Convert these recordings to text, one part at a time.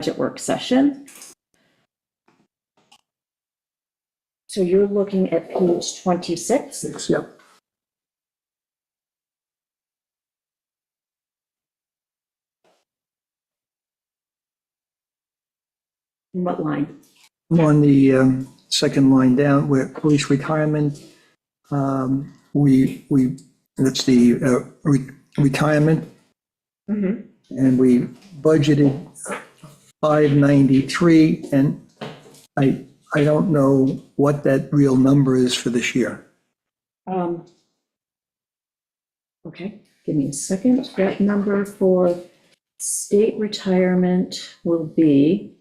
budget work session. So you're looking at page 26. Yep. What line? I'm on the second line down where police retirement, that's the retirement, and we budgeted 593, and I don't know what that real number is for this year. Okay, give me a second. That number for state retirement will be,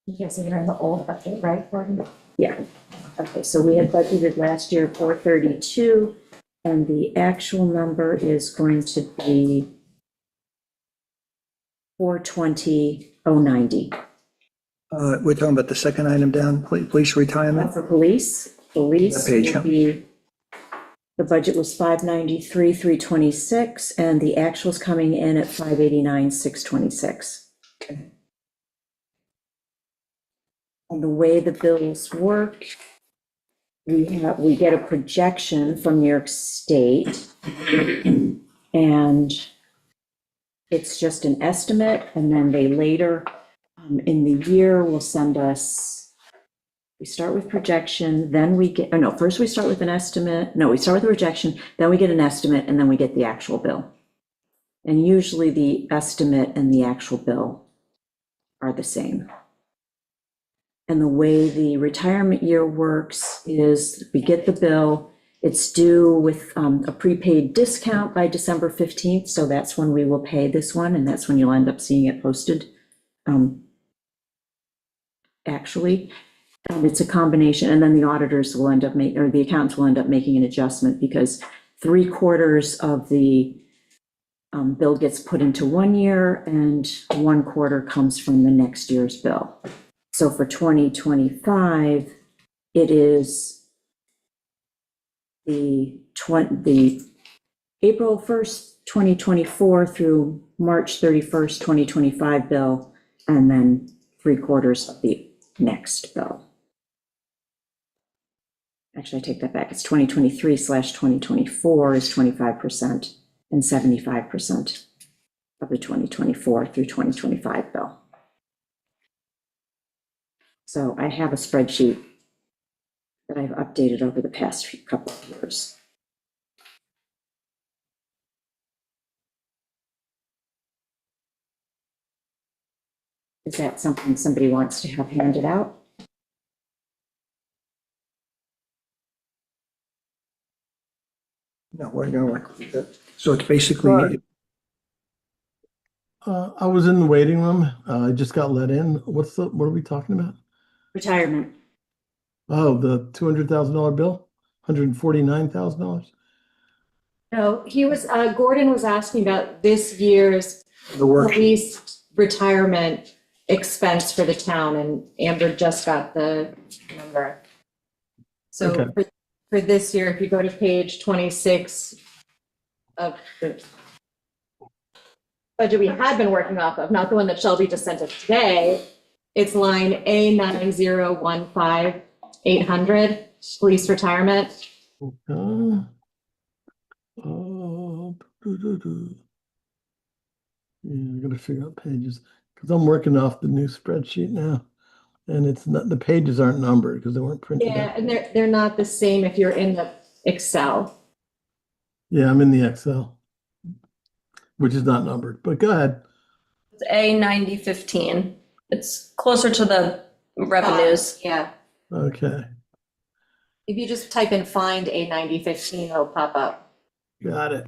Yes, you're in the old budget, right, Gordon? yeah. Okay, so we had budgeted last year 432, and the actual number is going to be 420,090. We're talking about the second item down, police retirement. For police That page, will be, the budget was 593, 326, and the actual's coming in at 589, 626. Okay. And the way the bills work, we get a projection from New York State, and it's just an estimate, and then they later in the year will send us, we start with projection, then we get, first we start with an estimate, we start with a projection, then we get an estimate, and then we get the actual bill. And usually the estimate and the actual bill are the same. And the way the retirement year works is we get the bill, it's due with a prepaid discount by December 15th, so that's when we will pay this one, and that's when you'll end up seeing it posted. Actually, it's a combination, and then the auditors will end up making, or the accountants will end up making an adjustment, because 3/4 of the bill gets put into 1 year, and 1/4 comes from the next year's bill. So for 2025, it is the April 1st, 2024 through March 31st, 2025 bill, and then 3/4 of the next bill. Actually, I take that back. It's 2023/2024 is 25% and 75% of the 2024 through 2025 bill. So I have a spreadsheet that I've updated over the past couple of years. Is that something somebody wants to have handed out? No, we're going to, so it's basically, I was in the waiting room. I just got let in. What are we talking about? Retirement. Oh, the $200,000 bill, $149,000. No, he was, Gordon was asking about this year's the work, police retirement expense for the town, and Amber just got the number. So Okay. for this year, if you go to page 26 of the budget we had been working off of, not the one that Shelby just sent us today, it's line A9015800, police retirement. Yeah, I gotta figure out pages because I'm working off the new spreadsheet now, and it's not, the pages aren't numbered because they weren't printed Yeah, out. and they're not the same if you're in the Excel. Yeah, I'm in the Excel, which is not numbered. But go ahead. It's A9015. It's closer to the revenues. Yeah. Okay, If you just type in find A9015, it'll pop up. got it.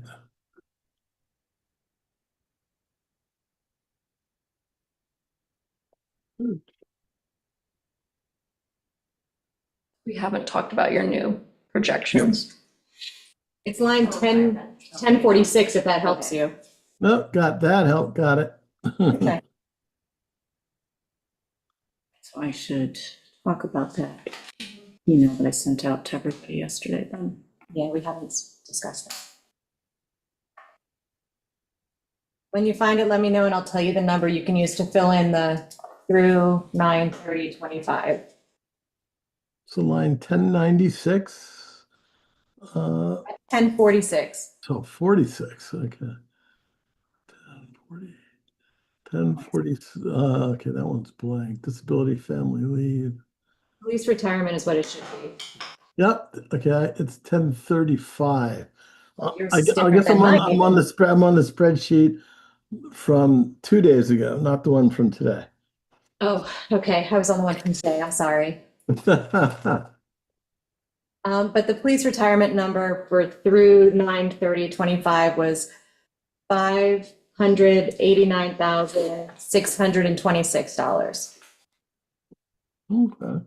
We haven't talked about your new projections. It's line 1046, if that helps you. No, got that help. Got it. Okay. So I should talk about that email that I sent out to everybody yesterday then. Yeah, we haven't discussed that. When you find it, let me know and I'll tell you the number you can use to fill in the through 9/30/25. So line 1096, 10/46. so 46, okay. 1040, 1040, okay, that one's blank. Disability, family leave. Police retirement is what it should be. Yep, okay, it's 1035. Yours I is guess different than mine, I'm on the spreadsheet from 2 days ago, not the one from today. Oh, okay. I was on the one from today. I'm sorry. But the police retirement number for through 9/30/25 was $589,626. Okay.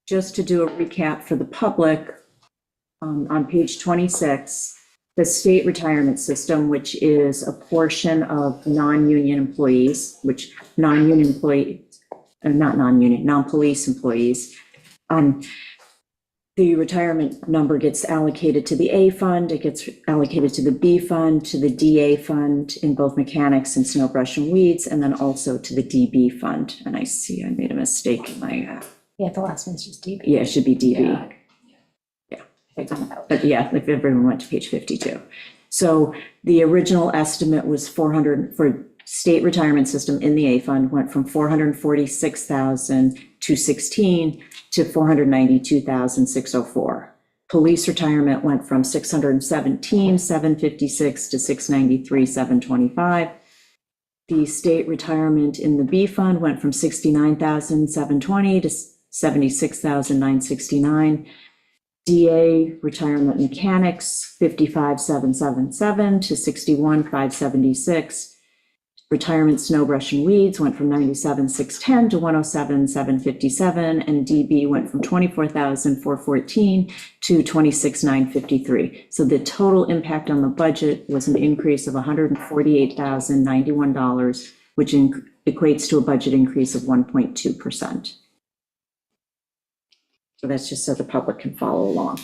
Just to do a recap for the public, on page 26, the state retirement system, which is a portion of non-union employees, non-police employees. The retirement number gets allocated to the A fund, it gets allocated to the B fund, to the DA fund in both mechanics and snow, brush, and weeds, and then also to the DB fund. And I see I made a mistake in my, Yeah, the last one's just DB. yeah, it should be DB. Yeah. But yeah, if everyone went to page 52. So the original estimate was 400, for state retirement system in the A fund, went from 446,216 to 492,604. Police retirement went from 617,756 to 693,725. The state retirement in the B fund went from 69,720 to 76,969. DA retirement mechanics, 55,777 to 61,576. Retirement snow, brush, and weeds went from 97,610 to 107,757, and DB went from 24,414 to 26,953. So the total impact on the budget was an increase of $148,091, which equates to a budget increase of 1.2%. So that's just so the public can follow along.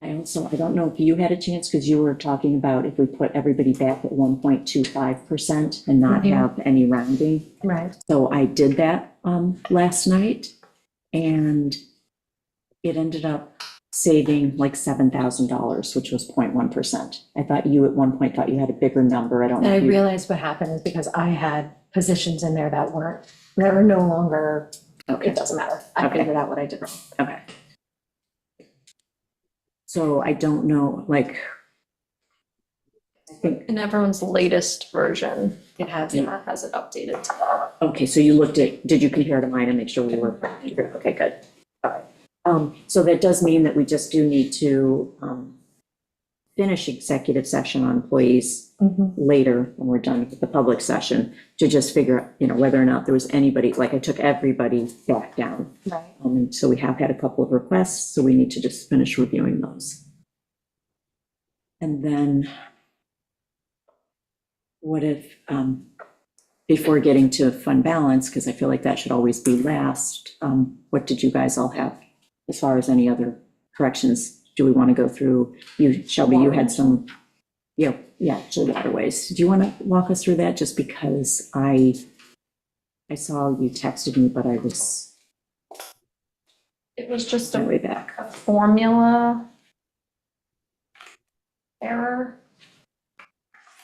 I don't know if you had a chance, because you were talking about if we put everybody back at 1.25% and not Mhm. have any rounding. Right. So I did that last night, and it ended up saving like $7,000, which was 0.1%. I thought you at one point thought you had a bigger number. I don't know. And I if you- realized what happened is because I had positions in there that were no longer, Okay, it doesn't matter. I Okay. figured out what I did wrong. okay. So I don't know, like, I think, In everyone's latest version, It has. yeah, has it updated to that. okay, so you looked at, did you compare to mine and make sure we were, okay, good. All right. So that does mean that we just do need to finish executive session on employees Mhm. later when we're done with the public session, to just figure out, whether or not there was anybody, like I took everybody back down. Right. And so we have had a couple of requests, so we need to just finish reviewing those. And then what if, before getting to fund balance, because I feel like that should always be last, what did you guys all have as far as any other corrections? Do we want to go through, you, Shelby, you had some, yeah, actually waterways. Do you want to walk us through that? Just because I saw you texted me, but I was It was just way a back. formula error.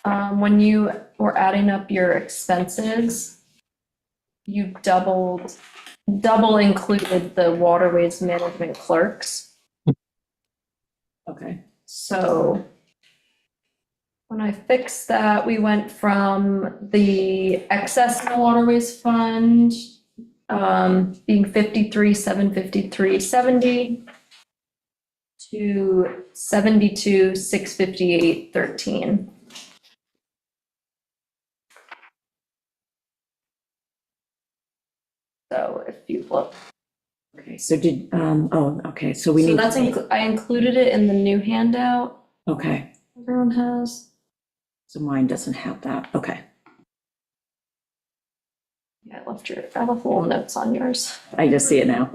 When you were adding up your expenses, you double included the waterways management clerks. Okay. So when I fixed that, we went from the excess in the waterways fund being 53,753.70 to 72,658.13. So if you look, Okay, so did, okay, so we so need. that's, I included it in the new handout Okay, everyone has. so mine doesn't have that. Okay. Yeah, I left little notes on yours. I just see it now.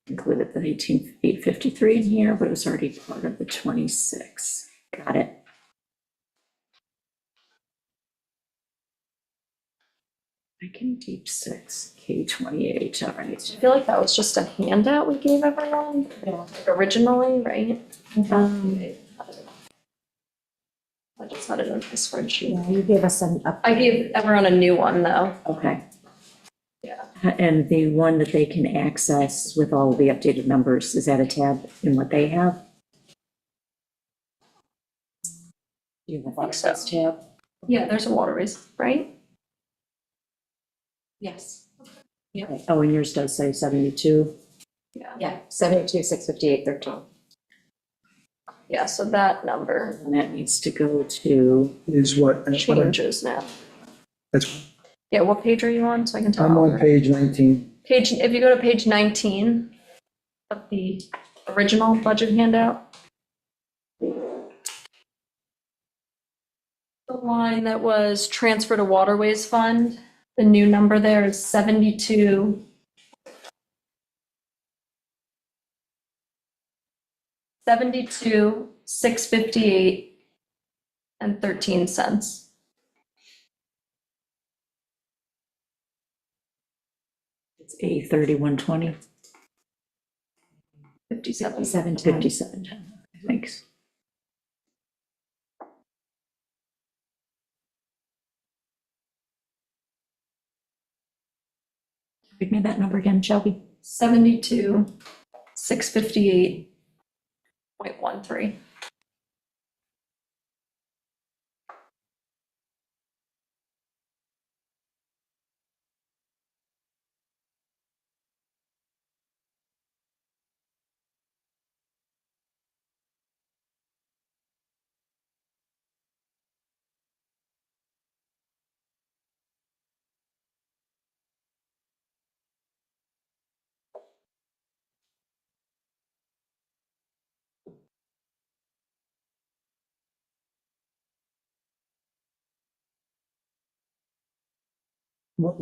Included the 853 in here, but it was already part of the 26. Got it. I can teach 6, K28, all right. I feel like that was just a handout we gave everyone, like originally, right? I just had it in my spreadsheet. Yeah, you gave us an up. I gave everyone a new one, though. Okay. Yeah. And the one that they can access with all the updated numbers, is that a tab in what they have? Do you have think so. access tab? Yeah, there's a waterways, right? Yes. Okay. Oh, and yours does say 72? Yeah. Yeah, 72, 658, 13. Yeah, so that number And that needs to go to, Is what? changes now. That's, Yeah, what page are you on, so I can tell? I'm on Oliver? page 19. Page, if you go to page 19 of the original budget handout. The line that was transfer to waterways fund, the new number there is 72. 72, 658 and 13 cents. it's A3120, 57. 5710. Thanks. Read me that number again, Shelby. 72, 658.13. What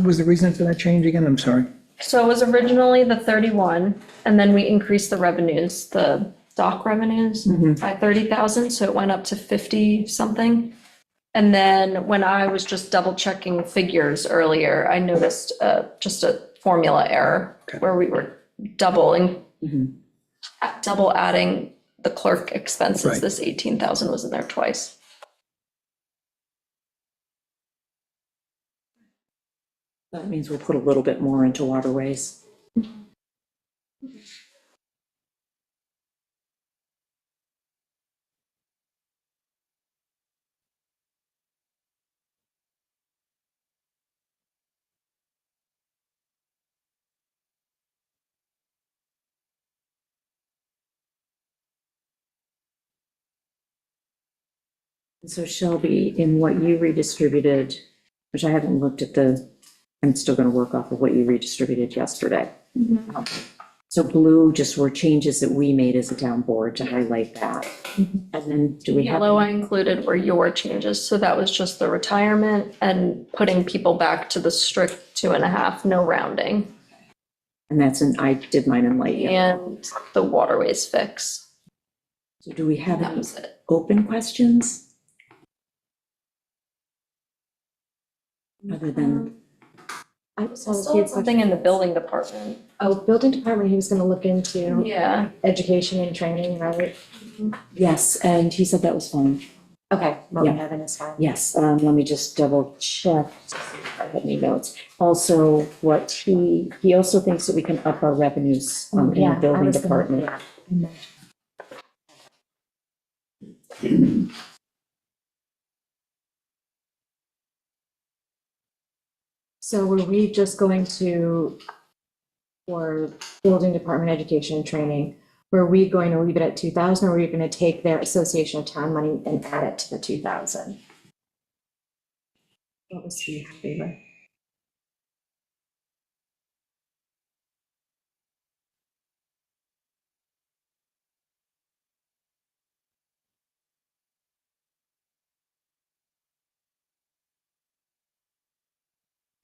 was the reason for that change again? I'm sorry. So it was originally the 31, and then we increased the revenues, the dock revenues by 30,000, so it went up to 50 something. And then when I was just double checking figures earlier, I noticed just a formula error Okay. where we were double Mhm. adding the clerk expenses. Right. This 18,000 was in there twice. That means we'll put a little bit more into waterways. And so Shelby, in what you redistributed, which I haven't looked at I'm still gonna work off of what you redistributed yesterday. So blue just were changes that we made as a town board to highlight that. And then do we have? Yellow I included were your changes, so that was just the retirement and putting people back to the strict 2.5, no rounding, And I did mine in light yellow. and the waterways fix. So do we have That any was it. open questions? Other than, I I still had something in the building department. Oh, building department, he was gonna look into Yeah, education and training, right? yes, and he said that was fine. Okay, what we Yeah. have in is fine. Yes, let me just double check, to see if I have any notes. Also, he also thinks that we can up our revenues in Yeah, the I building was gonna- department. yeah. So were we just going to, for building department education and training, were we going to leave it at 2,000 or were we going to take their Association of Town money and add it to the 2,000? What was the favor?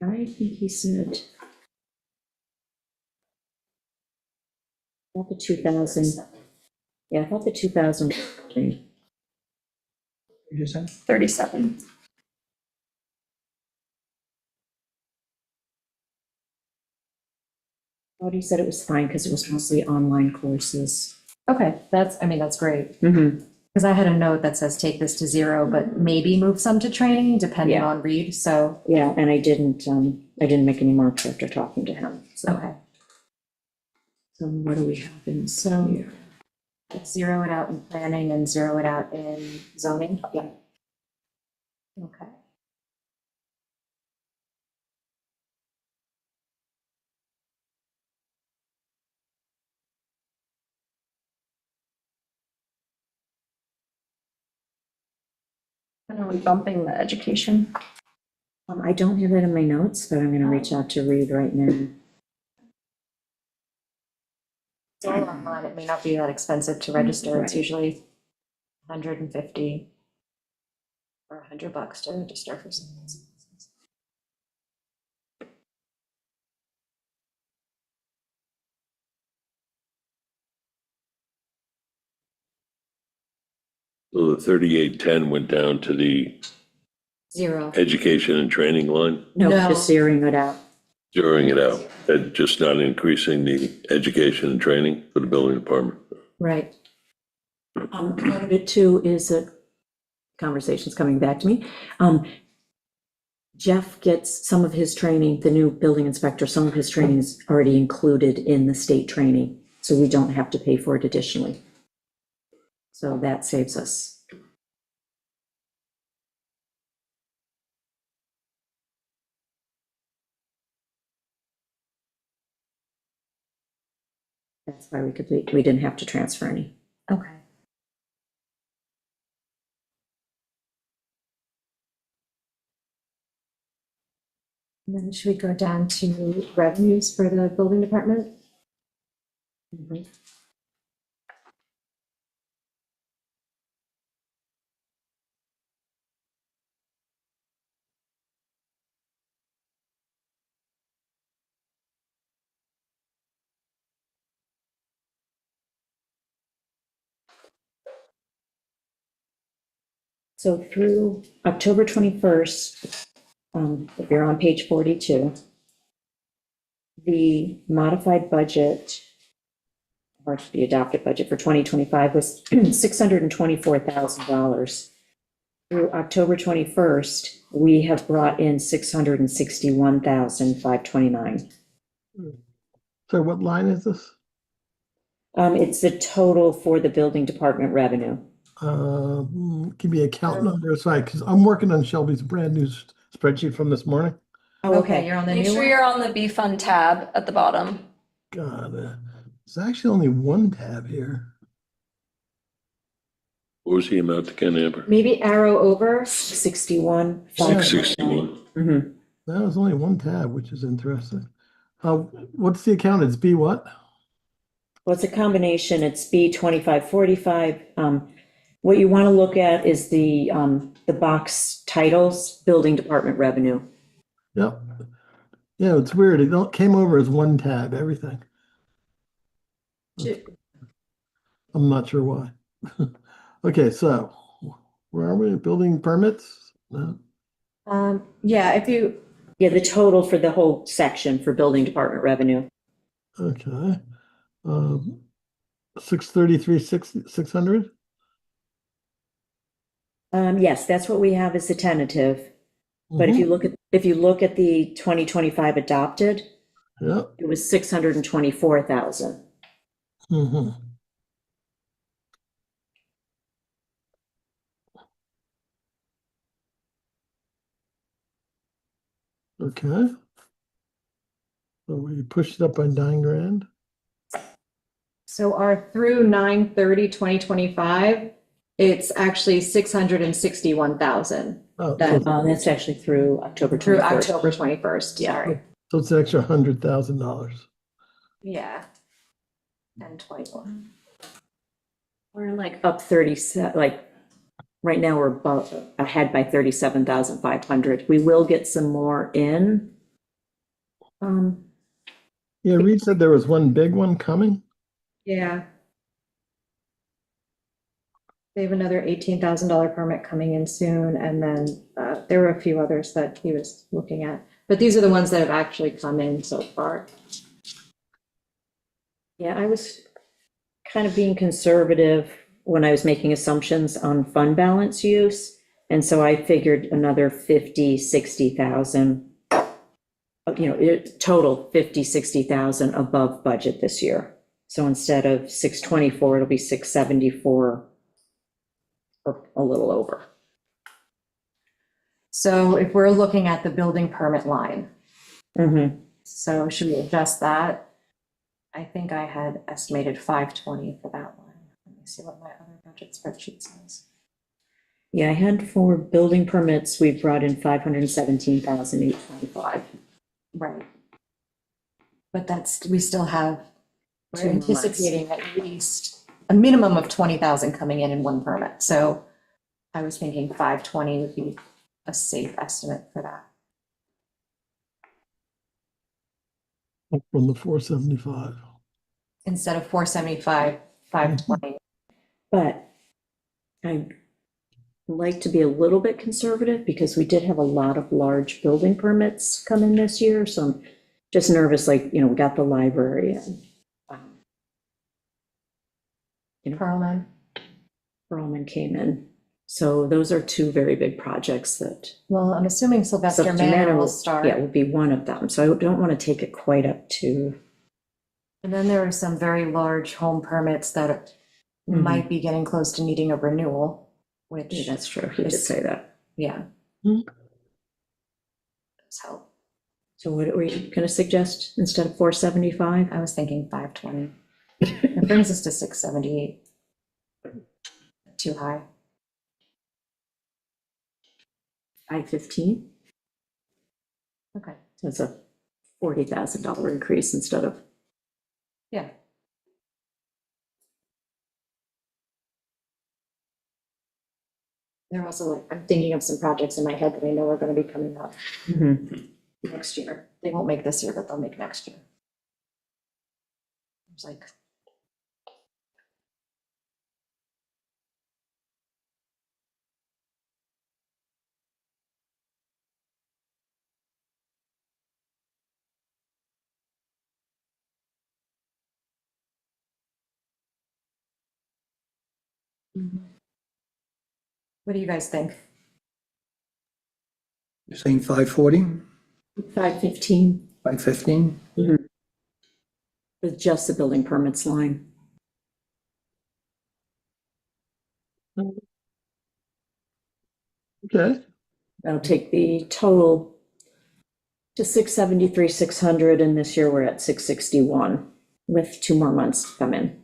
I think he said. I thought the 2,000, yeah, I thought the 2,000. You said? 37. Thought he said it was fine because it was mostly online courses. Okay, that's great. Mm-hmm. Because I had a note that says take this to 0, but maybe move some to training depending Yeah. on Reed, so, Yeah, and I didn't make any marks after talking to him, so. okay. So what do we have in, So- here? Let's 0 it out in planning and 0 it out in zoning? Yeah. Okay. And are we bumping the education? I don't have it in my notes, but I'm gonna reach out to Reed right now. It's all online, it may not be that expensive to register, it's Right. usually 150 or $100 to register for something. So the 3810 went down to the 0. education and training line, No, No. just zeroing it out. zeroing it out, and just not increasing the education and training for the building department. Right. Part of it too is a conversation's coming back to me. Jeff gets some of his training, the new building inspector, some of his training is already included in the state training, so we don't have to pay for it additionally. So that saves us. That's why we didn't have to transfer any. Okay. And then should we go down to revenues for the building department? Mhm. So through October 21st, if you're on page 42, the modified budget, or the adopted budget for 2025 was $624,000. Through October 21st, we have brought in $661,529. So what line is this? It's the total for the building department revenue. Give me account number, sorry, because I'm working on Shelby's brand new spreadsheet from this morning. Okay, you're on the Make new sure one? you're on the B Fund tab at the bottom. God, there's actually only one tab here. What was the amount again, Amber? Maybe arrow over. 61. 661. Mhm. That was only one tab, which is interesting. What's the account? It's B what? Well, it's a combination, it's B 2545. What you want to look at is the box titles, building department revenue. Yep. Yeah, it's weird. It came over as one tab, everything. I'm not sure why. Okay, so where are we? Building permits? No. Yeah, if you, Yeah, the total for the whole section for building department revenue. Okay. 633, 600? Yes, that's what we have as the tentative. But if you look at the 2025 adopted, Yep. it was 624,000. Mhm. Okay. So we pushed it up by 9 grand. so our through 9/30/2025, it's actually 661,000 Oh, That- so, That's actually through October through 21st. October 21st, Yeah. sorry. so it's an extra $100,000. Yeah. And 21. We're like up 37, like, right now we're about ahead by 37,500. We will get some more in Yeah, Reed said there was one big one coming. Yeah. They have another $18,000 permit coming in soon, and then there were a few others that he was looking at. But these are the ones that have actually come in so far. Yeah, I was kind of being conservative when I was making assumptions on fund balance use. And so I figured another 50, 60,000, total 50, 60,000 above budget this year. So instead of 624, it'll be 674 or a little over. So if we're looking at the building permit line, Mm-hmm. so should we adjust that? I think I had estimated 520 for that line. Let me see what my other budget spreadsheet says. Yeah, I had for building permits, we brought in 517,825. Right. But that's, we still have, we're 2 months. anticipating at least a minimum of 20,000 coming in one permit. So I was thinking 520 would be a safe estimate for that. Up from the 475. Instead of 475, 520. But I like to be a little bit conservative because we did have a lot of large building permits come in this year. So I'm just nervous, like, we got the library and Perlman. Perlman came in. So those are 2 very big projects that Well, I'm assuming Sylvester Manor will start. Yeah, will be one of them. So I don't want to take it quite up to. And then there are some very large home permits that Mhm. might be getting close to needing a renewal, which, Yeah, that's true. He did say that. yeah. Hmm. Does help. So what are we going to suggest instead of 475? I was thinking 520. It brings us to 678. Too high. 515? Okay. So it's a $40,000 increase instead of. Yeah. They're also like, I'm thinking of some projects in my head that I know are going to be coming up next year. They won't make this year, but they'll make next year. It's like, what do you guys think? You're saying 540, 515 515? with just the building permits line. Okay. That'll take the total to 673, 600, and this year we're at 661 with 2 more months to come in.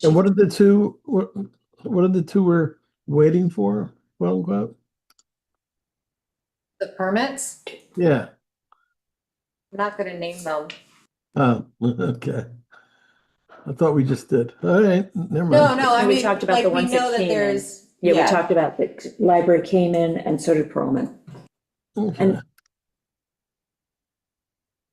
And what are the two, what are the two we're waiting for, quote unquote? The permits? Yeah. I'm not going to name them. Oh, okay. I thought we just did. All right, never No, mind. no, I We mean, talked about like, the we ones that know that came in. there's. Yeah, we talked about the library came in and so did Perlman. Okay. And-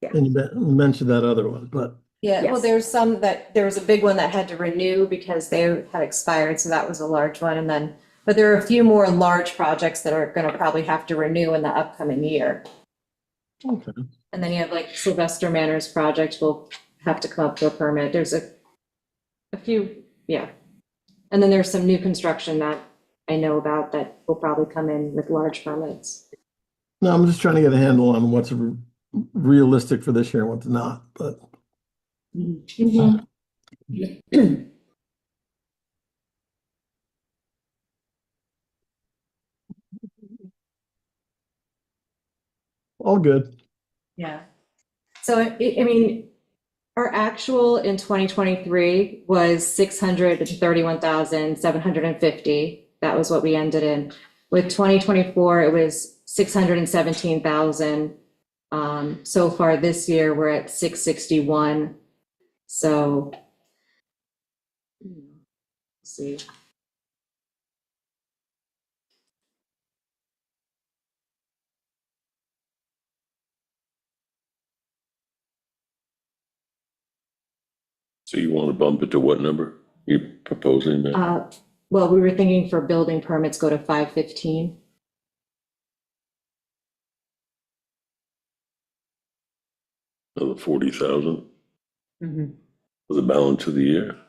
Yeah. And you mentioned that other one, but Yeah, well, Yes. there's some that, there was a big one that had to renew because they had expired, so that was a large one, and then, but there are a few more large projects that are gonna probably have to renew in the upcoming year. okay. And then you have like Sylvester Manor's project will have to come up for a permit, there's a few, yeah. And then there's some new construction that I know about that will probably come in with large permits. No, I'm just trying to get a handle on what's realistic for this year and what's not, but all good. Yeah. So, I mean, our actual in 2023 was 631,750. That was what we ended in. With 2024, it was 617,000. So far this year, we're at 661. So See. So you want to bump it to what number? You proposing that? Well, we were thinking for building permits, go to 515. Another 40,000 Mhm. for the balance of the year?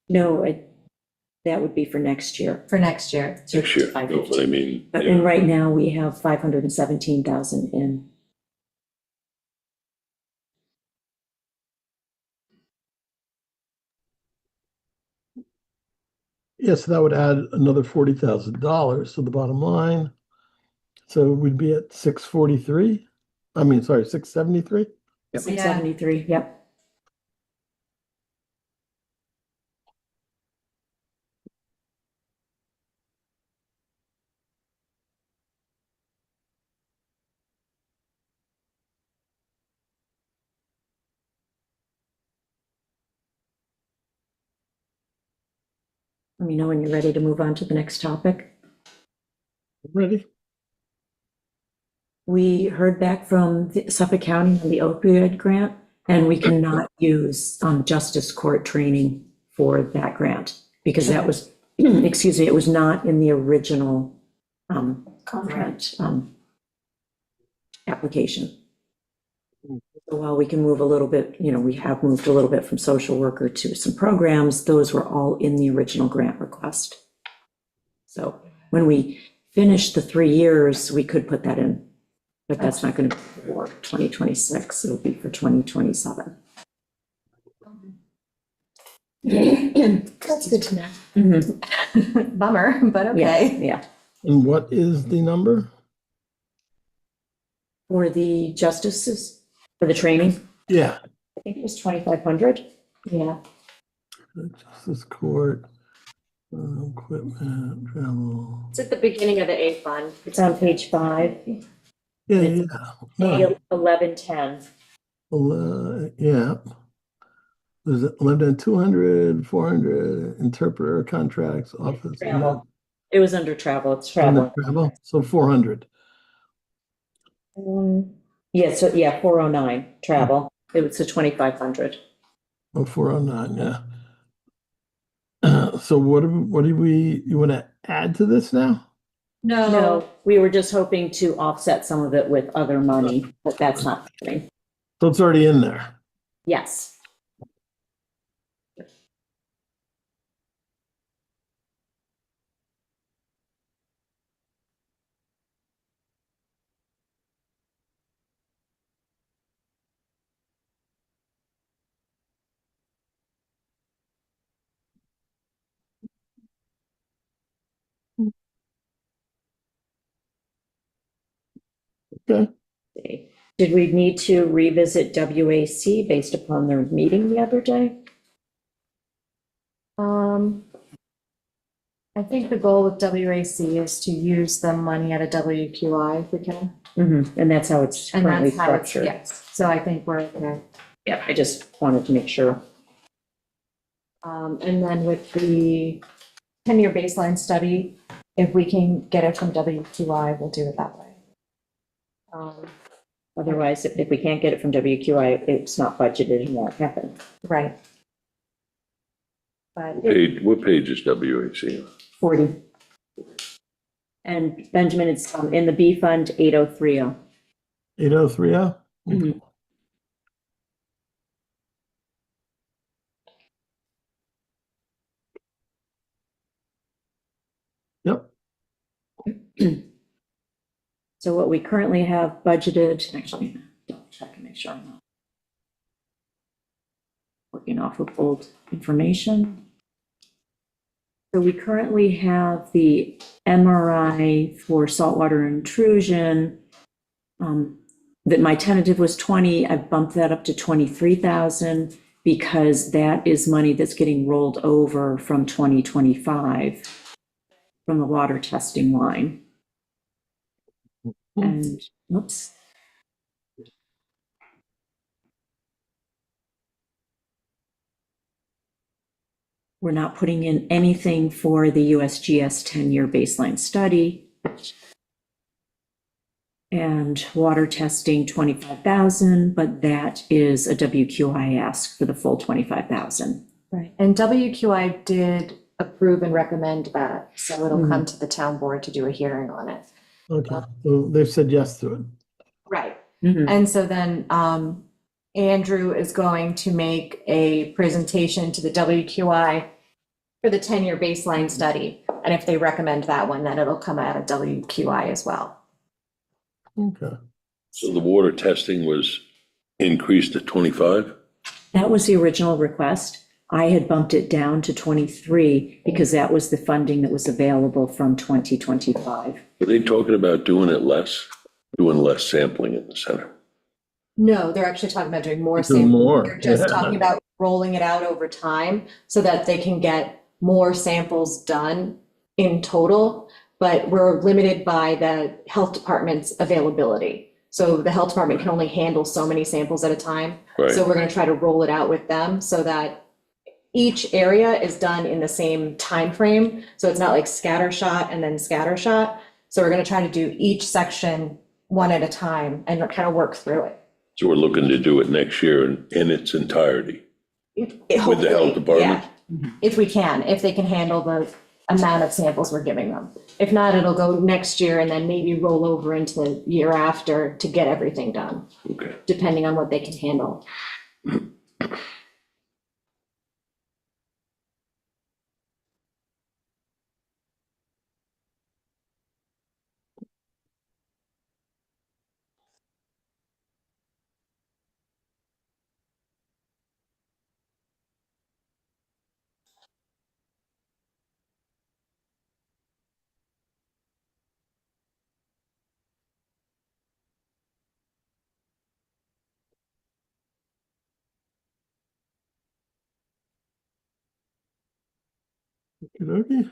No, that would be for next year. For next year. Next year, no, but I mean. But yeah. and right now, we have 517,000 in. Yes, that would add another $40,000 to the bottom line. So we'd be at 643. I mean, sorry, 673. 673, yep. Let me know when you're ready to move on to the next topic. Ready? We heard back from Suffolk County on the opioid grant, and we cannot use justice court training for that grant because that was, excuse me, it was not in the original grant application. So while we can move a little bit, we have moved a little bit from social worker to some programs, those were all in the original grant request. So when we finish the 3 years, we could put that in, but that's not going to be for 2026. It'll be for 2027. That's good to know. Mhm. Bummer, but Yeah, okay. yeah. And what is the number? For the justices, for the training, Yeah. I think it was 2,500. Yeah. Justice Court, equipment, travel. It's at the beginning of the A fund. It's on page 5, Yeah, yeah. No, 1110. yeah. There's 11, 200, 400, interpreter contracts, office. Travel. It was under travel, it's Under travel. travel, so 400. Yeah, so, yeah, 409, travel. It was a 2,500. Oh, 409, yeah. So what do we, you want to add to this now? No, we were just hoping to offset some of it with other money, but that's not happening. So it's already in there. Yes. Okay. Did we need to revisit WAC based upon their meeting the other day? I think the goal with WAC is to use the money at a WQI if we can. And that's how it's And currently that's how it's, structured. yes. So I think we're okay. Yeah, I just wanted to make sure. And then with the 10-year baseline study, if we can get it from WQI, we'll do it that way. Otherwise, if we can't get it from WQI, it's not budgeted and won't happen. Right. But What page is WAC? 40. And Benjamin, it's in the B fund 8030. 8030? Mhm. Yep. So what we currently have budgeted, actually, double check and make sure I'm not working off of old information. So we currently have the MRI for saltwater intrusion. That my tentative was 20, I bumped that up to 23,000 because that is money that's getting rolled over from 2025 from the water testing line. And, whoops. We're not putting in anything for the USGS 10-year baseline study. And water testing, 25,000, but that is a WQI ask for the full 25,000. Right. And WQI did approve and recommend that, so it'll come to the town board to do a hearing on it. Okay, so they've said yes to it. Right. Mhm. And so then Andrew is going to make a presentation to the WQI for the 10-year baseline study. And if they recommend that one, then it'll come out of WQI as well. Okay. So the water testing was increased to 25? That was the original request. I had bumped it down to 23 because that was the funding that was available from 2025. Were they talking about doing less sampling in the center? No, they're actually talking about doing more Do sampling. more, They're just yeah. talking about rolling it out over time so that they can get more samples done in total. But we're limited by the health department's availability. So the health department can only handle so many samples at a time. Right. So we're gonna try to roll it out with them so that each area is done in the same time frame. So it's not like scatter shot and then scatter shot. So we're gonna try to do each section one at a time and kind of work through it. So we're looking to do it next year in its entirety. With the health Hopefully, department? yeah. If we can, if they can handle the amount of samples we're giving them. If not, it'll go next year and then maybe roll over into the year after to get everything done, Okay. depending on what they can handle. Okey-dokey.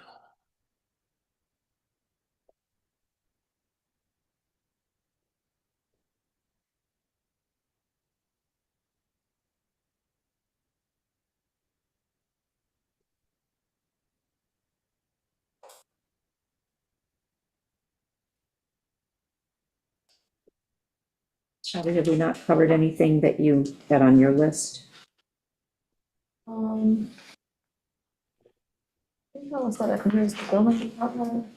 Shelley, have we not covered anything that you had on your list? I think that was that I think it was the building department.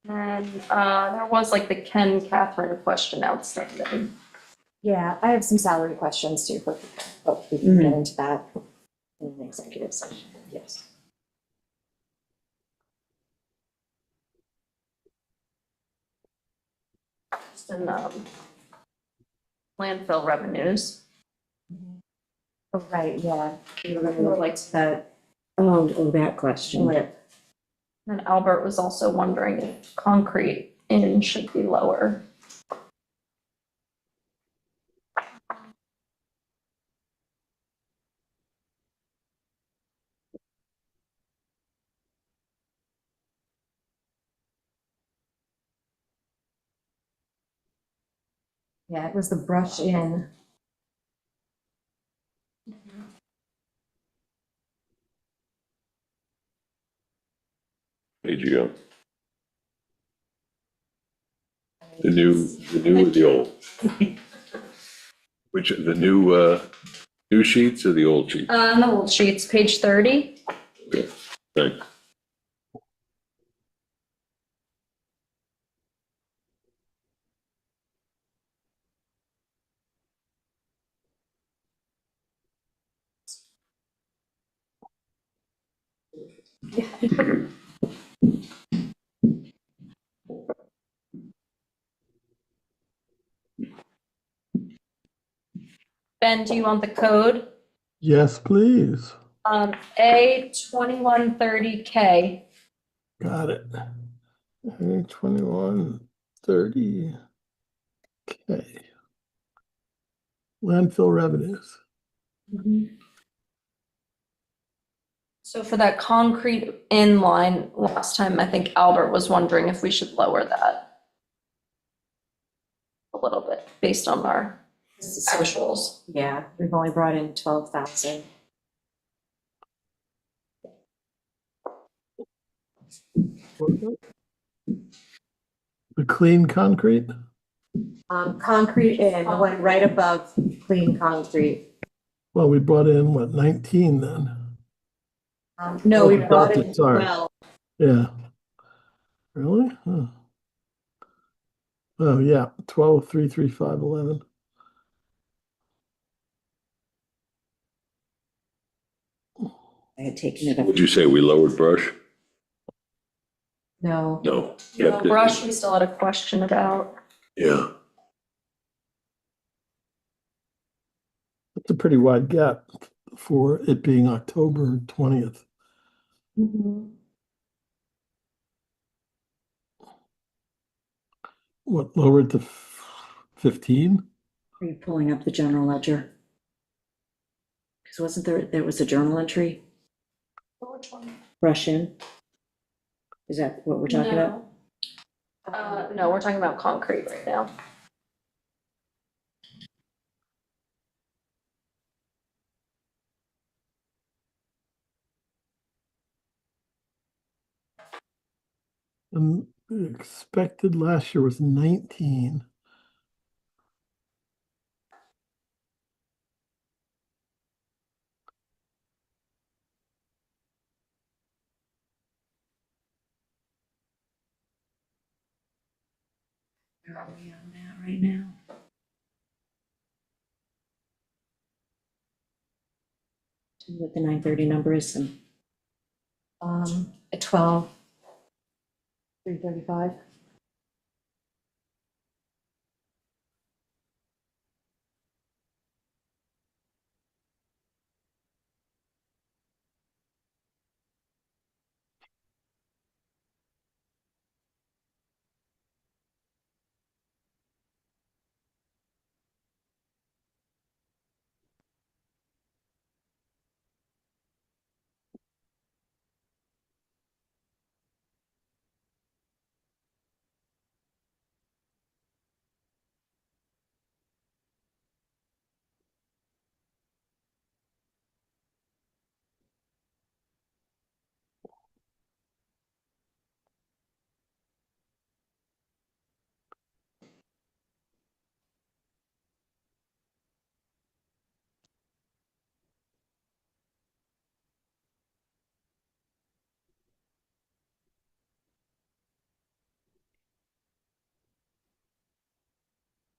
And there was like the Ken Catherine question outstanding. Yeah, I have some salary questions too, but we can get into that in an executive session, yes. Just in landfill revenues. Oh, right, yeah. We were gonna Or look like at that. Oh, that question. And Albert was also wondering if concrete in should be lower. Yeah, it was the brush in. Page you go. The new or the old? Which, the new sheets or the old sheets? The old sheets, page 30. Okay, thanks. Ben, do you want the code? Yes, please. A2130K. Got it. 2130. Okay. Landfill revenues. So for that concrete in line, last time, I think Albert was wondering if we should lower that. a little bit based on our actuals. Yeah, we've only brought in 12,000. The clean concrete? Concrete and the one right above clean concrete. Well, we brought in, what, 19 then? No, we Oh, brought adopted, in sorry. 12. Yeah. Really? Huh. Oh, yeah, 12, 3, 3, 5, 11. I had taken it up. Would you say we lowered brush? No, No. The Kept it. brush, we still had a question about. Yeah, It's a pretty wide gap for it being October 20th. What, lowered to 15? Are you pulling up the general ledger? Because wasn't there was a journal entry, Which one? brush in? Is that what we're talking about? No, we're talking about concrete right now. And the expected last year was 19. Where are we on that right now? Tell me what the 930 number is and at 12. 335.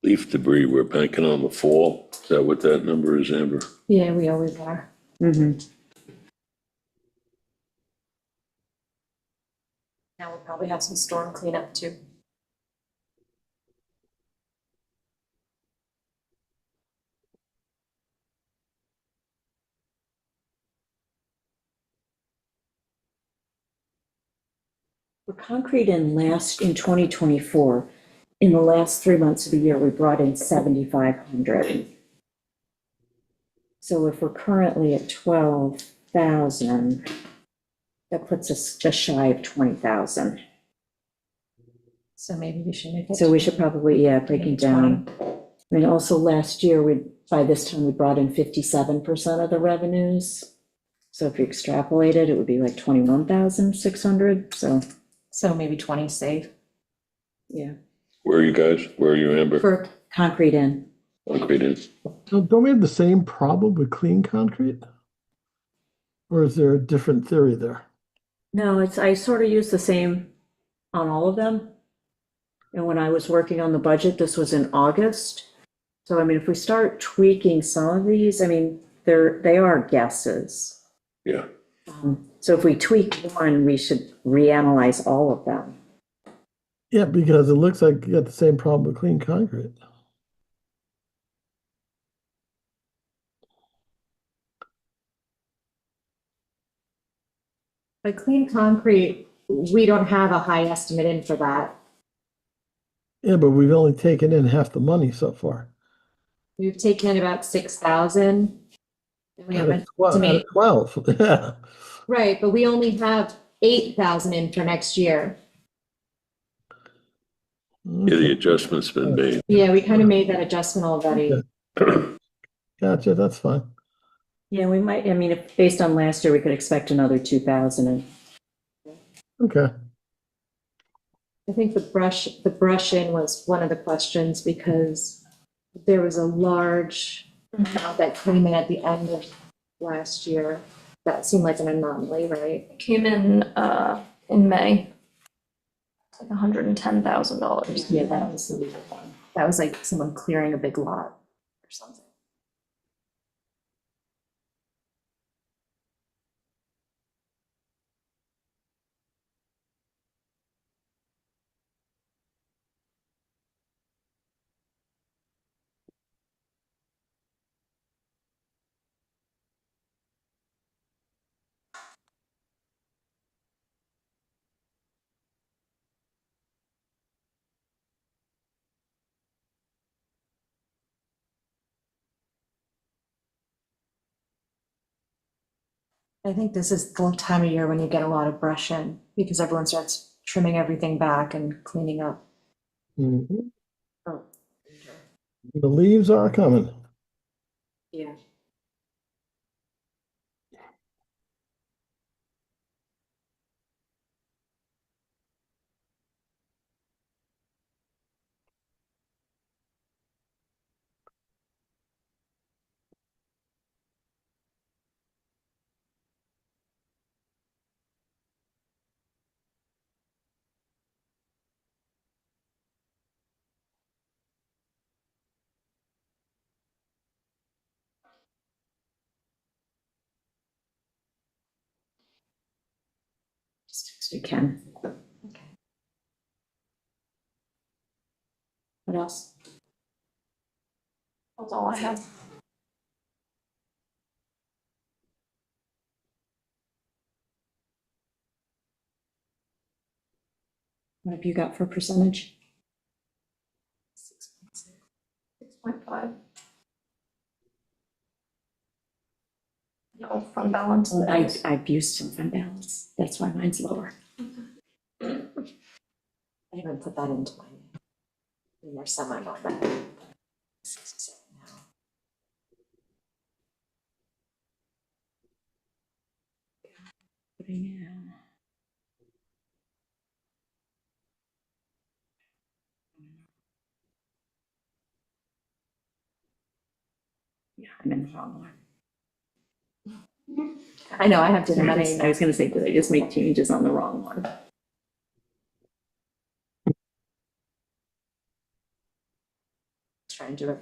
leaf debris, we're banking on the fall. Is that what that number is, Amber? Yeah, we always are. Mhm. Now we'll probably have some storm cleanup too. For concrete in 2024, in the last 3 months of the year, we brought in 7,500. So if we're currently at 12,000, that puts us just shy of 20,000. So maybe we should make it. So we should probably, breaking down. I mean, also last year, by this time, we brought in 57% of the revenues. So if you extrapolate it, it would be like 21,600, So maybe 20 safe. yeah. Where are you guys? Where are you, Amber? For Concrete in. Concrete in. So don't we have the same problem with clean concrete? Or is there a different theory there? No, I sort of use the same on all of them. And when I was working on the budget, this was in August. So I mean, if we start tweaking some of these, I mean, they are guesses. Yeah, So if we tweak one, we should reanalyze all of them. Yeah, because it looks like you got the same problem with clean concrete. But clean concrete, we don't have a high estimate in for that. Yeah, but we've only taken in half the money so far. We've taken in about 6,000. We have an Out of estimate, 12, yeah. right, but we only have 8,000 in for next year. Yeah, the adjustment's been made. Yeah, we kind of made that adjustment already. Gotcha, that's fine. Yeah, we might, I mean, if, based on last year, we could expect another 2,000 and Okay, I think the brush in was one of the questions because there was a large amount that came in at the end of last year. That seemed like an anomaly, right? Came in May. It's like $110,000. yeah, that was the legal one. That was like someone clearing a big lot or something. I think this is the time of year when you get a lot of brush in because everyone starts trimming everything back and cleaning up. Mhm. Oh. The leaves are coming. Yeah. Just text me, Ken. What else? That's all I have. What have you got for percentage? 6.5. No fund balance. I've used some fund balance. That's why mine's lower. I haven't put that into my, more semi on that. 67 now. Putting in. Yeah, I'm in the wrong one. I know, I have Did different I money. was gonna say, did I just make changes on the wrong one? Trying to do it.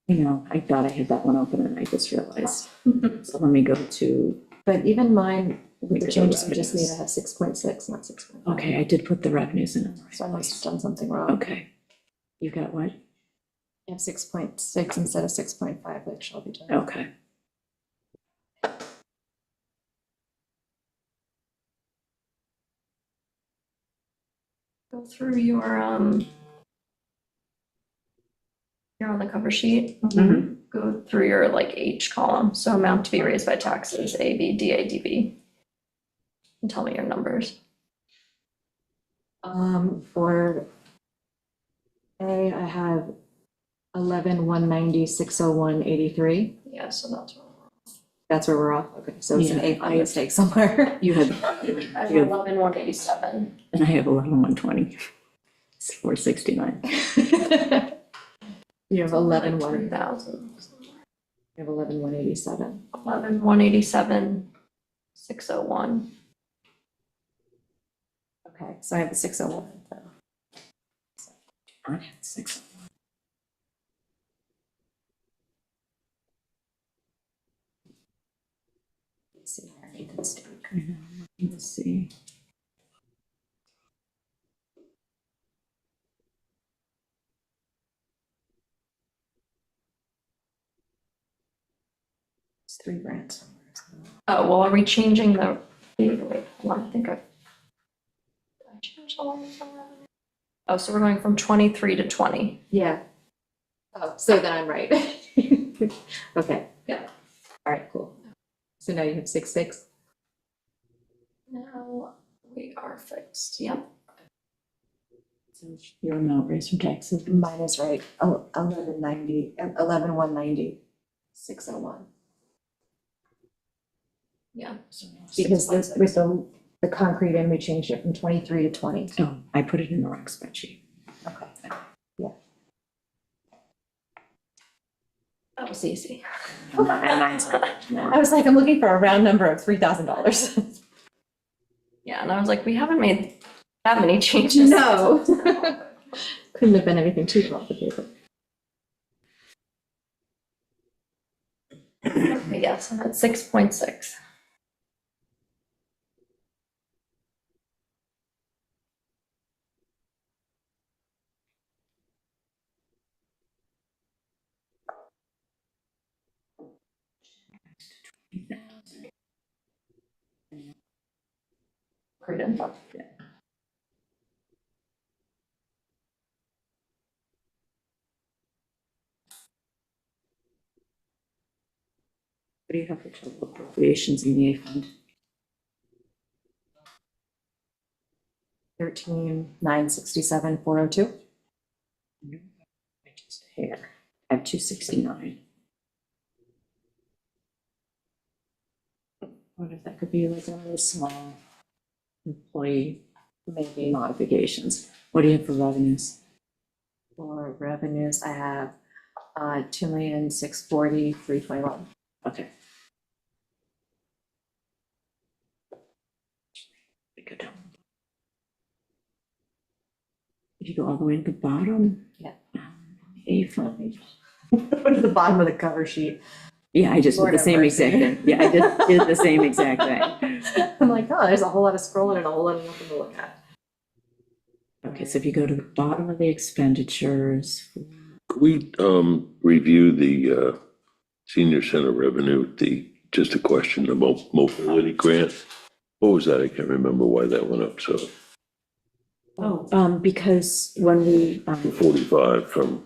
You know, I thought I had that one open and I just realized. So let me go to, But even mine, with the Maybe changes the we just made, revenues. I have 6.6, not 6.5. okay, I did put the revenues in the So I right must have place. done something wrong. Okay. You got what? I have 6.6 instead of 6.5, like Shelby did. Okay. Go through your, you're on the cover sheet. Mhm. Go through your like H column, so amount to be raised by taxes, A, B, D, A, D, B. And tell me your numbers. For A, I have 11,190,601.83. Yeah, so that's what. That's where we're off. Okay, so it's an Yeah, A fund mistake somewhere. You have, I have you have, 11,187. and I have 11,120. It's 469. You have 11,100. 3,000. You have 11,187. 11,187, 601. Okay, so I have the 601. I had 6. Let's see, I made the mistake. Let's see. It's $3,000 somewhere. Oh, well, are we changing the, wait, hold on, I think did I change the line from revenue? Oh, so we're going from 23 to 20. Yeah. Oh, so then I'm right. Okay. Yeah. All right, cool. So now you have 6.6. Now we are fixed, yep. So your amount raised from taxes. Mine is right, 1190, 11,190, 601. Yeah. Because this, with the concrete in, we changed it from 23 to 20. Oh, I put it in the wrong spreadsheet. Okay. That was easy. And mine's I was like, I'm looking for a round number of $3,000. Yeah, and I was like, we haven't made that many changes. No. Couldn't have been anything too complicated. Okay, yes, I'm at 6.6. Great info. What do you have for total appropriations in the A fund? 13,967, 402. I just here, I have 269. What if that could be like one of those small employee Maybe. modifications? What do you have for revenues? For revenues, I have 2,640, 321. Okay. We go down. If you go all the way to the bottom. Yeah. A fund. At the bottom of the cover sheet. Yeah, I just did Lord the have same mercy. exact thing. Yeah, I just did the same exact thing. I'm like, oh, there's a whole lot of scrolling and a whole lot of nothing to look at. Okay, so if you go to the bottom of the expenditures, Could we review the senior center revenue, just a question about mobility grant? What was that? I can't remember why that went up, so because when we, 45 from,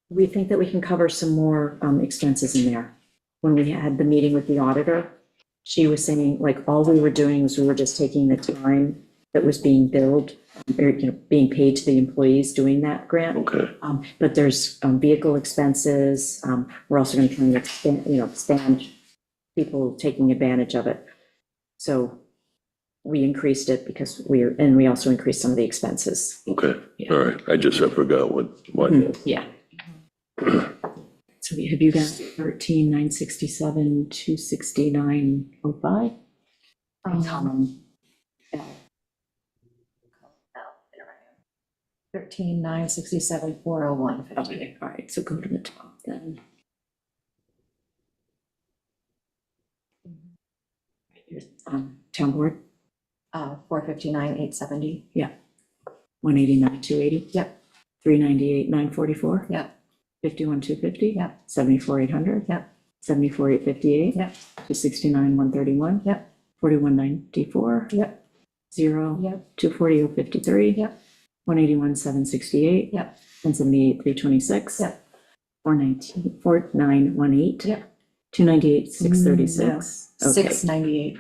we think that we can cover some more expenses in there. When we had the meeting with the auditor, she was saying, like, all we were doing was we were just taking the time that was being billed, or, being paid to the employees doing that grant. okay, But there's vehicle expenses. We're also going to try and expand people taking advantage of it. So we increased it because and we also increased some of the expenses. okay, Yeah. all right. I forgot what. Yeah. So have you got 13,967, 269.05? Yeah. 13,967, 401. Okay, all right, so go to the top then. Here's, town board, 459, 870. 189, 280. Yep. 398, 944. Yep. 51, 250. Yep. 74, 800. Yep. 74, 858. Yep. 269, 131. Yep. 41, 94. Yep. 0. Yep. 240, 053. Yep. 181, 768. Yep. 178, 326. Yep. 419, 4918. Yep. 298, 636. Okay. 698.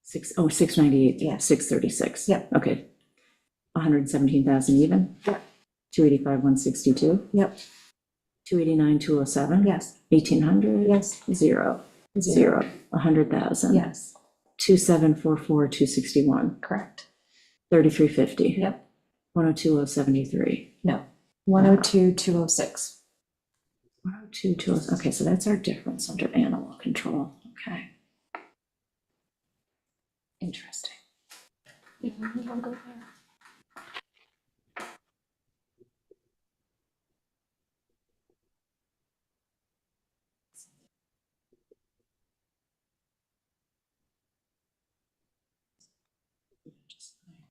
698. Yeah. 636. Yep. Okay. 117,000 even. Yep. 285, 162. Yep. 289, 207. Yes. 1,800. Yes. 0. 0. 100,000. Yes. 2744, 261. Correct. 3350. Yep. 102, 073. No. 102, 206. 102, 207. Okay, so that's our difference under animal control. Okay. Interesting.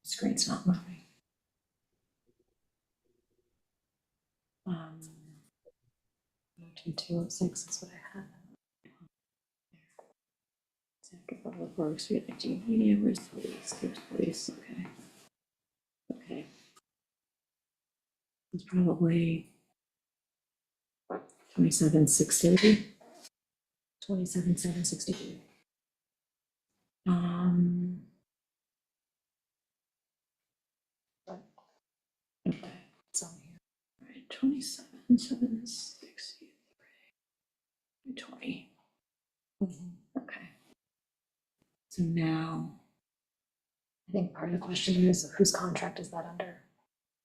Screen's not moving. 206 is what I had. After public works, we have IT media, where's police, there's police, okay. Okay. It's probably 27,630. 27, 763. 27, 763, 20. Okay. So now, I think part of the question is whose contract is that under?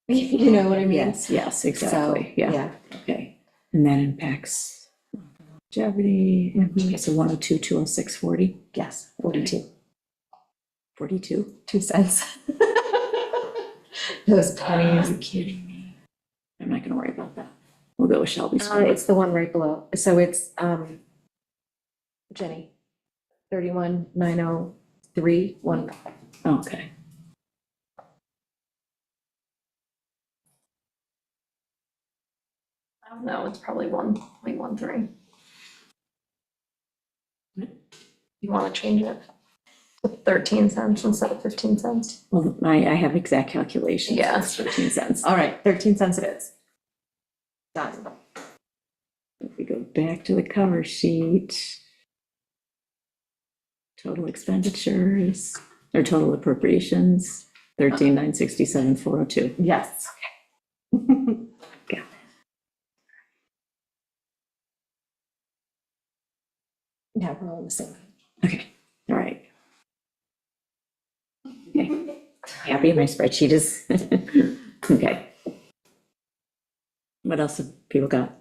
You know what I mean? yes, exactly, So, yeah, okay. And that impacts longevity, okay, so 102, 206, 40, Yes, 42, 42? 2 cents. Those Are pennies. you kidding me? I'm not gonna worry about that. We'll go with Shelby's. one. It's the one right below. So it's, Jenny, 31,903,15. Okay. I don't know, it's probably 1.13. You want to change it to 13 cents instead of 15 cents? Well, I have exact calculations. Yeah. It's 13 cents. All right, 13 cents it is. Done. If we go back to the cover sheet. Total expenditures, or total appropriations, 13,967,402. Yes. Yeah. Yeah, we're all on the same. Okay, all right. Okay, happy my spreadsheet is, okay. What else have people got?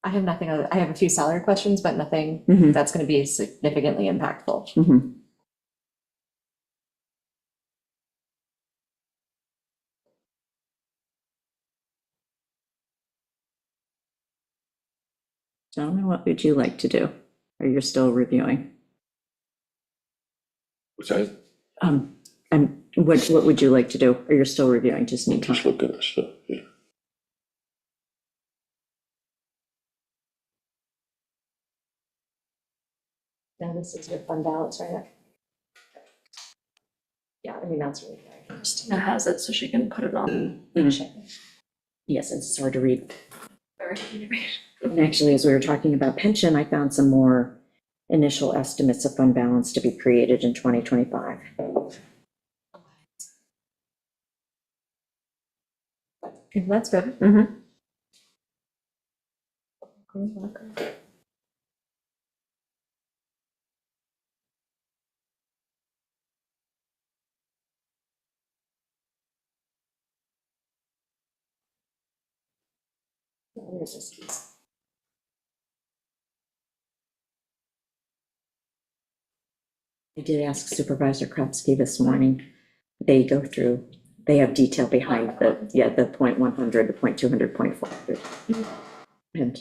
I have nothing other, I have a few salary questions, but nothing Mhm. that's going to be significantly impactful. Mhm. Gentlemen, what would you like to do? Or you're still reviewing? Was I And what would you like to do? Or you're still reviewing, just need just time? looking at stuff, yeah. Now this is your fund balance, right? Yeah, I mean, that's really great. Christina has it, so she can put it on. Yes, it's hard to read. Very easy to read. And actually, as we were talking about pension, I found some more initial estimates of fund balance to be created in 2025. Okay, that's good. Mm-hmm. Where's this? I did ask Supervisor Kropsky this morning. They go through, they have detail behind the 0.100, the 0.200, 0.400. And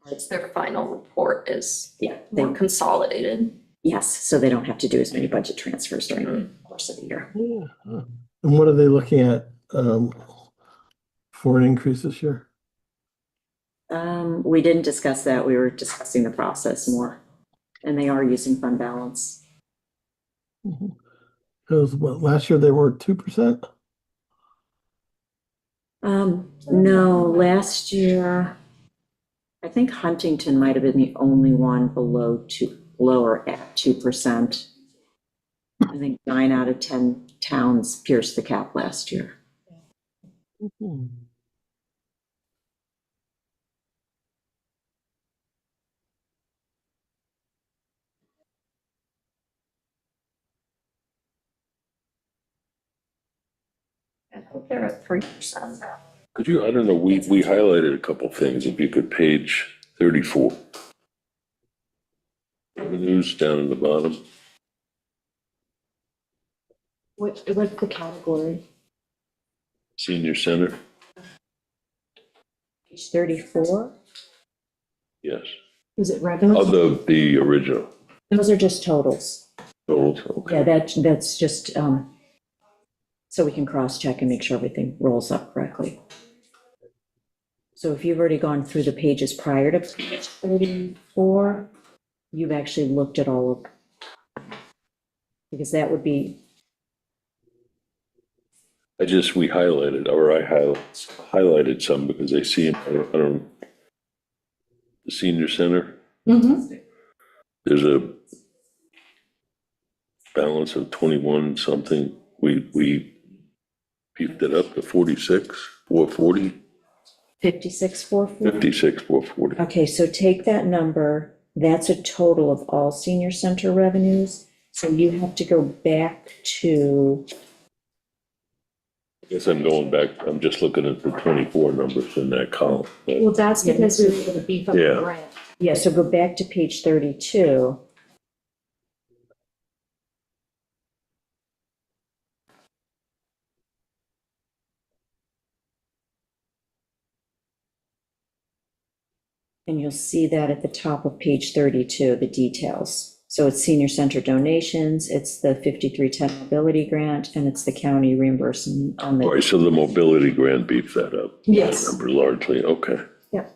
It's their final report is yeah, they, more consolidated. yes, so they don't have to do as many budget transfers during the course of the year. Yeah. And what are they looking at for an increase this year? We didn't discuss that. We were discussing the process more. And they are using fund balance. Because what, last year they were 2%? No, last year, I think Huntington might have been the only one lower at 2%. I think 9 out of 10 towns pierced the cap last year. I think they're at 3%. Could you, I don't know, we highlighted a couple things, if you could page 34. Revenues down in the bottom, What's the category? senior center, Page 34, yes. Is it revenue? Of the original. those are just totals. Total, okay. Yeah, that's just, so we can cross-check and make sure everything rolls up correctly. So if you've already gone through the pages prior to page 34, you've actually looked at all of, because that would be, We highlighted, or I highlighted some because I see, I don't, the senior center, Mm-hmm. there's a balance of 21 something. We beefed it up to 46, 440, 56,440. 56, 440. Okay, so take that number, that's a total of all senior center revenues. So you have to go back to, I guess I'm going back, I'm just looking at the 24 numbers in that column. Well, that's Yeah, because this we is- were gonna beef up the Yeah. grant. yeah, so go back to page 32. And you'll see that at the top of page 32, the details. So it's senior center donations, it's the 5310 mobility grant, and it's the county reimbursement on All the, right, so the mobility grant beefs that up. Yes. I remember largely, okay. Yep.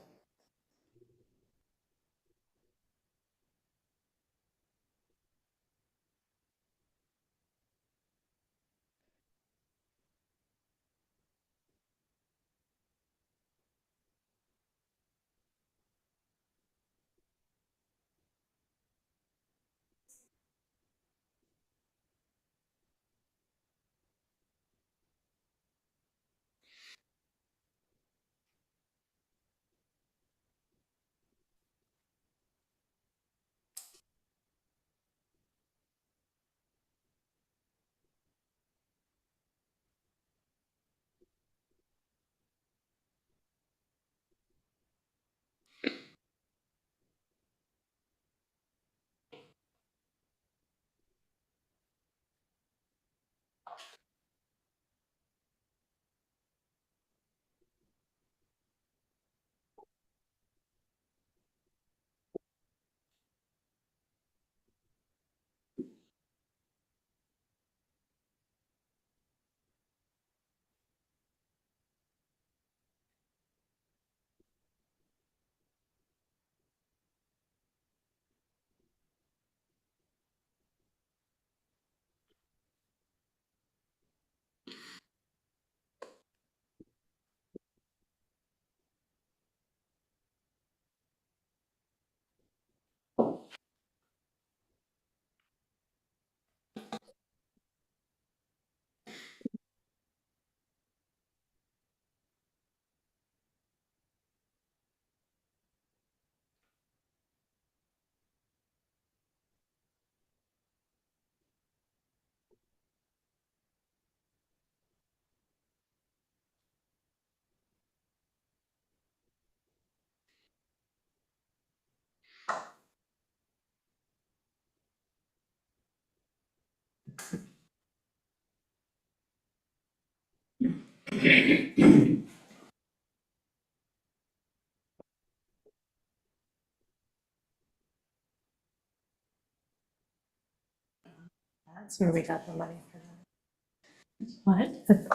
That's where we got the money for that. What?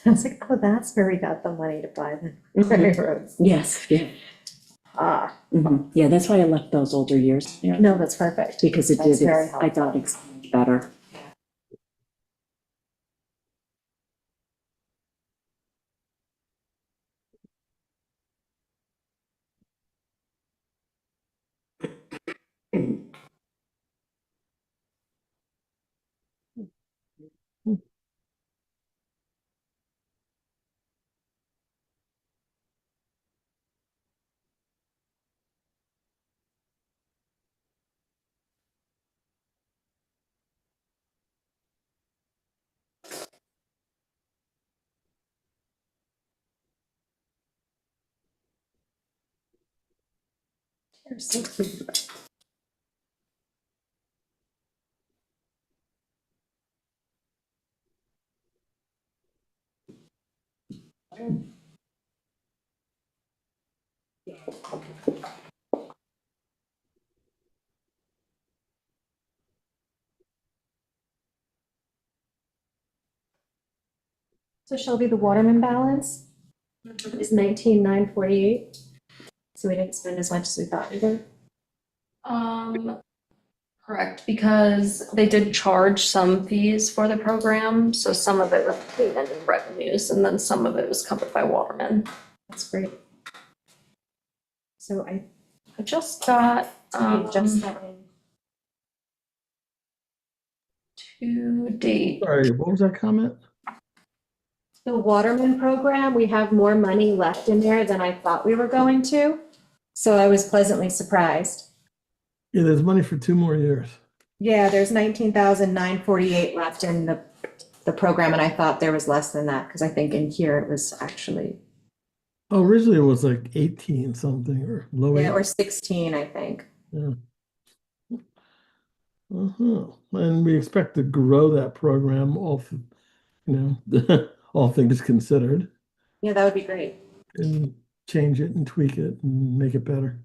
I was like, oh, that's where we got the money to buy the railroads. yes, yeah. Ah, Yeah, that's why I left those older years there, no, that's perfect. because it That's did, very I thought explained better. So Shelby, the Waterman balance is 19,948. So we didn't spend as much as we thought we did. Correct, because they did charge some fees for the program, so some of it was paid in revenues, and then some of it was covered by Waterman. That's great. So I I just got, just that in. to date, Sorry, what was that comment? The Waterman program, we have more money left in there than I thought we were going to. So I was pleasantly surprised. Yeah, there's money for 2 more years. Yeah, there's 19,948 left in the program, and I thought there was less than that, because I think in here it was actually, Oh, originally it was like 18 something or low yeah, eight. or 16, I think. Yeah. And we expect to grow that program all things considered, Yeah, that would be great. and change it and tweak it and make it better.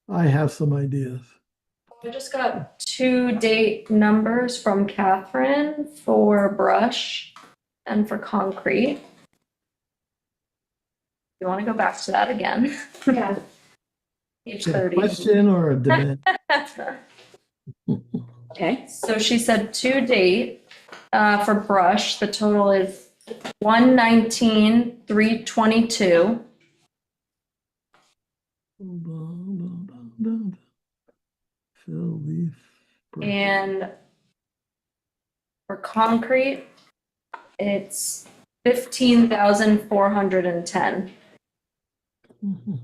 I have some ideas. I just got 2 date numbers from Catherine for brush and for concrete. You want to go back to that again? Yeah. Page Is it a 30. question or a demand? Okay, So she said 2 date for brush. The total is 119,322. Fill leaf. brush. And for concrete, it's 15,410. Mhm.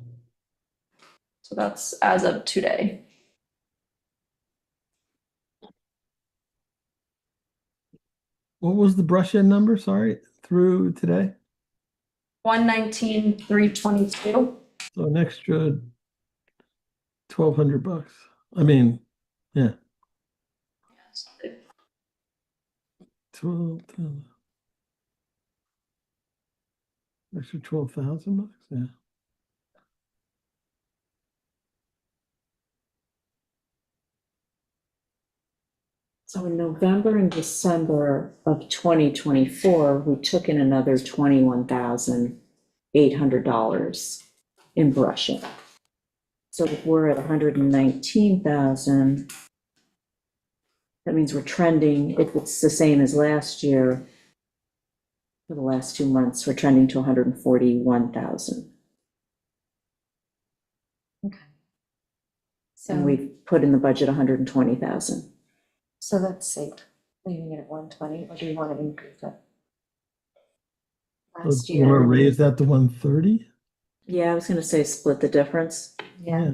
So that's as of today. What was the brush in number? Sorry, through today? 119,322. So an extra $1,200. I mean, yeah, 12, extra $12,000. Yeah. so in November and December of 2024, we took in another $21,800 in brushing. So if we're at 119,000, that means we're trending, if it's the same as last year, for the last 2 months, we're trending to 141,000. And So, we've put in the budget 120,000. so let's see, leaving it at 120, or do you want to increase it? So Last do you want to year, raise that to 130? Yeah, I was gonna say split the difference. yeah,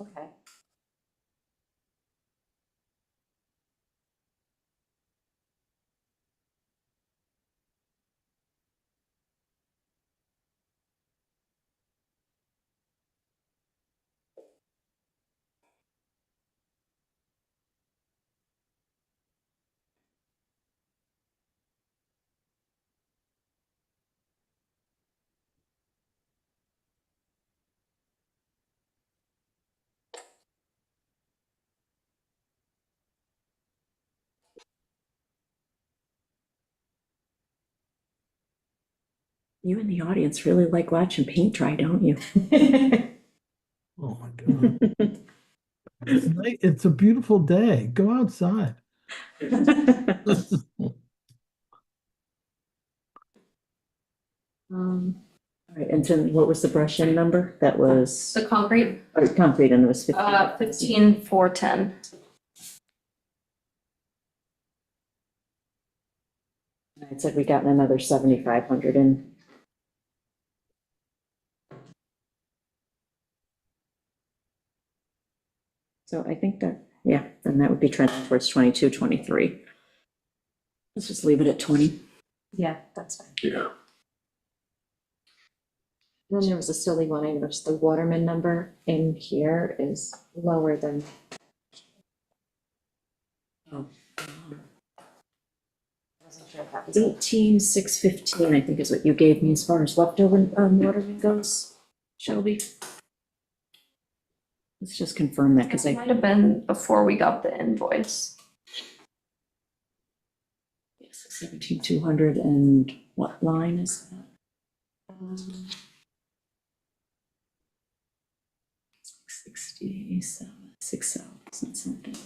okay. You in the audience really like watching paint dry, don't you? Oh my God. It's a beautiful day. Go outside. All right, and then what was the brush-in number? That was, The concrete, or concrete, and it was 15. 15,410. I said we got another 7,500 in. So I think that, yeah, then that would be trending towards 22, 23. Let's just leave it at 20. Yeah, that's fine. Yeah. Then there was a silly one, I noticed the Waterman number in here is lower than. Oh. Wasn't sure if that was 18,615, I think is what you gave me as far as leftover Waterman goes, Shelby. Let's just confirm that, because It I, might have been before we got the invoice. 17,200, and what line is that? 67, 6,000 something.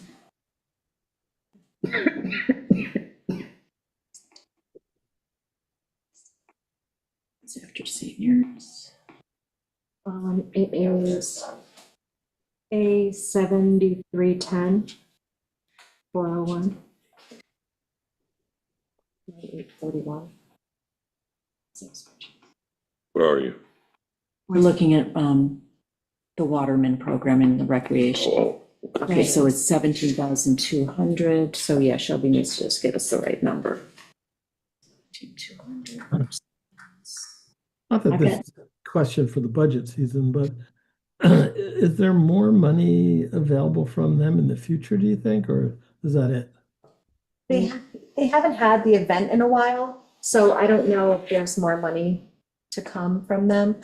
It's after seniors. It is A 7310. 401. 841. Where are you? We're looking at the Waterman program in the recreation. Oh, Okay, so it's 17,200, so yeah, Shelby needs to just give us the right number. 17,200. Not that this Okay. is a question for the budget season, but is there more money available from them in the future, do you think, or is that it? They haven't had the event in a while, so I don't know if there's more money to come from them.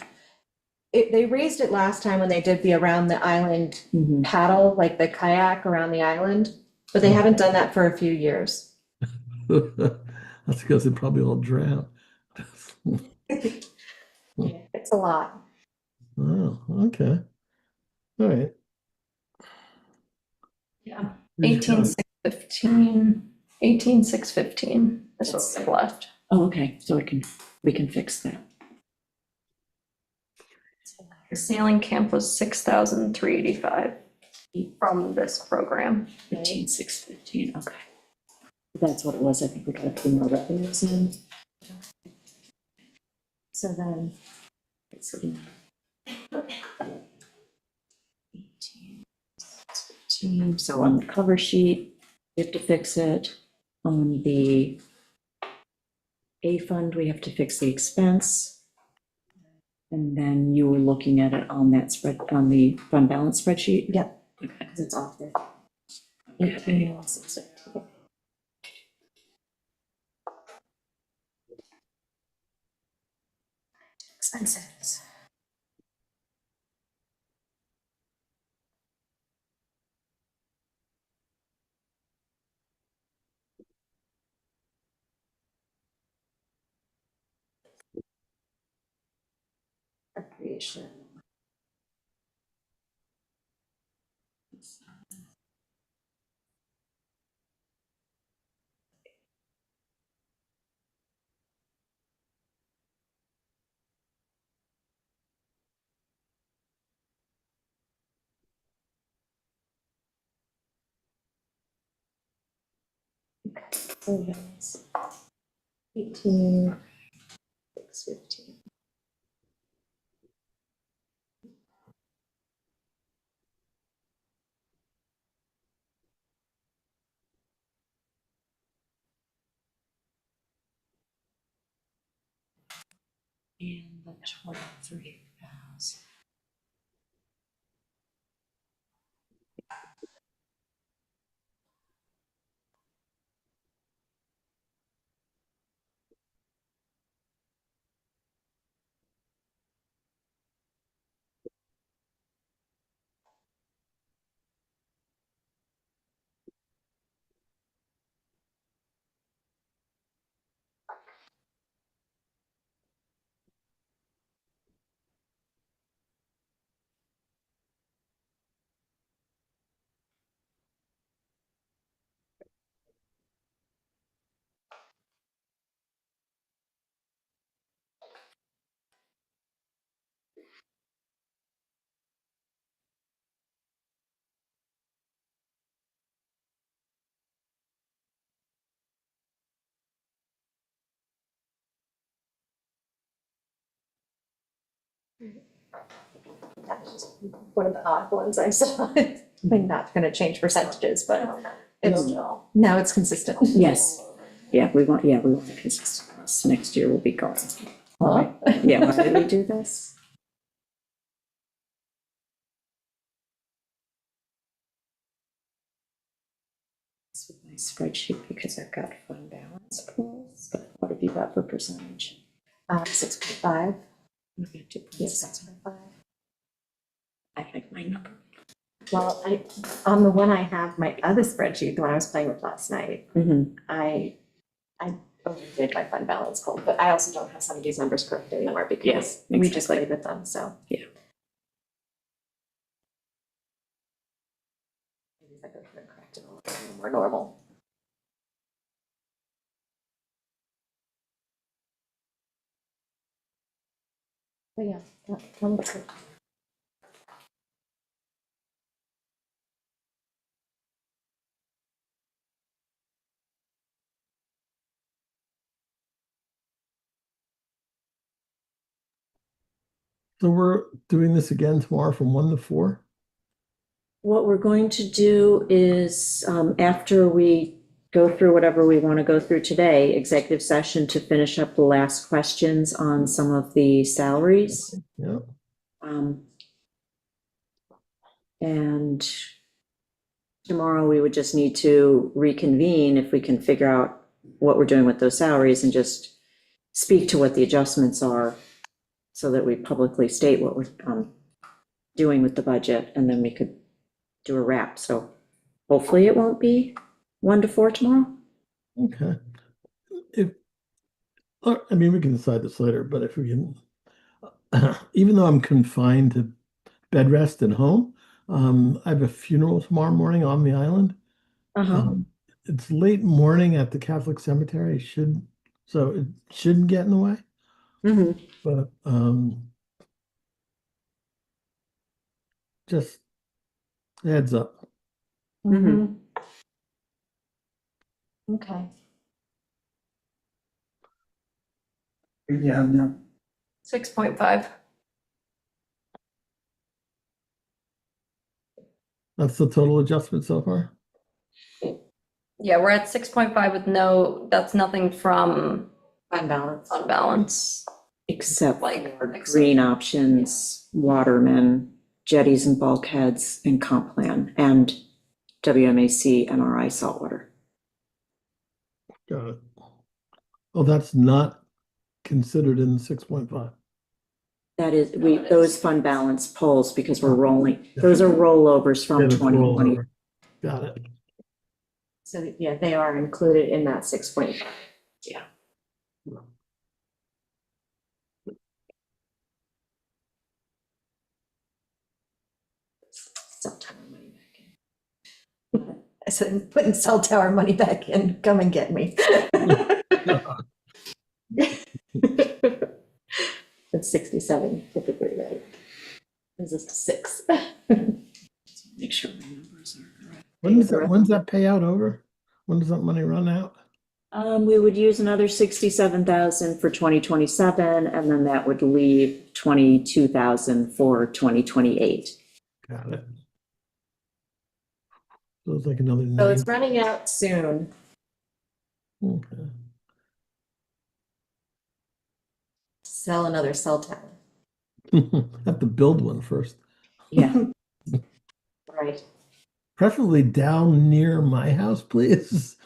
They raised it last time when they did the around the island Mhm. paddle, like the kayak around the island, but they haven't done that for a few years. That's because they probably all drown. It's a lot. Oh, okay. All right. Yeah. 18,615, 18,615 is what we've left. Oh, okay, so we can fix that. The sailing camp was 6,385 from this program. 15,615, okay. That's what it was, I think we got a few more revenues in. So then, So, 18,615. So on the cover sheet, we have to fix it. On the A fund, we have to fix the expense. And then you were looking at it on that spread, on the fund balance spreadsheet? Yep. Okay. because it's off there. Okay. Expenses. Recreation. So that's 18,615. And the 23,000. That was just one of the odd ones I saw. I'm not gonna change percentages, but it's, now it's consistent. Yes, yeah, we want consistency. Next year will be gone. Huh? Yeah, why did we do this? This is my spreadsheet because I've got fund balance pools, but what have you got for percentage? 6.5. Okay, 2.6. Yes, 6.5. I like my number. Well, on the one I have, my other spreadsheet, the one I was playing with last night, Mhm. I overdid my fund balance goal, but I also don't have some of these numbers correct anymore because Yes, we just exactly. played with them, so. Yeah. Maybe if I go through and correct it a little more normal. But yeah, that looks good. So we're doing this again tomorrow from 1 to 4? What we're going to do is, after we go through whatever we want to go through today, executive session to finish up the last questions on some of the salaries. Yeah. And tomorrow we would just need to reconvene if we can figure out what we're doing with those salaries and just speak to what the adjustments are so that we publicly state what we're doing with the budget, and then we could do a wrap. So hopefully it won't be 1 to 4 tomorrow. Okay. I mean, we can decide this later, but if we can, even though I'm confined to bed rest and home, I have a funeral tomorrow morning on the island. It's late morning at the Catholic cemetery. So it shouldn't get in the way, Mhm. but just heads up. Mhm. Okay. Yeah, no. 6.5. That's the total adjustment so far. Yeah, we're at 6.5 with that's nothing from Fund balance. fund balance. Except Like, for green options, watermen, jetties and bulkheads, and comp plan, and WMAC, MRI, saltwater. Got it. Oh, that's not considered in 6.5. That is, those fund balance polls, because we're rolling, those are rollovers from Yeah, the 2020. rollover. Got it. So, yeah, they are included in that 6.5. Cell tower money back in. I said, putting cell tower money back in, come and get me. It's 67 typically, right? Is this 6? Make sure my numbers are correct. When's that payout over? When does that money run out? We would use another 67,000 for 2027, and then that would leave 22,000 for 2028. Got it. So it's like another So 9. it's running out soon. Okay. Sell another cell tower. Have to build one first. Yeah. Right. Preferably down near my house, please.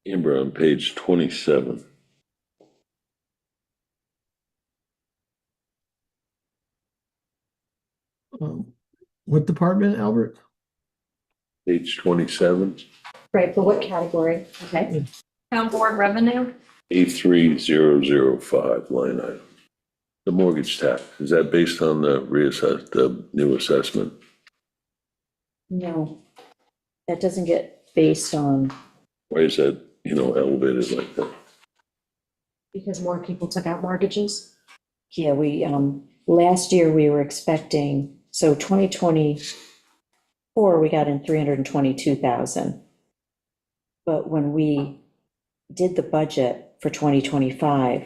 Amber, on page 27. What department, Albert? Page 27, Right, but what category? Okay. Town board revenue, A3005 line item. The mortgage tax, is that based on the new assessment? No, that doesn't get based on, Why is that, elevated like that? Because more people took out mortgages. yeah, we, last year we were expecting, so 2024, we got in 322,000. But when we did the budget for 2025,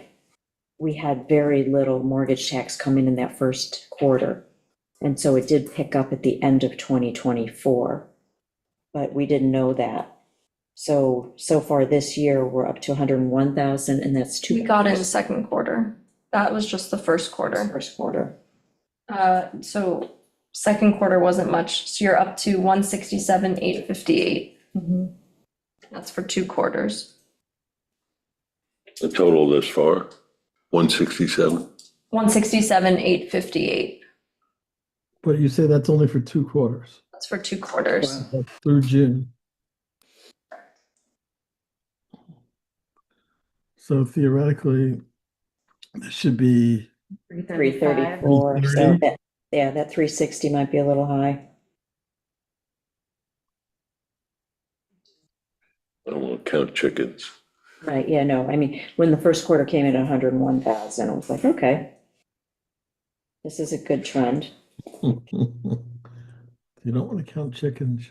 we had very little mortgage tax coming in that first quarter. And so it did pick up at the end of 2024, but we didn't know that. So far this year, we're up to 101,000, and that's we got in the second quarter. That was just the first quarter. first quarter. So second quarter wasn't much, so you're up to 167,858. That's for 2 quarters. The total this far, 167? 167,858. But you say that's only for 2 quarters. That's for 2 quarters. That's through June. So theoretically, this should be 334, so Yeah, that 360 might be a little high. I don't want to count chickens. Right, yeah, no, I mean, when the first quarter came in at 101,000, I was like, okay. This is a good trend. You don't want to count chickens.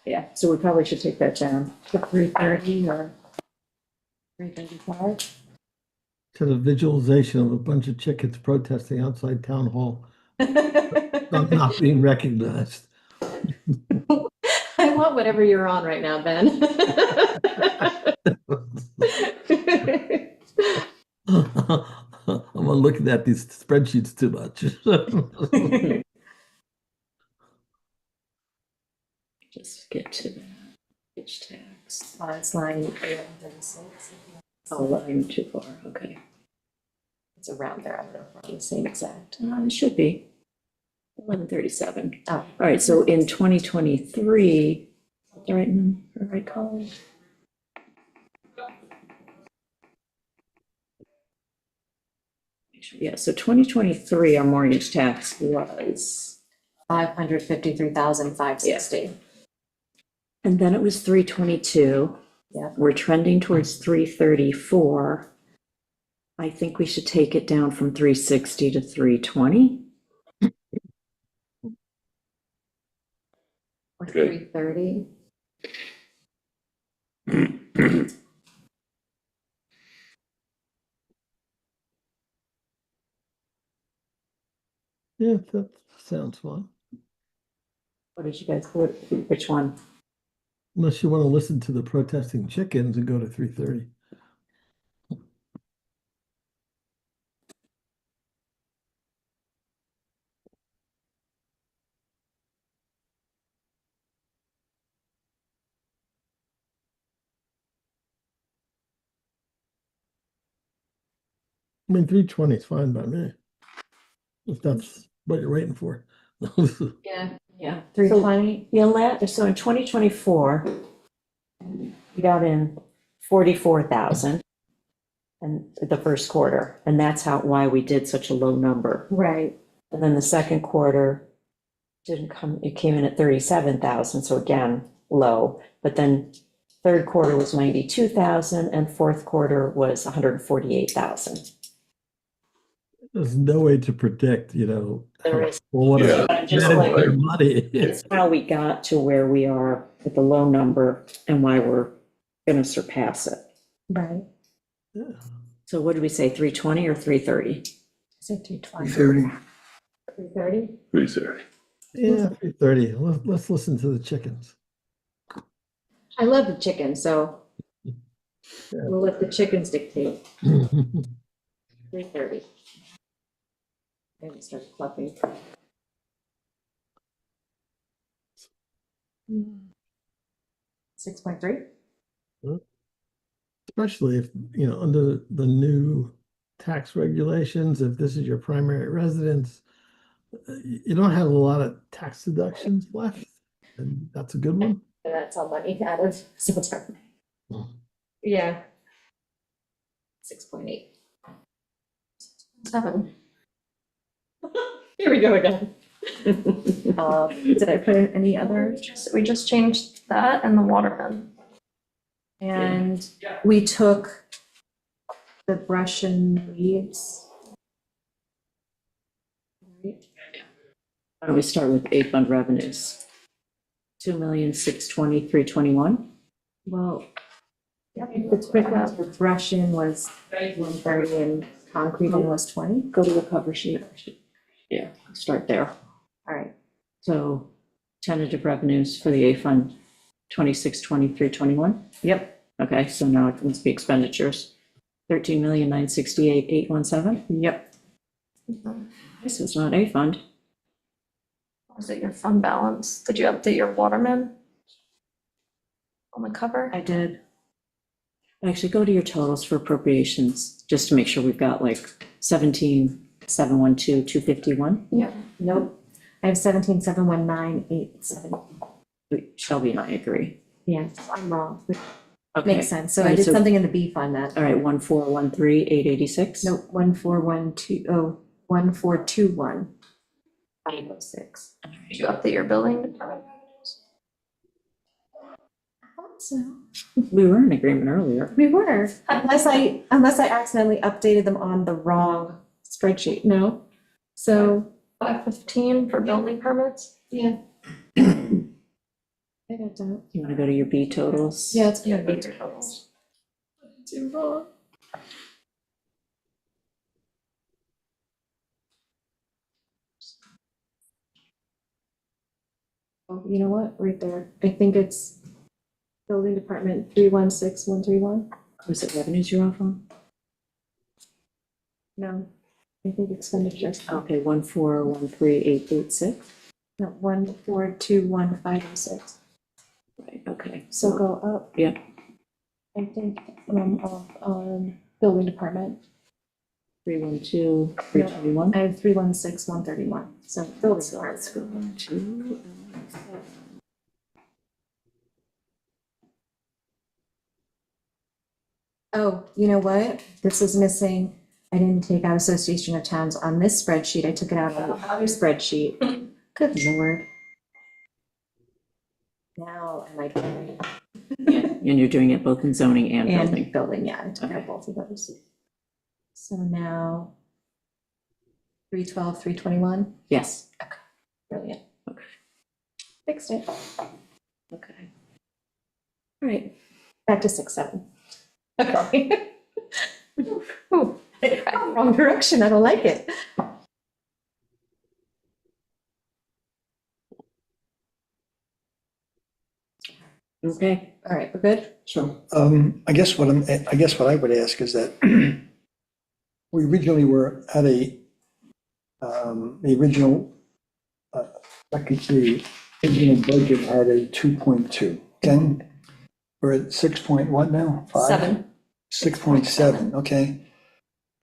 Yeah, so we probably should take that down to 330 or 335. To the visualization of a bunch of chickens protesting outside town hall, not being recognized. I want whatever you're on right now, Ben. I'm looking at these spreadsheets too much. Just get to that. Which tax? It's line 1136. Oh, line too far, okay. It's around there. I don't know if I'm the same exact. It should be 1137. Oh. All right, so in 2023, the right, the right column? Yeah, so 2023, our mortgage tax was, 553,560. and then it was 322. Yeah. We're trending towards 334. I think we should take it down from 360 to 320. Or Okay. 330. Yeah, that sounds fun. What did you guys, which one? Unless you want to listen to the protesting chickens and go to 330. I mean, 320 is fine by me. If that's what you're waiting for. Yeah. Yeah. 320. Yeah, so in 2024, we got in 44,000 and the first quarter, and that's why we did such a low number. Right. And then the second quarter it came in at 37,000, so again, low. But then third quarter was 92,000 and fourth quarter was 148,000. There's no way to predict, There is. what Yeah. a Just manage like- their money. It's how we got to where we are with the low number and why we're gonna surpass it. Right. Yeah. So what did we say, 320 or 330? Say 320. 330. 330. 330. Yeah, 330. Let's listen to the chickens. I love the chicken, so we'll let the chickens dictate. 330. Maybe start fluffing. $6.3. Especially if, under the new tax regulations, if this is your primary residence, you don't have a lot of tax deductions left, and that's a good one. And that's all money out of, so it's hard. Oh. Yeah. 6.8. 7. Here we go again. Did I put in any other? We just changed that and the waterman. And we took the brush and weeds. Why don't we start with A fund revenues? 2,620,321. Well, it's quick ones, the brush-in was 130 and concrete-in was 20. Go to the cover sheet. Yeah, start there. All right, So tentative revenues for the A fund, 262321. yep, Okay, so now it must be expenditures, 13,968,817. yep. This is not A fund. Was it your fund balance? Did you update your waterman on the cover? I did. Actually, go to your totals for appropriations, just to make sure we've got like 17,712, 251. Yeah. Nope. I have 17,719,870. Shelby and I agree. Yeah, I'm wrong, which Okay. makes sense. So All I right, did so- something in the B fund that. All right, 1413,886. Nope, 1421. 506. Did you update your building department revenues? I thought so. We were in agreement earlier. We were, unless I accidentally updated them on the wrong spreadsheet, no? So, 515 for building permits? yeah. I got that. You want to go to your B totals? Yeah, it's Yeah, gonna be these are totals. too wrong. Oh, you know what, right there, I think it's building department 316131. Was it revenues you're off on? No, I think expenditures. Okay, 1413886. No, 1421506. Right, okay. So go up. Yeah. I think, on building department, 312, 321. I have 316131, so building So let's department. go to, Oh, you know what? This is missing. I didn't take out Association of Towns on this spreadsheet. I took it out on the other spreadsheet. Good Lord. Now am I doing and you're doing it both in zoning and and building. building, yeah, I took Okay. out both of those. So now 312, 321, Yes. brilliant. Okay. Fixed it. Okay. All right. Back to 6-7. Okay. Ooh, Wrong direction, I don't like it. Okay. All right, we're good? So, I guess what I would ask is that we originally were at the original budget had a 2.2, okay? We're at 6 point what now? 5? 7. 6.7, okay.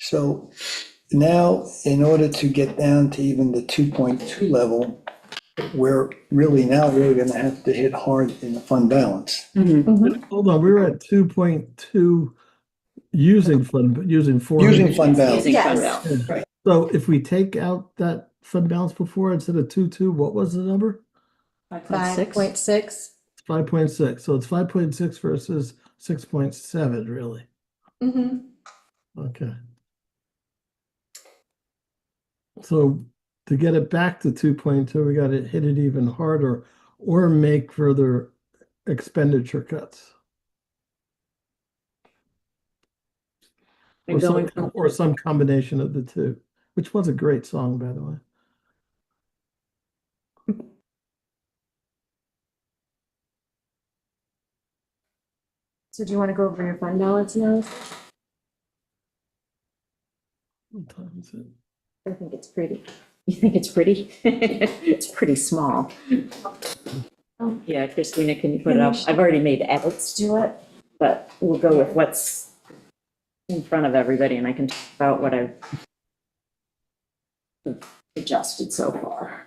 So now, in order to get down to even the 2.2 level, we're really gonna have to hit hard in the fund balance. Hold on, we were at 2.2 using fund, using 400. Using fund balance. Using fund Yes. balance. So if we take out that fund balance before, instead of 2.2, what was the number? 5.6. 5.6. It's 5.6, so it's 5.6 versus 6.7, really. Mm-hmm. Okay. So to get it back to 2.2, we gotta hit it even harder or make further expenditure cuts. And going from, Or some combination of the two, which was a great song, by the way. So do you want to go over your fund balance now? What time is it? I think it's pretty. you think it's pretty? It's pretty small. Yeah, Christina, can you put it up? I've already made edits to it, but we'll go with what's in front of everybody and I can talk about what I've adjusted so far.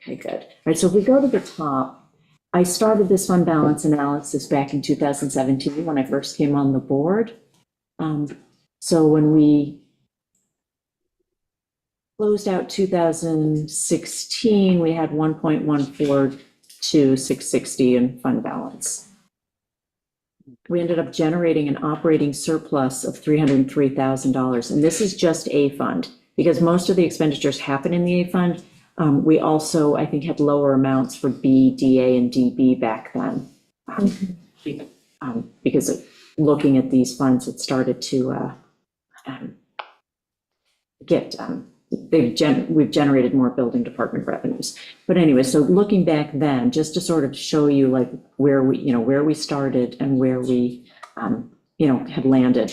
Okay, good. All right, so if we go to the top, I started this fund balance analysis back in 2017 when I first came on the board. So when we closed out 2016, we had 1.142,660 in fund balance. We ended up generating an operating surplus of $303,000, and this is just A fund, because most of the expenditures happen in the A fund. We also, I think, had lower amounts for B, DA, and DB back then. Because of looking at these funds, it started to we've generated more building department revenues. But anyway, so looking back then, just to sort of show you like where we started and where we, had landed.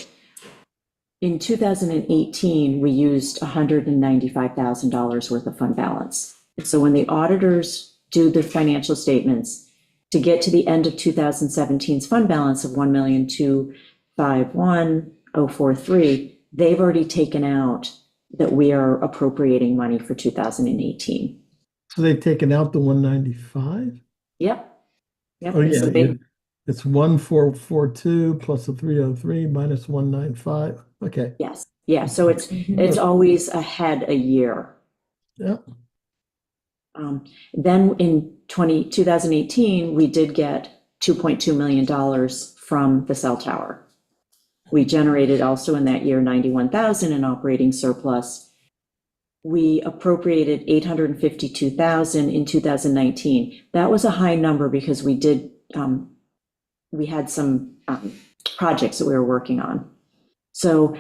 In 2018, we used $195,000 worth of fund balance. So when the auditors do the financial statements, to get to the end of 2017's fund balance of $1,251,043, they've already taken out that we are appropriating money for 2018. So they've taken out the 195? Yep. Yep. Oh, yeah, So they- it's 1442 plus a 303 minus 195. Okay, Yes, yeah, so it's always ahead a year. Yeah. Then in 2018, we did get $2.2 million from the cell tower. We generated also in that year 91,000 in operating surplus. We appropriated 852,000 in 2019. That was a high number because we had some projects that we were working on. So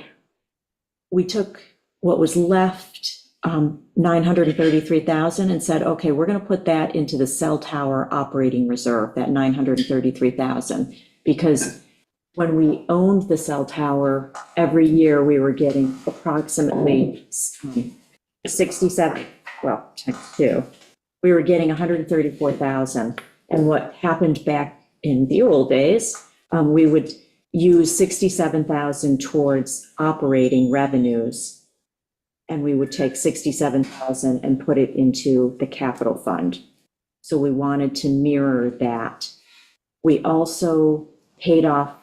we took what was left, 933,000, and said, okay, we're going to put that into the cell tower operating reserve, that 933,000, because when we owned the cell tower, every year we were getting approximately 67, well, times 2, we were getting 134,000. And what happened back in the old days, we would use 67,000 towards operating revenues, and we would take 67,000 and put it into the capital fund. So we wanted to mirror that. We also paid off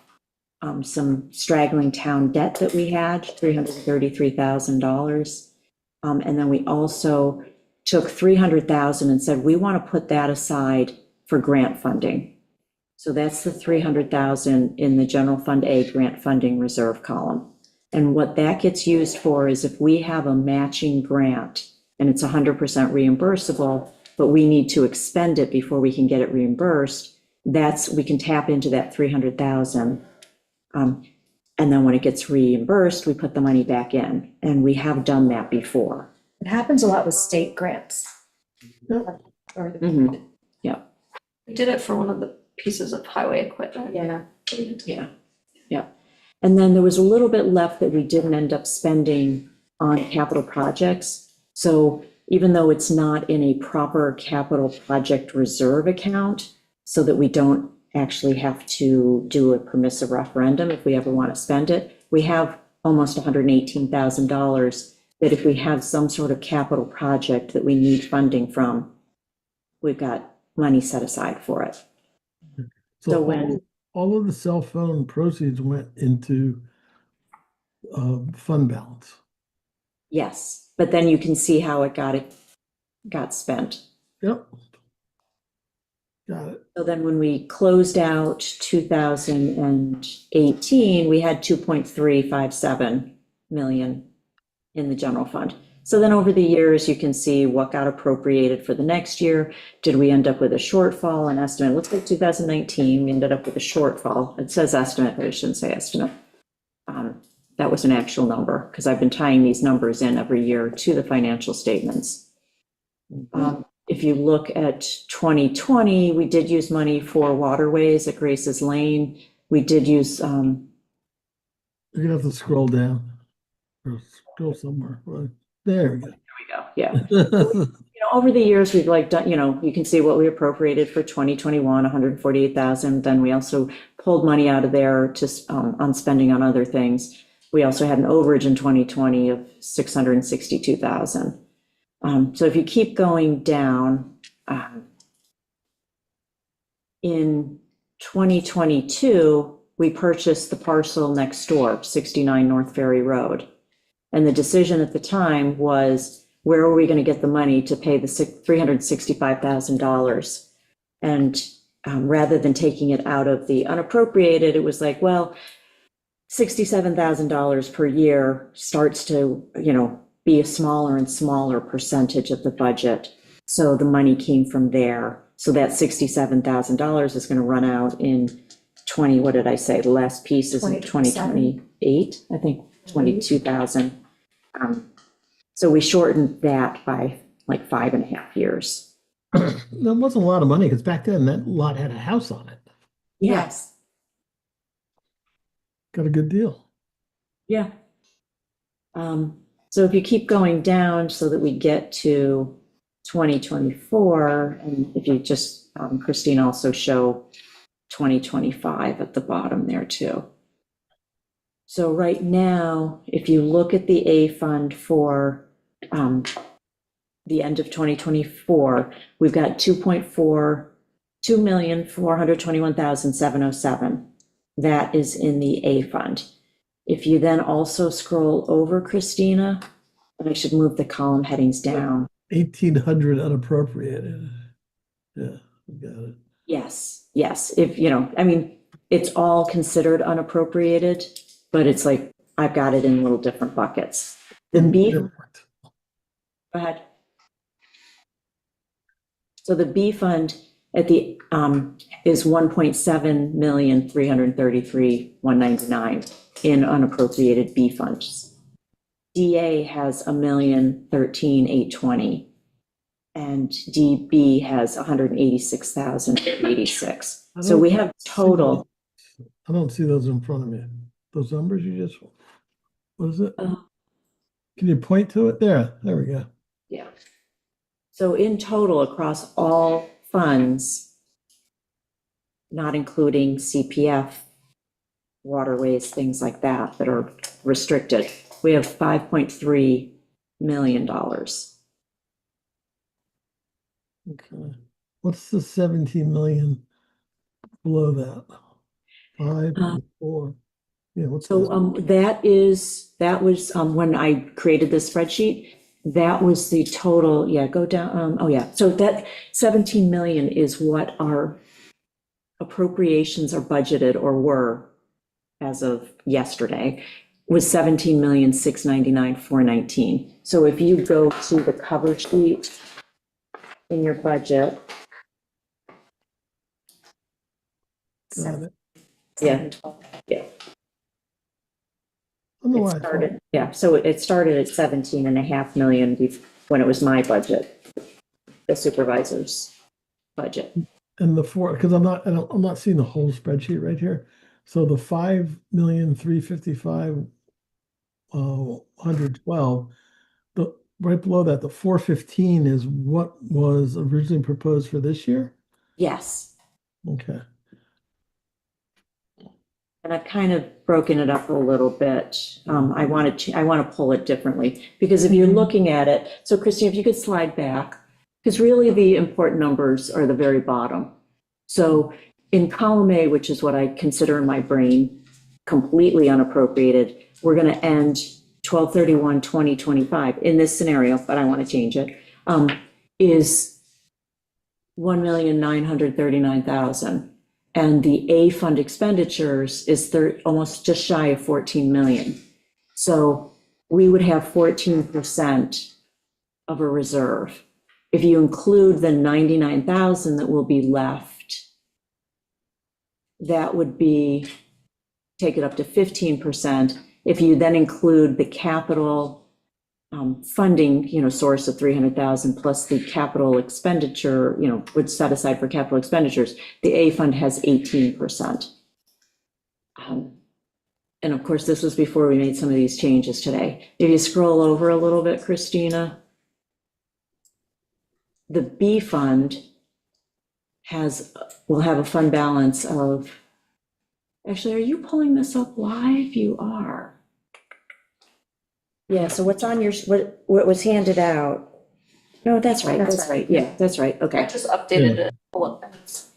some straggling town debt that we had, $333,000. And then we also took 300,000 and said, we want to put that aside for grant funding. So that's the 300,000 in the general fund A grant funding reserve column. And what that gets used for is if we have a matching grant and it's 100% reimbursable, but we need to expend it before we can get it reimbursed, we can tap into that 300,000. And then when it gets reimbursed, we put the money back in, and we have done that before. It happens a lot with state grants. Yep. Or the- Mhm. We did it for one of the pieces of highway equipment. Yeah. Yeah. And then there was a little bit left that we didn't end up spending on capital projects. So even though it's not in a proper capital project reserve account, so that we don't actually have to do a permissive referendum if we ever want to spend it, we have almost $118,000 that if we have some sort of capital project that we need funding from, we've got money set aside for it. So So when- all of the cell phone proceeds went into fund balance. Yes, but then you can see how it got spent. Yep. Got it. So then when we closed out 2018, we had 2.357 million in the general fund. So then over the years, you can see what got appropriated for the next year. Did we end up with a shortfall, an estimate? It looks like 2019, we ended up with a shortfall. It says estimate, but it shouldn't say estimate. That was an actual number, because I've been tying these numbers in every year to the financial statements. If you look at 2020, we did use money for waterways at Grace's Lane. We did use, You're gonna have to scroll down or scroll somewhere. Right. There we go. yeah. Over the years, we've done, you can see what we appropriated for 2021, 148,000. Then we also pulled money out of there to, on spending on other things. We also had an overage in 2020 of 662,000. So if you keep going down, in 2022, we purchased the parcel next door, 69 North Ferry Road. And the decision at the time was, where are we going to get the money to pay the $365,000? And rather than taking it out of the unappropriated, it was like, well, $67,000 per year starts to, be a smaller and smaller percentage of the budget. So the money came from there. So that $67,000 is going to run out in the last piece is in 2028, I think, 22,000. So we shortened that by like 5.5 years. That wasn't a lot of money because back then that lot had a house on it. Yes. Got a good deal. Yeah. So if you keep going down so that we get to 2024, and if you just, Christine, also show 2025 at the bottom there too. So right now, if you look at the A fund for the end of 2024, we've got 2,421,707. That is in the A fund. If you then also scroll over, Christina, and I should move the column headings down. 1,800 unappropriated. Yeah, we got it. Yes, yes, if, you know, I mean, it's all considered unappropriated, but it's like, I've got it in little different buckets. The B, go ahead. So the B fund at the, is 1.7,333,199 in unappropriated B funds. DA has 1,013,820. And DB has 186,086. So we have total. I don't see those in front of me. Those numbers you just, what is it? Can you point to it? There we go. Yeah. So in total, across all funds, not including CPF, waterways, things like that are restricted, we have $5.3 million. Okay. What's the 17 million below that? 5.4. Yeah, what's So that? that was when I created this spreadsheet, that was the total, yeah, go down, oh yeah. So that 17 million is what our appropriations are budgeted or were as of yesterday, was 17,699,419. So if you go to the cover sheet in your budget. Got it. Yeah, yeah. I don't know why I It thought- started, yeah, so it started at 17.5 million when it was my budget, the supervisor's budget. And the four, because I'm not seeing the whole spreadsheet right here. So the 5,355,112, the right below that, the 415 is what was originally proposed for this year. Yes, Okay. and I've kind of broken it up a little bit. I want to pull it differently, because if you're looking at it, so Christine, if you could slide back, because really the important numbers are the very bottom. So in column A, which is what I consider in my brain completely unappropriated, we're going to end 12/31/2025 in this scenario, but I want to change it, is 1,939,000. And the A fund expenditures is almost just shy of 14 million. So we would have 14% of a reserve. If you include the 99,000 that will be left, that would be, take it up to 15%. If you then include the capital funding, source of 300,000 plus the capital expenditure, would set aside for capital expenditures, the A fund has 18%. And of course, this was before we made some of these changes today. If you scroll over a little bit, Christina, the B fund will have a fund balance of, actually, are you pulling this up live? You are. Yeah, so what's on what was handed out? No, that's right, that's right, yeah, that's right, I okay, just updated it. Pull up.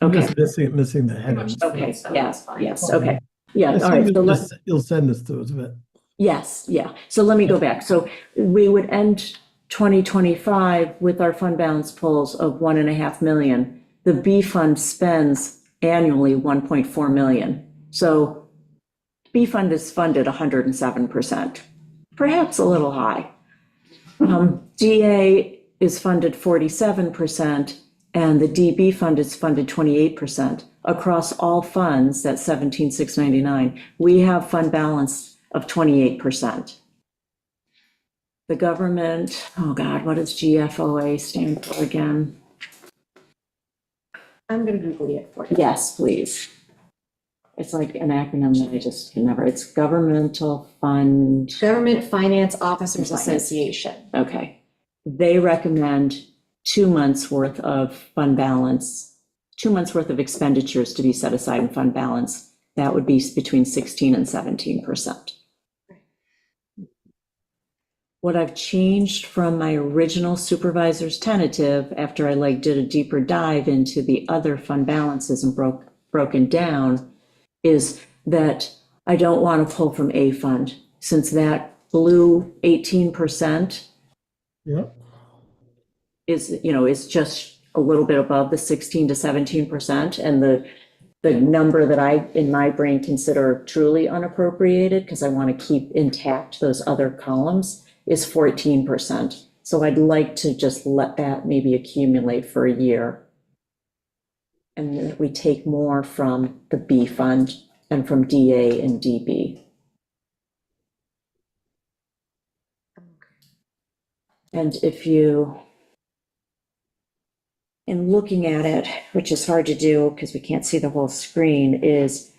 I'm okay, just missing the headings. okay, So yeah, that's fine. yes, okay. Yeah, I all right, assume so you'll send this to us, but yes, yeah, so let me go back. So we would end 2025 with our fund balance pulls of 1.5 million. The B fund spends annually 1.4 million. So B fund is funded 107%, perhaps a little high. DA is funded 47%, and the DB fund is funded 28%. Across all funds, that's 17,699, we have fund balance of 28%. The government, oh God, what does GFOA stand for again? I'm gonna Google it for you. Yes, please. It's like an acronym that I just can never, it's Governmental Fund, Government Finance Officers Finance. Association. okay. They recommend 2 months worth of fund balance, 2 months worth of expenditures to be set aside in fund balance. That would be between 16 and 17%. What I've changed from my original supervisor's tentative, after I did a deeper dive into the other fund balances and broken down, is that I don't want to pull from A fund, since that blue 18%, yep. is just a little bit above the 16 to 17%. And the number that I, in my brain, consider truly unappropriated, because I want to keep intact those other columns, is 14%. So I'd like to just let that maybe accumulate for a year. And then we take more from the B fund and from DA and DB. And if you, in looking at it, which is hard to do because we can't see the whole screen, is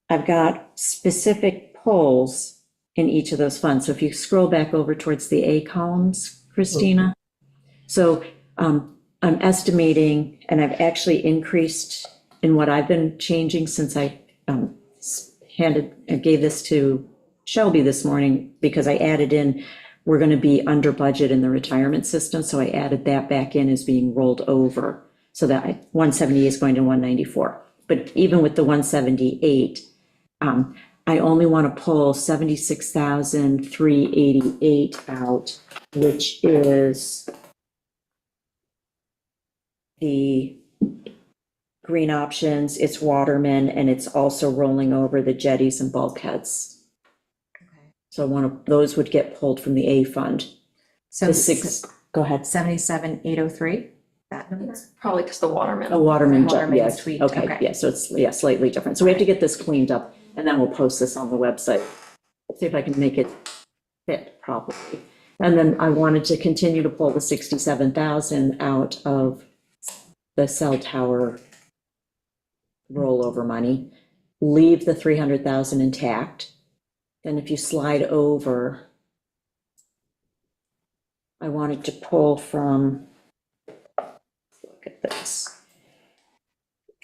I've got specific polls in each of those funds. So if you scroll back over towards the A columns, Christina. So I'm estimating, and I've actually increased in what I've been changing since I gave this to Shelby this morning, because I added in, we're going to be under budget in the retirement system. So I added that back in as being rolled over. So that 170 is going to 194. But even with the 178, I only want to pull 76,388 out, which is the green options, it's Waterman, and it's also rolling over the jetties and bulkheads. So one of those would get pulled from the A fund. So The six, go ahead. 77,803, that number? Probably because the Waterman. A Waterman jet, Waterman yes. tweaked, Okay, okay. yeah, so it's, yeah, slightly different. So we have to get this cleaned up, and then we'll post this on the website. See if I can make it fit properly. And then I wanted to continue to pull the 67,000 out of the cell tower rollover money, leave the 300,000 intact. Then if you slide over, I wanted to pull from, look at this.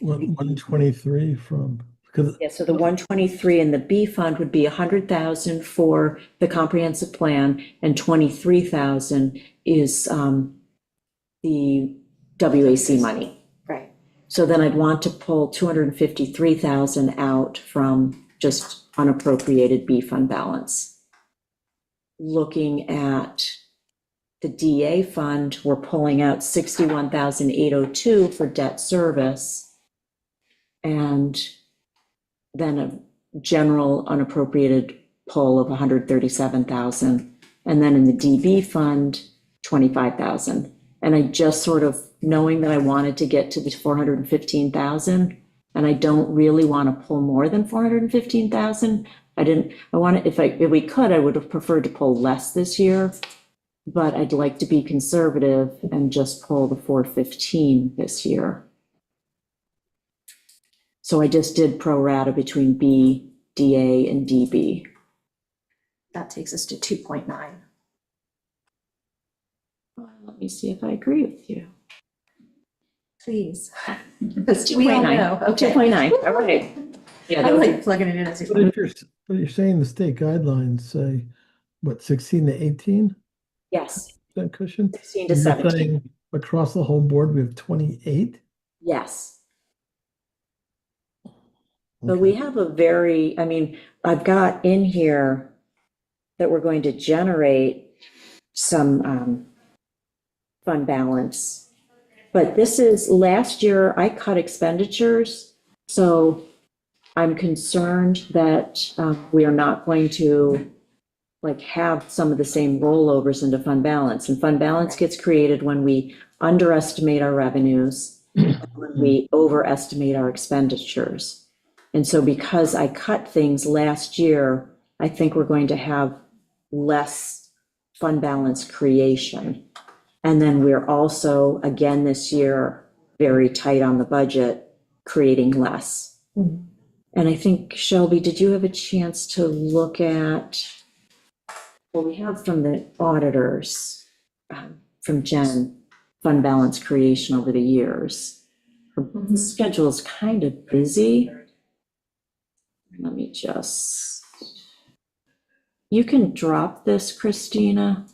123 from, because Yeah, so the 123 in the B fund would be 100,000 for the comprehensive plan, and 23,000 is the WAC money. Right. So then I'd want to pull 253,000 out from just unappropriated B fund balance. Looking at the DA fund, we're pulling out 61,802 for debt service, and then a general unappropriated pull of 137,000. And then in the DB fund, 25,000. And I just sort of, knowing that I wanted to get to the 415,000, and I don't really want to pull more than 415,000. I want to, if we could, I would have preferred to pull less this year, but I'd like to be conservative and just pull the 415 this year. So I just did pro rata between B, DA, and DB. That takes us to 2.9. Let me see if I agree with you. Please. It's We all 2.9. know, okay. 2.9, all right. Yeah, I that would like plugging it in as but you. if you're saying the state guidelines say, what, 16 to 18% yes, cushion? 16 to You're 17. saying across the whole board, we have 28? Yes. But we have a very, I mean, I've got in here that we're going to generate some fund balance. But this is, last year I cut expenditures, so I'm concerned that we are not going to like have some of the same rollovers into fund balance. And fund balance gets created when we underestimate our revenues, when we overestimate our expenditures. And so because I cut things last year, I think we're going to have less fund balance creation. And then we're also, again, this year, very tight on the budget, creating less. Mhm. And I think, Shelby, did you have a chance to look at, well, we have from the auditors, from Jen, fund balance creation over the years. Her schedule is kind of busy. Let me just, you can drop this, Christina.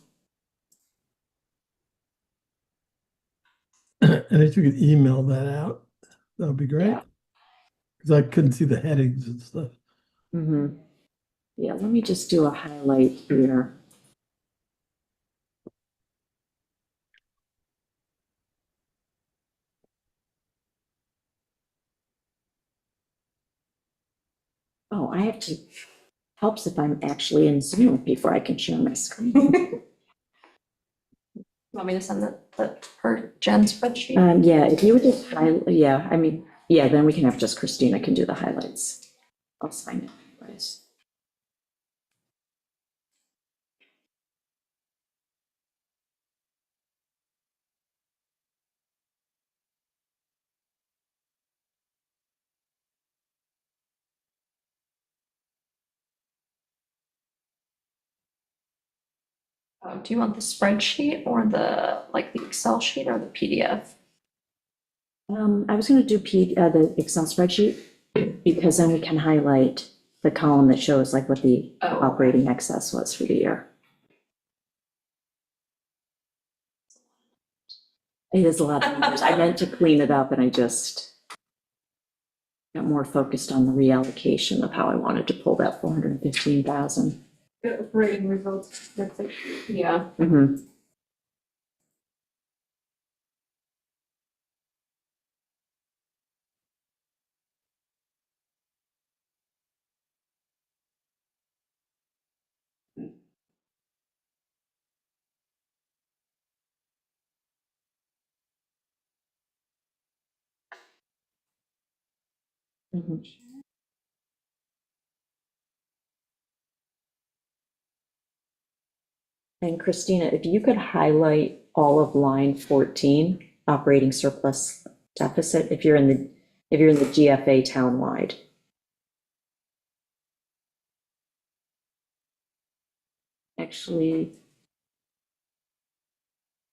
And if you could email that out, that would be great. Yeah. Because I couldn't see the headings and stuff. Mm-hmm. Yeah, let me just do a highlight here. Oh, I have to, helps if I'm actually in Zoom before I can share my screen. Want me to send the per Jen spreadsheet? Yeah, if you would just highlight, yeah, I mean, yeah, then we can have just Christina can do the highlights. I'll sign it, anyways. Do you want the spreadsheet or like the Excel sheet or the PDF? I was gonna do the Excel spreadsheet, because then we can highlight the column that shows like what the Oh. operating excess was for the year. It is a lot of numbers. I meant to clean it up and I just got more focused on the reallocation of how I wanted to pull that 415,000. Operating results, that's it. Yeah. Mm-hmm. Mm-hmm. And Christina, if you could highlight all of line 14, operating surplus deficit, if you're in the GFA townwide. Actually,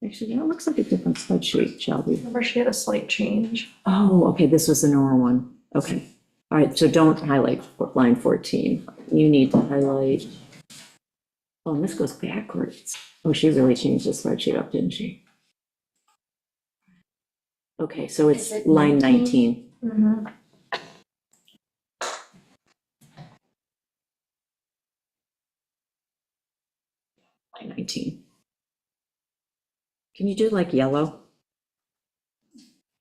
that looks like a different spreadsheet, Shelby. Remember she had a slight change. Oh, okay, this was the newer one. Okay. All right, so don't highlight line 14. You need to highlight, oh, and this goes backwards. Oh, she really changed the spreadsheet up, didn't she? Okay, so it's Is it line 19? 19. Mm-hmm. Line 19. Can you do like yellow?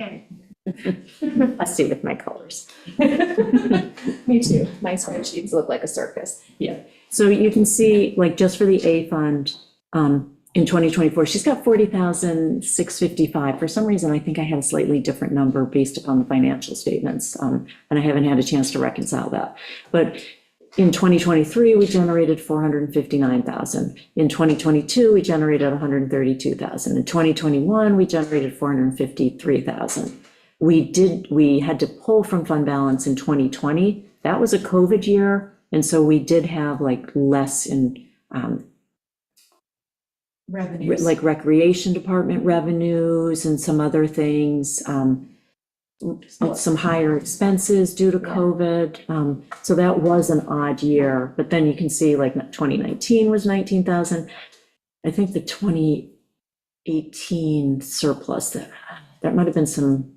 I see with my colors. Me too. My spreadsheets look like a circus. So you can see, like, just for the A fund, in 2024, she's got 40,655. For some reason, I think I had a slightly different number based upon the financial statements, and I haven't had a chance to reconcile that. But in 2023, we generated 459,000. In 2022, we generated 132,000. In 2021, we generated 453,000. We had to pull from fund balance in 2020. That was a COVID year. And so we did have like less in Revenues. like recreation department revenues and some other things, some higher expenses due to COVID. So that was an odd year, but then you can see like 2019 was 19,000. I think the 2018 surplus, that might have been something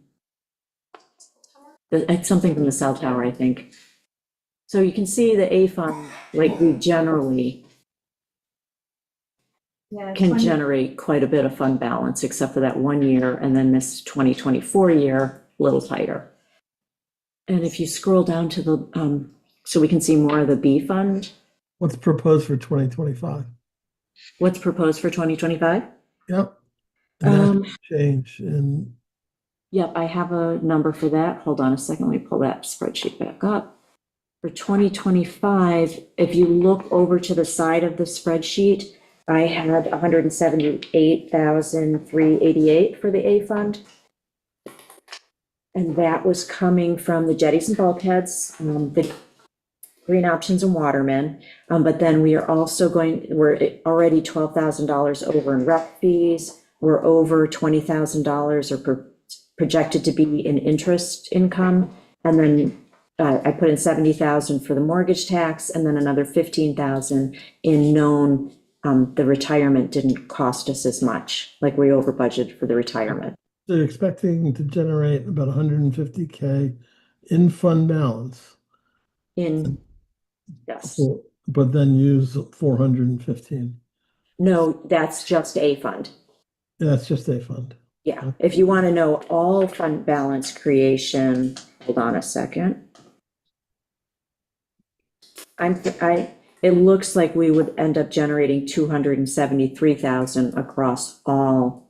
from the cell tower, I think. So you can see the A fund, like we generally can generate quite a bit of fund balance, except for that one year, and then this 2024 year, a little tighter. And if you scroll down to the, so we can see more of the B fund, What's proposed for 2025? what's proposed for 2025? Yep. And Um, that's change in, Yep, I have a number for that. Hold on a second, let me pull that spreadsheet back up. For 2025, if you look over to the side of the spreadsheet, I had 178,388 for the A fund. And that was coming from the jetties and bulkheads, the green options and watermen. But then we are also we're already $12,000 over in rec fees. We're over $20,000 or projected to be in interest income. And then I put in 70,000 for the mortgage tax and then another 15,000 in known, the retirement didn't cost us as much, like we over budgeted for the retirement. they're expecting to generate about 150K in fund balance, Yes, but then use 415. no, that's just a fund. That's just a fund. Yeah, if you want to know all fund balance creation, hold on a second. it looks like we would end up generating 273,000 across all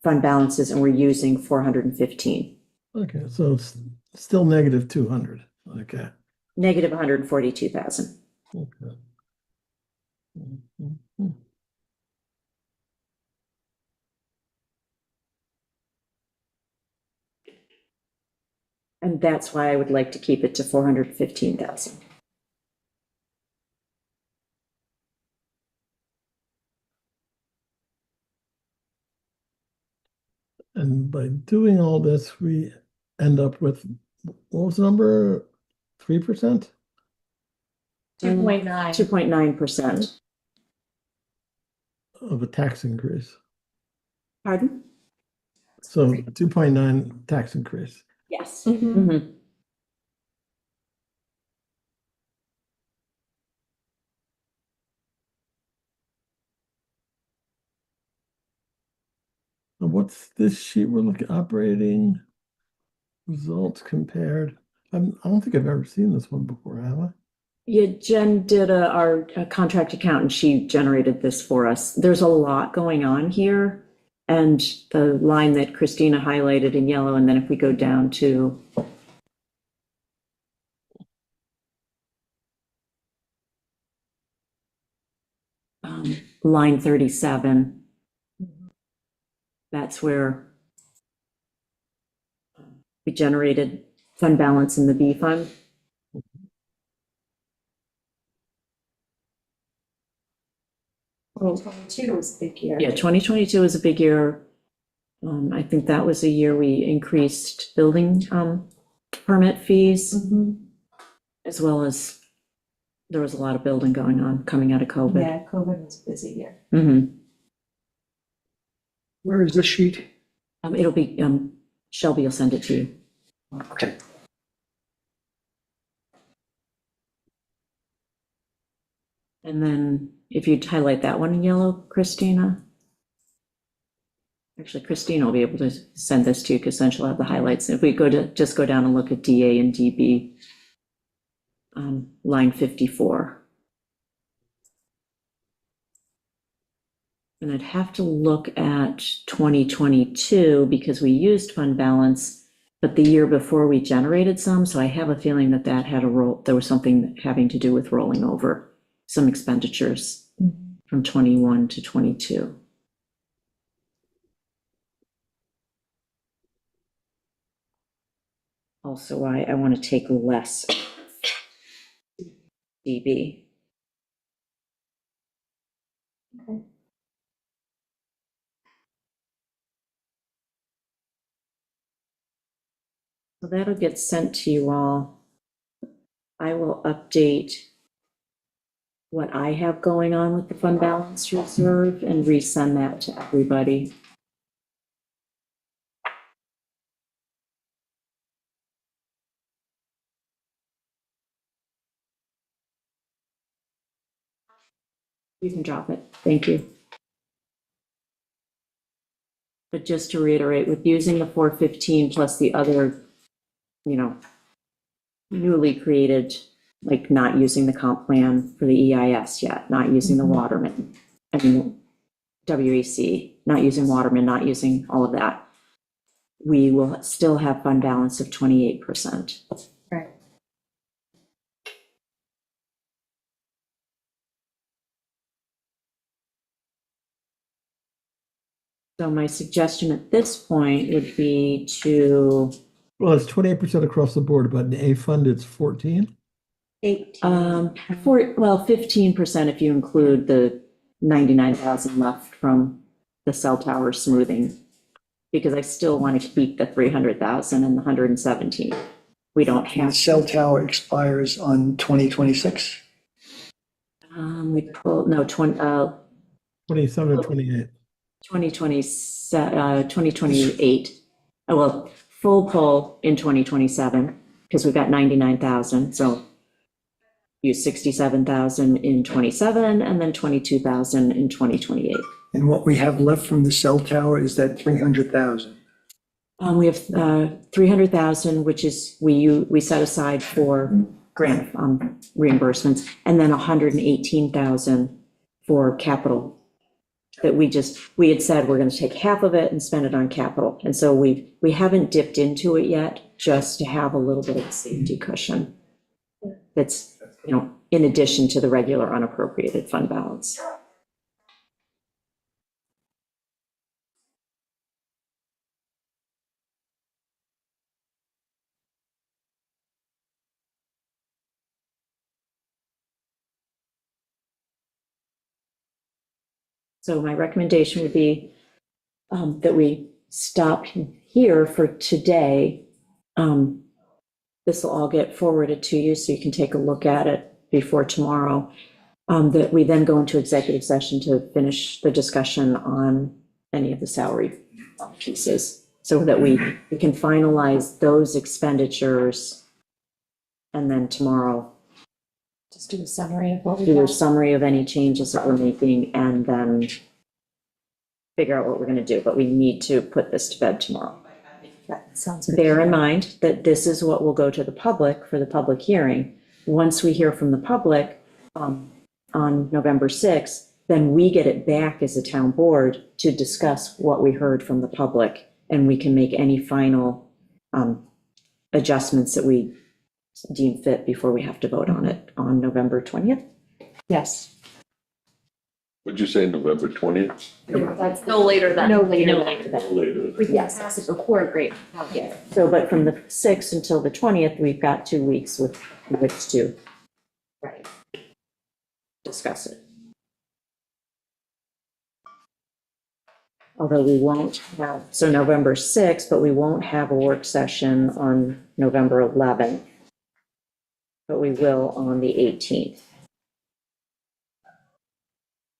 fund balances, and we're using 415, Okay, so it's still negative 200. Okay. negative 142,000. Okay. And that's why I would like to keep it to 415,000. And by doing all this, we end up with, what was the number? 3%? 2.9. 2.9%. Of a tax increase. Pardon? So 2.9 tax increase. Yes. Mhm. Mhm. And what's this sheet we're looking, operating results compared? I don't think I've ever seen this one before, have I? Yeah, Jen did our contract accountant. She generated this for us. There's a lot going on here. And the line that Christina highlighted in yellow, and then if we go down to line 37, that's where we generated fund balance in the B fund. Well, 22 was a big year. Yeah, 2022 was a big year. I think that was a year we increased building permit fees, as well as there was a lot of building going on coming out of COVID. Yeah, COVID was a busy year. Mhm. Where is this sheet? It'll be, Shelby will send it to you. Okay. And then if you'd highlight that one in yellow, Christina. Actually, Christina will be able to send this to you because then she'll have the highlights. If we just go down and look at DA and DB, line 54. And I'd have to look at 2022 because we used fund balance, but the year before we generated some, so I have a feeling that had there was something having to do with rolling over some expenditures from 21 to 22. Also, why I want to take less DB. Okay. So that'll get sent to you all. I will update what I have going on with the fund balance reserve and resend that to everybody. You can drop it. Thank you. But just to reiterate, with using the 415 plus the other, newly created, like not using the comp plan for the EIS yet, not using the Waterman, WEC, not using Waterman, not using all of that, we will still have fund balance of 28%. Right. So my suggestion at this point would be to, Well, it's 28% across the board, but in A fund, it's 14. 15% if you include the 99,000 left from the cell tower smoothing, because I still want to keep the 300,000 and the 117. We don't The have, cell tower expires on 2026. we pull, no, 27 and 28. 2028. Oh, well, full pull in 2027, because we've got 99,000, so use 67,000 in 27, and then 22,000 in 2028. And what we have left from the cell tower is that 300,000. We have 300,000, which is, we set aside for grant reimbursements, and then 118,000 for capital. That we had said we're gonna take half of it and spend it on capital. And so we haven't dipped into it yet, just to have a little bit of a safety cushion. That's, in addition to the regular unappropriated fund balance. So my recommendation would be that we stop here for today. This will all get forwarded to you so you can take a look at it before tomorrow. That we then go into executive session to finish the discussion on any of the salary pieces, so that we can finalize those expenditures. And then tomorrow, Just do a summary of what we've do a got. summary of any changes that we're making, and then figure out what we're gonna do, but we need to put this to bed tomorrow. That sounds good. Bear in mind that this is what will go to the public for the public hearing. Once we hear from the public, on November 6th, then we get it back as a town board to discuss what we heard from the public, and we can make any final, adjustments that we deem fit before we have to vote on it on November 20th. Yes. What'd you say, November 20th? That's No later than. no later. No later than. Later. We can pass it before, great. Yeah. So, but from the 6th until the 20th, we've got 2 weeks with which to Right. discuss it. Although we won't have, so November 6th, but we won't have a work session on November 11th. But we will on the 18th.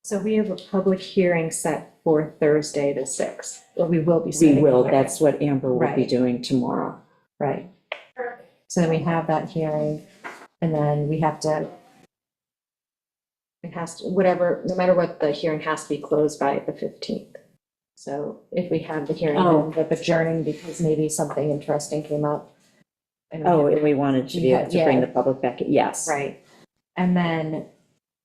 So we have a public hearing set for Thursday, the 6th, or we will be We setting. will, that's what Amber will be Right. doing tomorrow. Right. So then we have that hearing, and then we have to, it has to, whatever, no matter what, the hearing has to be closed by the 15th. So if we have the hearing, Oh. and end up adjourning because maybe something interesting came up. and we Oh, have- and we wanted to be able to bring the public back, yes. Right. And then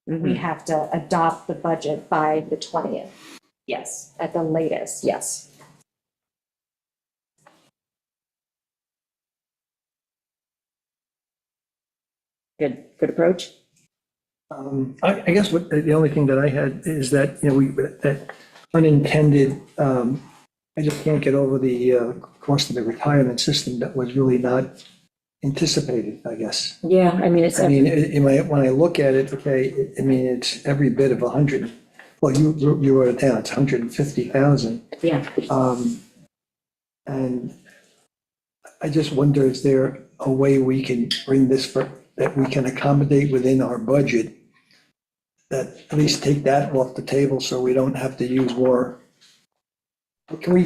we Mhm. have to adopt the budget by the 20th Yes, at the latest. yes. Good approach? I guess what, the only thing that I had is that, that unintended, I just can't get over the cost of the retirement system that was really not anticipated, I guess. Yeah, I mean, it's, I mean, when I look at it, okay, I mean, it's every bit of 100, well, you wrote it down, it's 150,000. yeah, And I just wonder, is there a way we can bring this, that we can accommodate within our budget? That at least take that off the table so we don't have to use more. Can we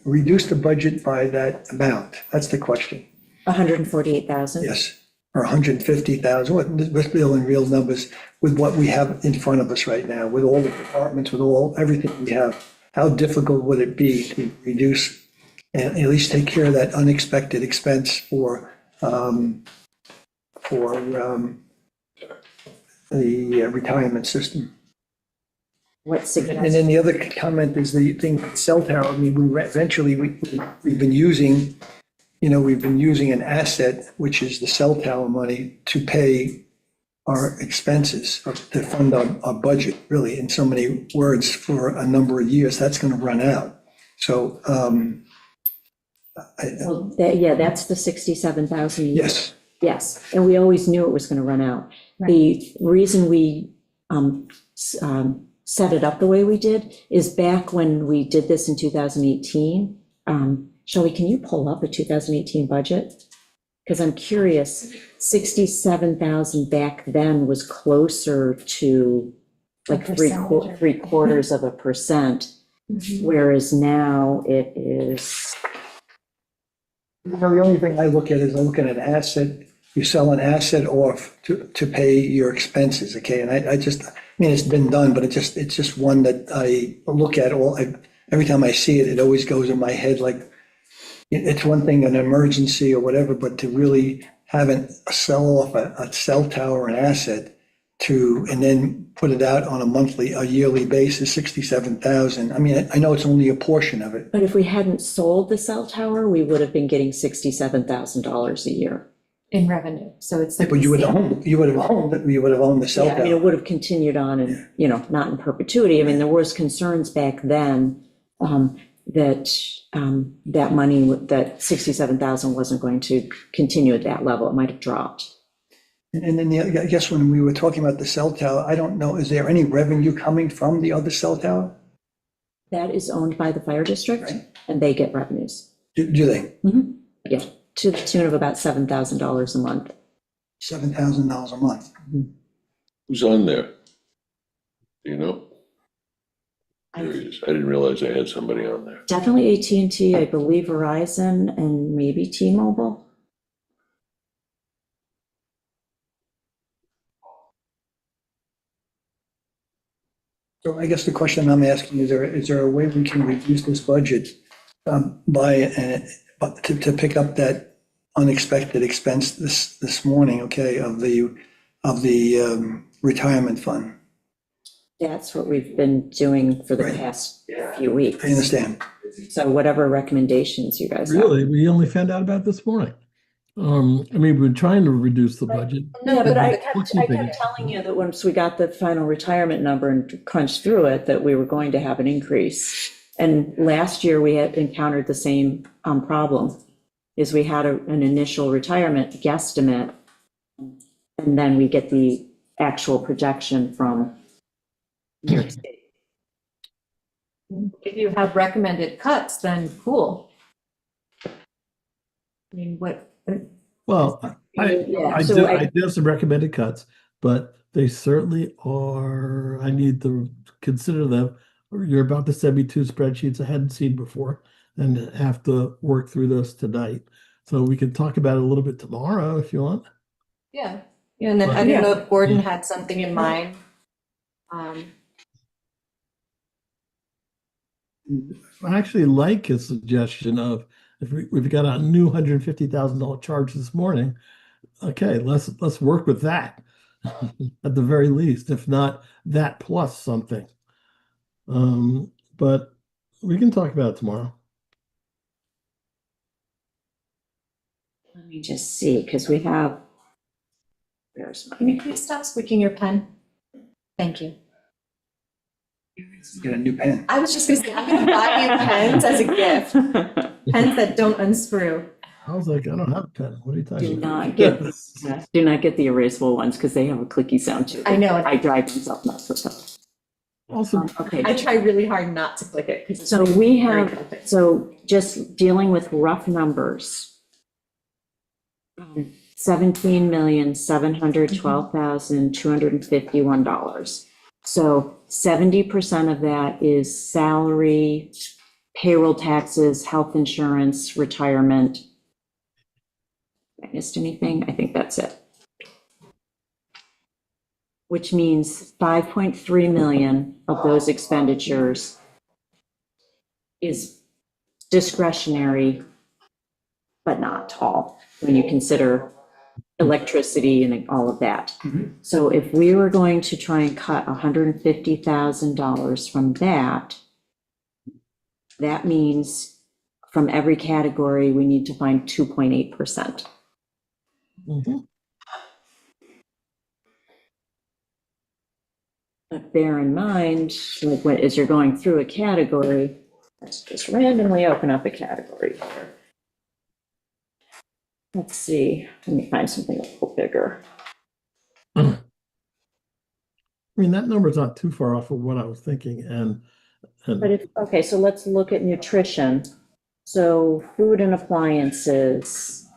reduce the budget by that amount? That's the question. 148,000. Yes, or 150,000, let's deal in real numbers with what we have in front of us right now, with all the departments, with everything we have. How difficult would it be to reduce and at least take care of that unexpected expense for the retirement system? What's And significant? then the other comment is the thing, cell tower, I mean, we've been using, we've been using an asset, which is the cell tower money, to pay our expenses, or to fund our budget, really, in so many words, for a number of years. That's going to run out. So, Well, yeah, that's the 67,000 a year. yes, Yes, and we always knew it was going to run out. The reason we set it up the way we did is back when we did this in 2018. Shelley, can you pull up a 2018 budget? Because I'm curious, 67,000 back then was closer to like percentage. 0.75%, whereas now it is, the only thing I look at is I'm looking at an asset. You sell an asset off to pay your expenses, okay? And I mean, it's been done, but it's just one that I look at every time I see it, it always goes in my head like, it's one thing, an emergency or whatever, but to really having sell off a cell tower, an asset and then put it out on a yearly basis, 67,000. I mean, I know it's only a portion of it. But if we hadn't sold the cell tower, we would have been getting $67,000 a year. In revenue, so it's. But you would have owned the cell Yeah, I mean, it tower. would have continued on and, you know, not in perpetuity. I mean, there was concerns back then that money, that 67,000 wasn't going to continue at that level. It might have dropped. And then I guess when we were talking about the cell tower, I don't know, is there any revenue coming from the other cell tower? That is owned by the fire district, Right. and they get revenues. Do they? Yeah, to the tune of about $7,000 a month. $7,000 a month. Who's on there? Do you know? Curious. I didn't realize I had somebody on there. Definitely AT&T, I believe Verizon, and maybe T-Mobile. So I guess the question I'm asking, is there a way we can reduce this budget to pick up that unexpected expense this morning, okay, of the retirement fund? That's what we've been doing for the Right. past few weeks. I understand. So whatever recommendations you guys have. Really, we only found out about this morning. I mean, we're trying to reduce the budget. No, but I What's kept the big- telling you that once we got the final retirement number and crunched through it, that we were going to have an increase. And last year, we had encountered the same problem, is we had an initial retirement guesstimate, and then we get the actual projection from New York State. If you have recommended cuts, then cool. I mean, Well, Yeah, I so do, I- I do have some recommended cuts, but they certainly are, I need to consider them. You're about to send me two spreadsheets I hadn't seen before and have to work through those tonight. So we can talk about it a little bit tomorrow if you want. yeah, and then I don't know if Gordon had something in mind. I actually like his suggestion of if we've got a new $150,000 charge this morning, okay, let's work with that at the very least, if not that plus something. But we can talk about it tomorrow. Let me just see, because we have, there's Can you please stop squeaking your pen? Thank you. Get a new pen. I was just gonna say, I'm gonna buy you pens as a gift, pens that don't unscrew. I was like, I don't have a pen. What are you Do talking not about? get, do not get the erasable ones, because they have a clicky sound too. I know. I drive myself nuts with them. Also, Okay. I try really hard not to click it, because it's. So we very have, graphic. so just dealing with rough numbers. $17,712,251. So 70% of that is salary, payroll taxes, health insurance, retirement. I missed anything? I think that's it. Which means 5.3 million of those expenditures is discretionary, but not all, when you consider electricity and all of that. So if we were going to try and cut $150,000 from that, that means from every category, we need to find 2.8%. mhm. But bear in mind, like, as you're going through a category, let's just randomly open up a category here. Let's see, let me find something a little bigger. I mean, that number's not too far off of what I was thinking, But if, okay, so let's look at nutrition. So food and appliances.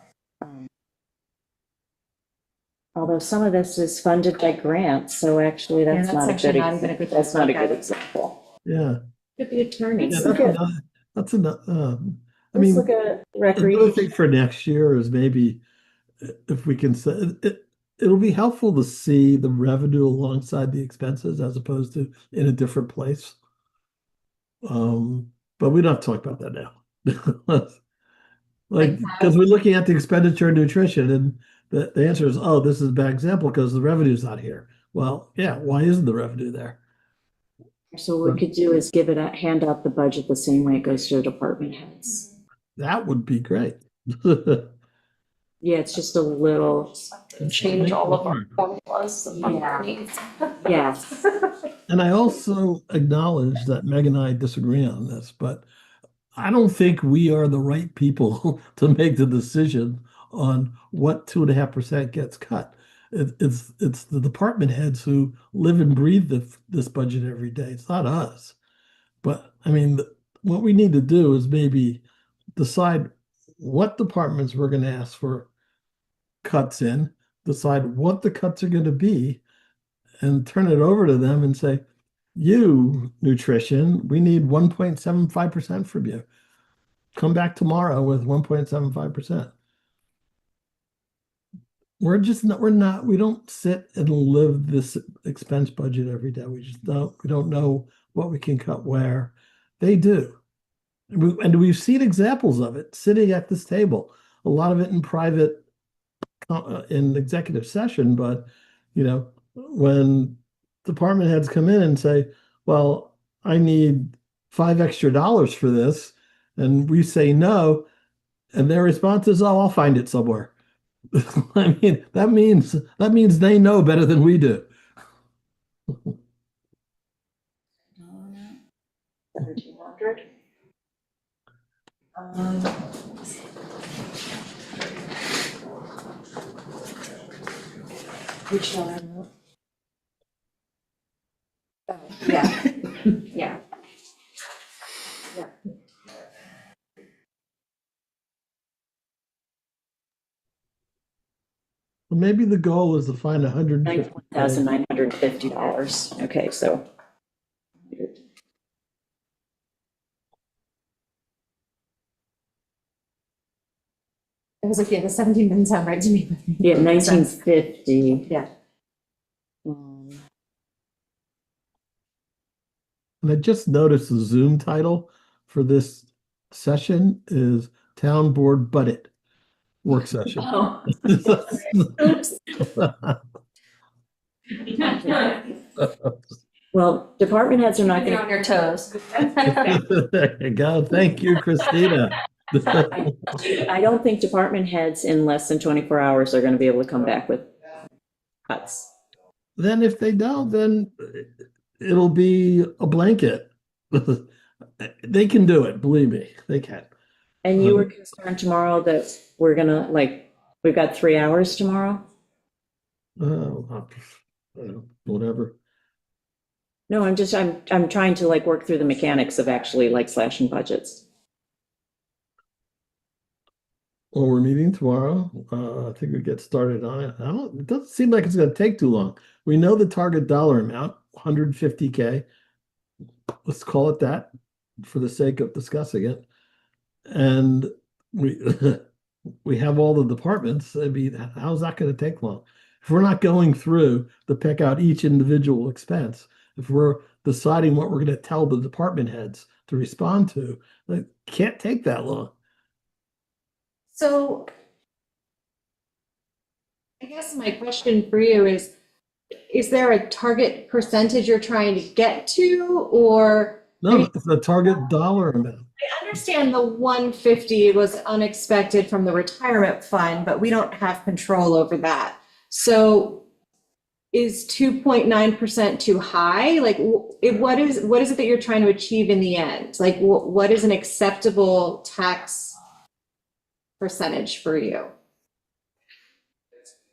Although some of this is funded by grants, so actually that's that's not a actually good, not even a good that's not a look at good it. example. yeah. Could be attorneys. Yeah, Let's look at, that's another, I let's mean, look at another recreation. thing for next year is maybe if we can say, it'll be helpful to see the revenue alongside the expenses as opposed to in a different place. But we don't have to talk about that now. Like, because we're looking at the expenditure in nutrition and The answer is, oh, this is a bad example because the revenue's not here. Well, yeah, why isn't the revenue there? So what we could do is hand out the budget the same way it goes to department heads. That would be great. Yeah, it's just a little, Change all of our formulas of Yeah. needs. yes. And I also acknowledge that Meg and I disagree on this, but I don't think we are the right people to make the decision on what 2.5% gets cut. It's the department heads who live and breathe this budget every day. It's not us. But I mean, what we need to do is maybe decide what departments we're going to ask for cuts in, decide what the cuts are going to be, and turn it over to them and say, you, nutrition, we need 1.75% from you. Come back tomorrow with 1.75%. We don't sit and live this expense budget every day. We don't know what we can cut where. They do. And we've seen examples of it sitting at this table, a lot of it in private, in executive session, but when department heads come in and say, well, I need $5 extra for this, and we say no, and their response is, oh, I'll find it somewhere. I mean, that means they know better than we do. 1,700. Which one? Yeah. Yeah. Well, maybe the goal is to find $91,950. Okay, so. I was like, yeah, the 17 didn't sound right to me. Yeah, 1950. Yeah. And I just noticed the Zoom title for this session is Town Board Budget Work Session. Oh. Well, department heads are not You're going on your toes. There you go. Thank you, Christina. to, I don't think department heads in less than 24 hours are going to be able to come back with cuts. Then if they don't, then it'll be a blanket. They can do it, believe me, they can. And you were concerned tomorrow that we're going to, we've got 3 hours tomorrow? Whatever. No, I'm trying to work through the mechanics of actually slashing budgets. Well, we're meeting tomorrow. I think we get started on it. It doesn't seem like it's going to take too long. We know the target dollar amount, 150K. Let's call it that for the sake of discussing it. And we we have all the departments. I mean, how's that going to take long? If we're not going through to pick out each individual expense, if we're deciding what we're going to tell the department heads to respond to, it can't take that long. So I guess my question for you is there a target percentage you're trying to get to, or? No, it's the target dollar amount. I understand the 150 was unexpected from the retirement fund, but we don't have control over that. So is 2.9% too high? What is it that you're trying to achieve in the end? What is an acceptable tax percentage for you?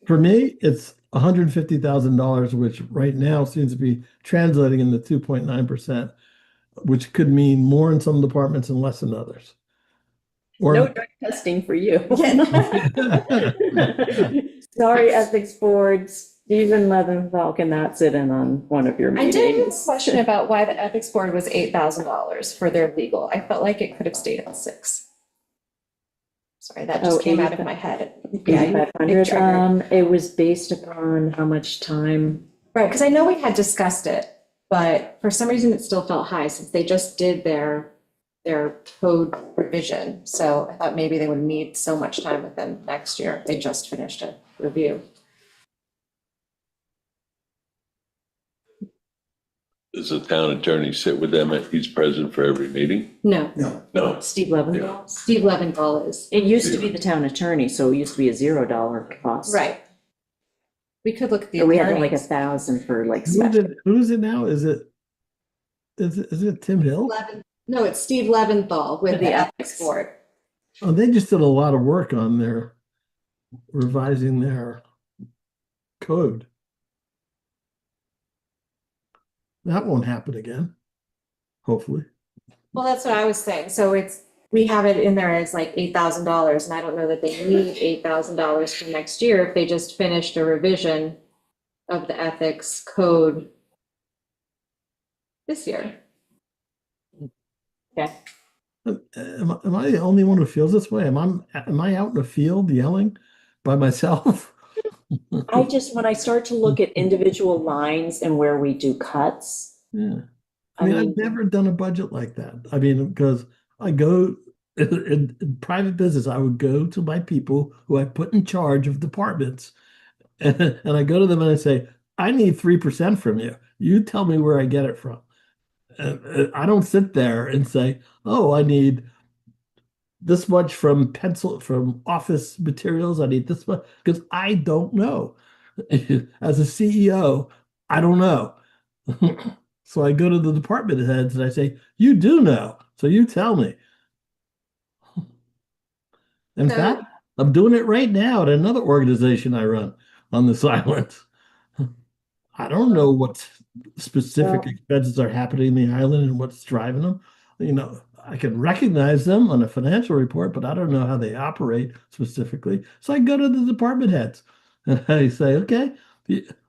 For me, it's $150,000, which right now seems to be translating into 2.9%, which could mean more in some departments and less in others. Or No drug testing for you. Sorry, ethics board, Stephen Leventhal cannot sit in on one of your I did have a meetings. question about why the ethics board was $8,000 for their legal. I felt like it could have stayed at $6,000. Sorry, that just came out of my head. Yeah, It 500. triggered. It was based upon how much time. Right, because I know we had discussed it, but for some reason it still felt high since they just did their code revision. So I thought maybe they would need so much time with them next year. They just finished a review. Does the town attorney sit with them? He's present for every meeting? No, No. Steve Leventhal? Steve Leventhal is. It used to be the town attorney, so it used to be a $0 cost. Right. We could look at the So we had like attorneys. 1,000 for like Who's special. it now? Is it Tim Hill? No, it's Steve Leventhal with the The ethics ethics. board. Oh, they just did a lot of work on their revising their code. That won't happen again, hopefully. Well, that's what I was saying. So we have it in there as like $8,000, and I don't know that they need $8,000 for next year if they just finished a revision of the ethics code this year. Okay. Am I the only one who feels this way? Am I out in the field yelling by myself? I just, when I start to look at individual lines and where we do cuts, Yeah. I I mean, mean, I've never done a budget like that. I mean, because I go in private business, I would go to my people who I put in charge of departments, and I go to them and I say, I need 3% from you. You tell me where I get it from. I don't sit there and say, oh, I need this much from office materials. I need this much, because I don't know. As a CEO, I don't know. So I go to the department heads and I say, you do know, so you tell me. In So- fact, I'm doing it right now at another organization I run on this island. I don't know what specific Well- expenses are happening in the island and what's driving them. You know, I can recognize them on a financial report, but I don't know how they operate specifically. So I go to the department heads and I say, okay,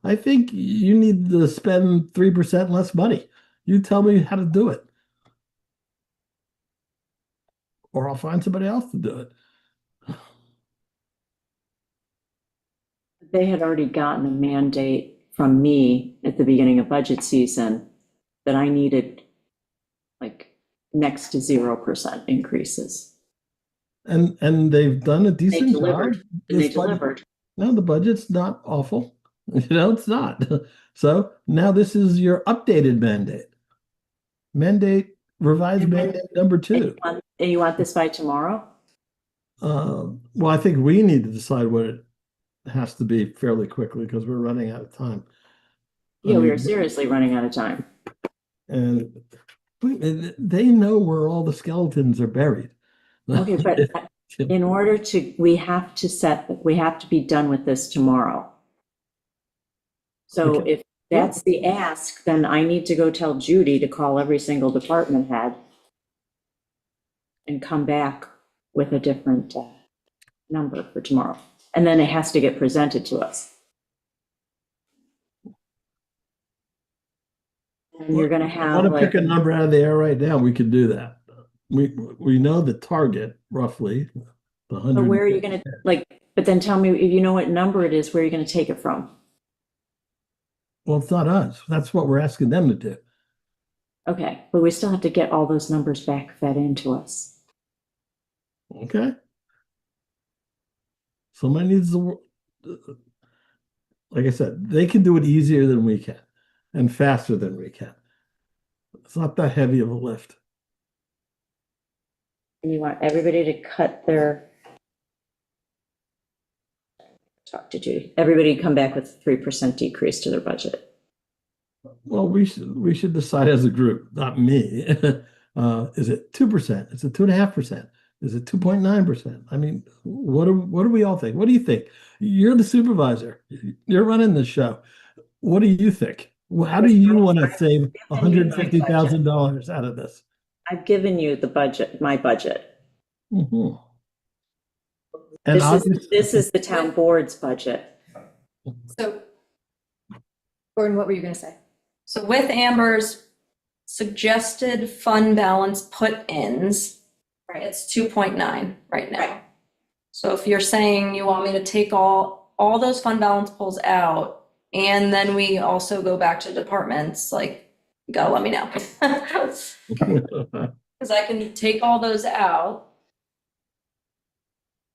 I think you need to spend 3% less money. You tell me how to do it. Or I'll find somebody else to do it. they had already gotten a mandate from me at the beginning of budget season that I needed like next to 0% increases. And they've done a They decent job. delivered, and they This budget- delivered. No, the budget's not awful. You know, it's not. So now this is your updated mandate. Revised And when- mandate number And 2. you want this by tomorrow? Well, I think we need to decide what it has to be fairly quickly because we're running out of time. Yeah, we mean, are seriously running out of time. And they know where all the skeletons are buried. Okay, but in order to, we have to be done with this tomorrow. So Okay. if that's the ask, then I need to go tell Judy to call every single department head and come back with a different number for tomorrow. And then it has to get presented to us. And you're gonna I have want to like, pick a number out of the air right now. We could do that. We know the target roughly, the but 100. where are you gonna, like, but then tell me, if you know what number it is, where are you gonna take it from? Well, it's not us. That's what we're asking them to do. Okay, but we still have to get all those numbers back fed into us. Okay. Somebody needs to, like I said, they can do it easier than we can and faster than we can. It's not that heavy of a lift. And you want everybody to cut their, talk to Judy, everybody come back with a 3% decrease to their budget. Well, we should decide as a group, not me. Is it 2%? Is it 2.5%? Is it 2.9%? I mean, what do we all think? What do you think? You're the supervisor. You're running the show. What do you think? How do you want to save $150,000 out of this? I've given you the budget, my budget. Mhm. And This is the town board's budget. So, Gordon, what were you going to say? So with Amber's suggested fund balance put-ins, Right. it's 2.9 right now. Right. So if you're saying you want me to take all those fund balance pulls out, and then we also go back to departments, like, you gotta let me know. Because I can take all those out,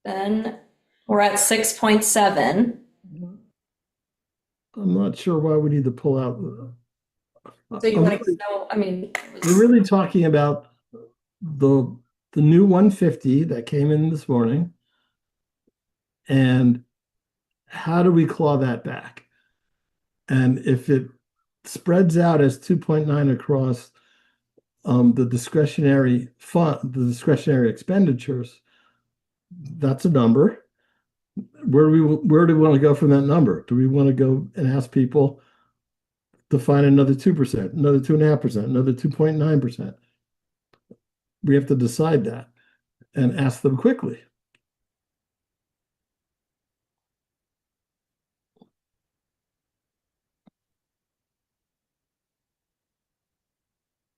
Then we're at 6.7. I'm not sure why we need to pull out. So you want to, No, I mean, We're really talking about the new 150 that came in this morning. And how do we claw that back? And if it spreads out as 2.9 across the discretionary fund, the discretionary expenditures, that's a number. Where do we want to go from that number? Do we want to go and ask people to find another 2%, another 2.5%, another 2.9%? We have to decide that and ask them quickly.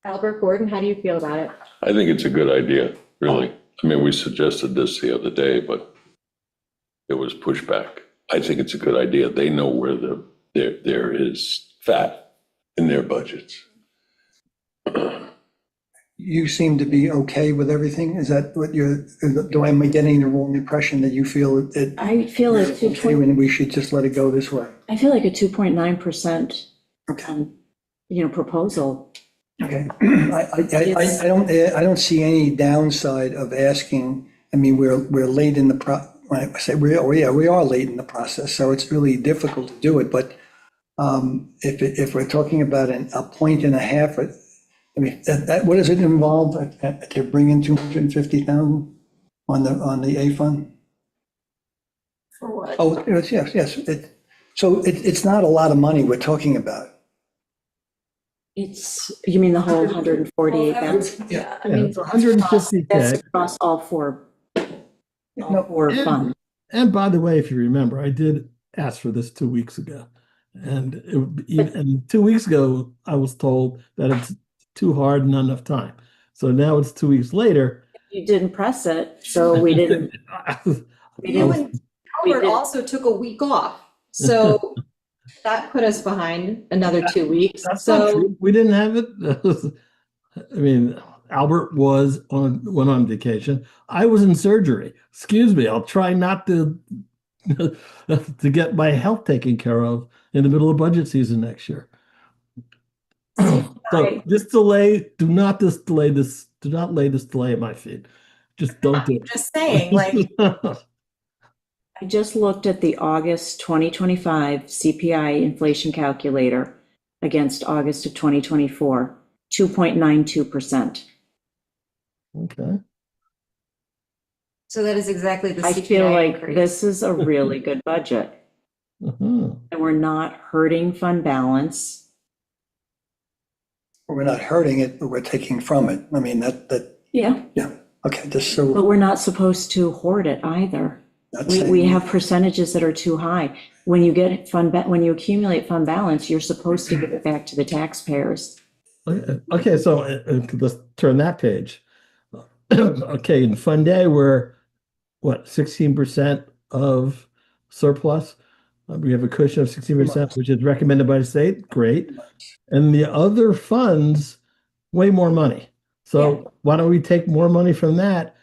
Albert, Gordon, how do you feel about it? I think it's a good idea, really. I mean, we suggested this the other day, but it was pushback. I think it's a good idea. They know where there is fat in their budgets. You seem to be okay with everything? Is that what am I getting the wrong impression that you feel it? I feel like And we should just let it go this way? I feel like a 2.9%, Okay. proposal. Okay. I don't see any downside of asking. I mean, we're late in the when I say we are late in the process, so it's really difficult to do it. But if we're talking about a point and a half, I mean, what does it involve to bring in 250,000 on the A fund? for what? Oh, yes. So it's not a lot of money we're talking about. You mean the whole 148,000? Yeah, I Yeah, mean, it's 150K. That's across all four funds. And by the way, if you remember, I did ask for this 2 weeks ago. And and 2 weeks ago, I was told that it's too hard and not enough time. So now it's 2 weeks later. You didn't press it, so we didn't. You and Albert also took a week off, so that put us behind another 2 weeks. That's not So true. We didn't have it. I mean, Albert went on vacation. I was in surgery. Excuse me. I'll try not to to get my health taken care of in the middle of budget season next year. So this delay, do not lay this delay at my feet. Just don't do it. just saying, like, I just looked at the August 2025 CPI inflation calculator against August of 2024, 2.92%. Okay. so that is exactly the I CPI feel like increase. this is a really good budget, Uh-huh. and we're not hurting fund balance. We're not hurting it, but we're taking from it. I mean, Yeah, okay, just but so. we're not supposed to hoard it either. We have percentages that are too high. When you get when you accumulate fund balance, you're supposed to give it back to the taxpayers. Okay, so let's turn that page. Okay, in Fund A, we're what, 16% of surplus? We have a cushion of 16%, which is recommended by the state. Great. And the other funds, way more money. So why don't we take more money from that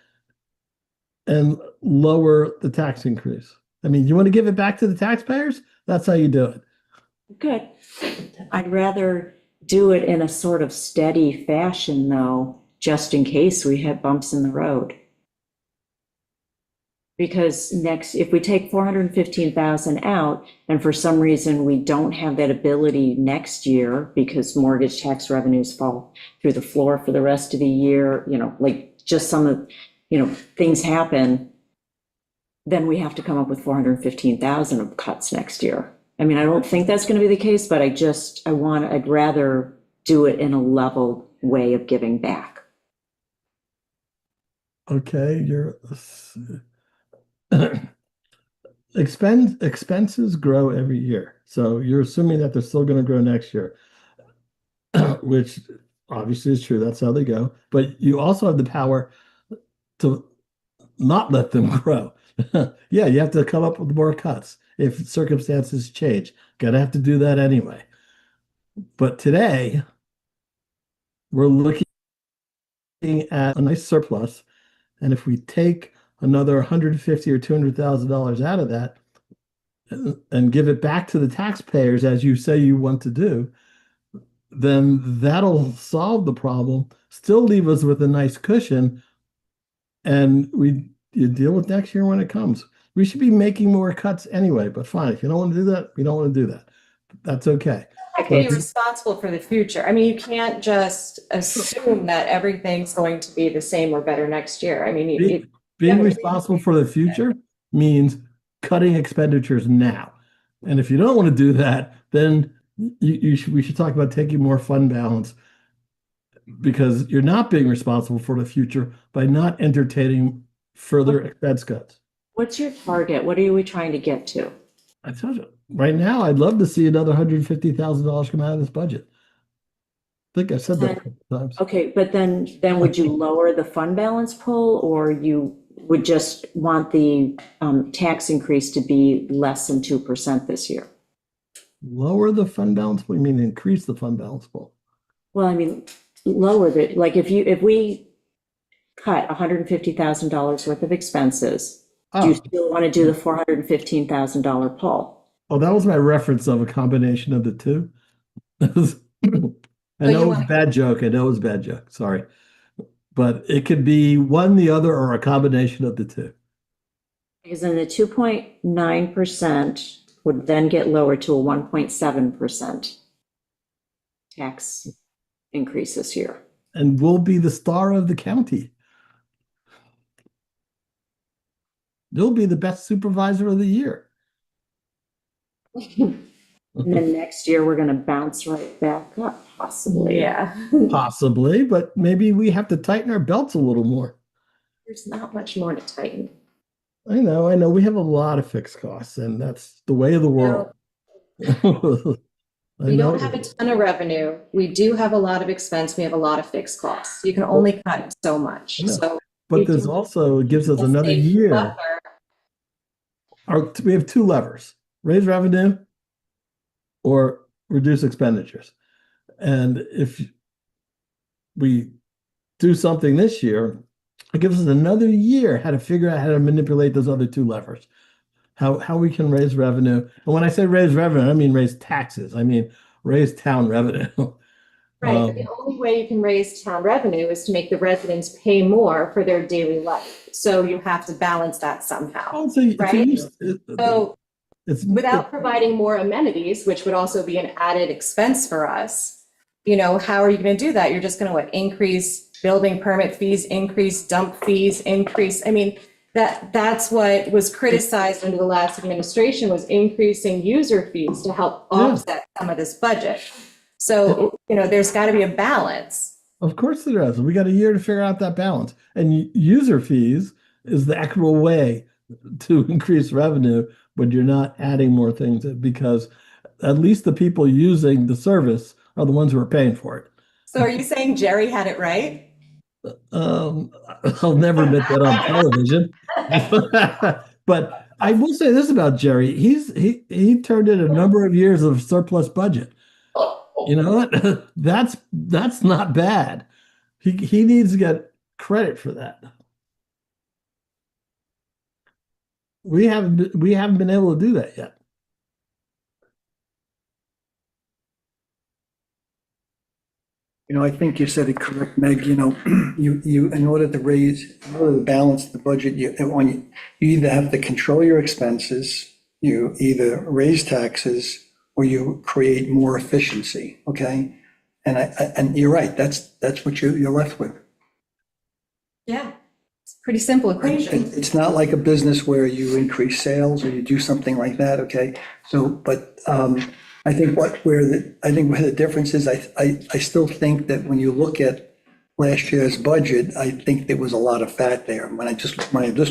and lower the tax increase? I mean, you want to give it back to the taxpayers? That's how you do it. Good. I'd rather do it in a sort of steady fashion, though, just in case we have bumps in the road. Because if we take 415,000 out, and for some reason we don't have that ability next year because mortgage tax revenues fall through the floor for the rest of the year, like just some of, things happen, then we have to come up with 415,000 of cuts next year. I mean, I don't think that's going to be the case, but I'd rather do it in a level way of giving back. Okay, expenses grow every year. So you're assuming that they're still going to grow next year, which obviously is true. That's how they go. But you also have the power to not let them grow. Yeah, you have to come up with more cuts if circumstances change. Gonna have to do that anyway. But today, we're looking at a nice surplus. And if we take another 150 or $200,000 out of that and give it back to the taxpayers as you say you want to do, then that'll solve the problem, still leave us with a nice cushion, and you deal with next year when it comes. We should be making more cuts anyway, but fine, if you don't want to do that, you don't want to do that. That's okay. Have to be responsible for the future. I mean, you can't just assume that everything's going to be the same or better next year. I mean, Being responsible for the future means cutting expenditures now. And if you don't want to do that, then we should talk about taking more fund balance, because you're not being responsible for the future by not entertaining further expense cuts. What's your target? What are we trying to get to? I told you, right now, I'd love to see another $150,000 come out of this budget. I think I said that a couple times. Okay, but then would you lower the fund balance pool, or you would just want the tax increase to be less than 2% this year? Lower the fund balance pool? You mean increase the fund balance pool? Well, I mean, lower the, like, if we cut $150,000 worth of expenses, do you still want to do the $415,000 pull? Oh, that was my reference of a combination of the two. I know it was a bad joke. I know it was a bad joke. Sorry. But it could be one, the other, or a combination of the two. Because then the 2.9% would then get lowered to a 1.7% tax increase this year. And we'll be the star of the county. You'll be the best supervisor of the year. And then next year, we're going to bounce right back up, possibly. yeah. Possibly, but maybe we have to tighten our belts a little more. There's not much more to tighten. I know. We have a lot of fixed costs, and that's the way of the world. We don't have a ton of revenue. We do have a lot of expense. We have a lot of fixed costs. You can only cut so much. Yeah. So But there's also, it gives us another year. We have two levers: raise revenue or reduce expenditures. And if we do something this year, it gives us another year how to figure out how to manipulate those other two levers. How we can raise revenue. And when I say raise revenue, I don't mean raise taxes. I mean raise town revenue. Right, the only way you can raise town revenue is to make the residents pay more for their daily life. So you have to balance that somehow. Right? So without providing more amenities, which would also be an added expense for us, how are you going to do that? You're just going to increase building permit fees, increase dump fees, increase. I mean, that's what was criticized under the last administration, was increasing user fees to help offset some of this budget. So, there's got to be a balance. Of course there is. We got a year to figure out that balance. And user fees is the equitable way to increase revenue when you're not adding more things, because at least the people using the service are the ones who are paying for it. So are you saying Jerry had it right? I'll never admit that on television. But I will say this about Jerry. He turned in a number of years of surplus budget. You know what? That's not bad. He needs to get credit for that. We haven't been able to do that yet. I think you said it correct, Meg. You in order to balance the budget, you either have to control your expenses, you either raise taxes, or you create more efficiency. Okay, and you're right. That's what you're left with. Yeah, it's a pretty simple equation. It's not like a business where you increase sales or you do something like that. Okay, so but. I think where the difference is, I still think that when you look at last year's budget, I think there was a lot of fat there when I just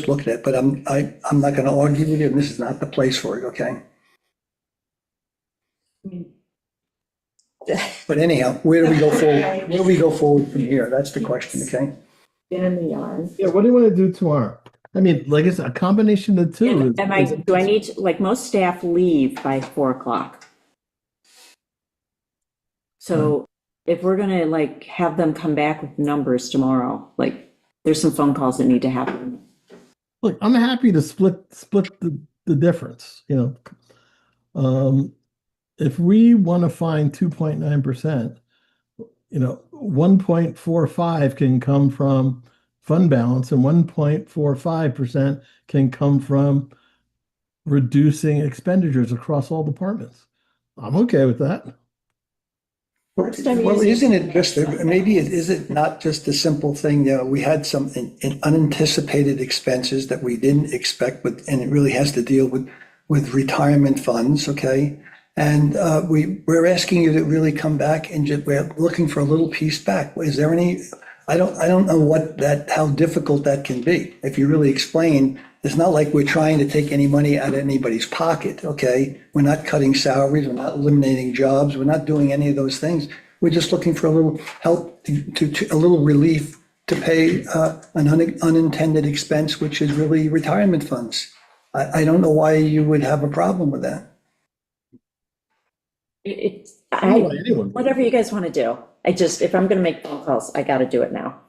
looked at it. But I'm not going to argue with you, and this is not the place for it. Okay. But anyhow, where do we go forward? Where do we go forward from here? That's the question. Okay. Been in the yarn. Yeah. What do you want to do tomorrow? I mean, like I said, a combination of the two. Do I need to, like, most staff leave by 4:00. So if we're going to have them come back with numbers tomorrow, there's some phone calls that need to happen. look, I'm happy to split the difference, you know. If we want to find 2.9%, you know, 1.45 can come from fund balance and 1.45% can come from reducing expenditures across all departments. I'm okay with that. Well, isn't it just, maybe is it not just a simple thing, you know, we had some unanticipated expenses that we didn't expect, but, and it really has to deal with retirement funds, okay? And we're asking you to really come back and just, we're looking for a little piece back. Is there any, I don't know how difficult that can be. If you really explain, it's not like we're trying to take any money out of anybody's pocket, okay? We're not cutting salaries, we're not eliminating jobs, we're not doing any of those things. We're just looking for a little help to a little relief to pay an unintended expense, which is really retirement funds. I don't know why you would have a problem with that. Whatever you guys want to do. If I'm going to make phone calls, I got to do it now.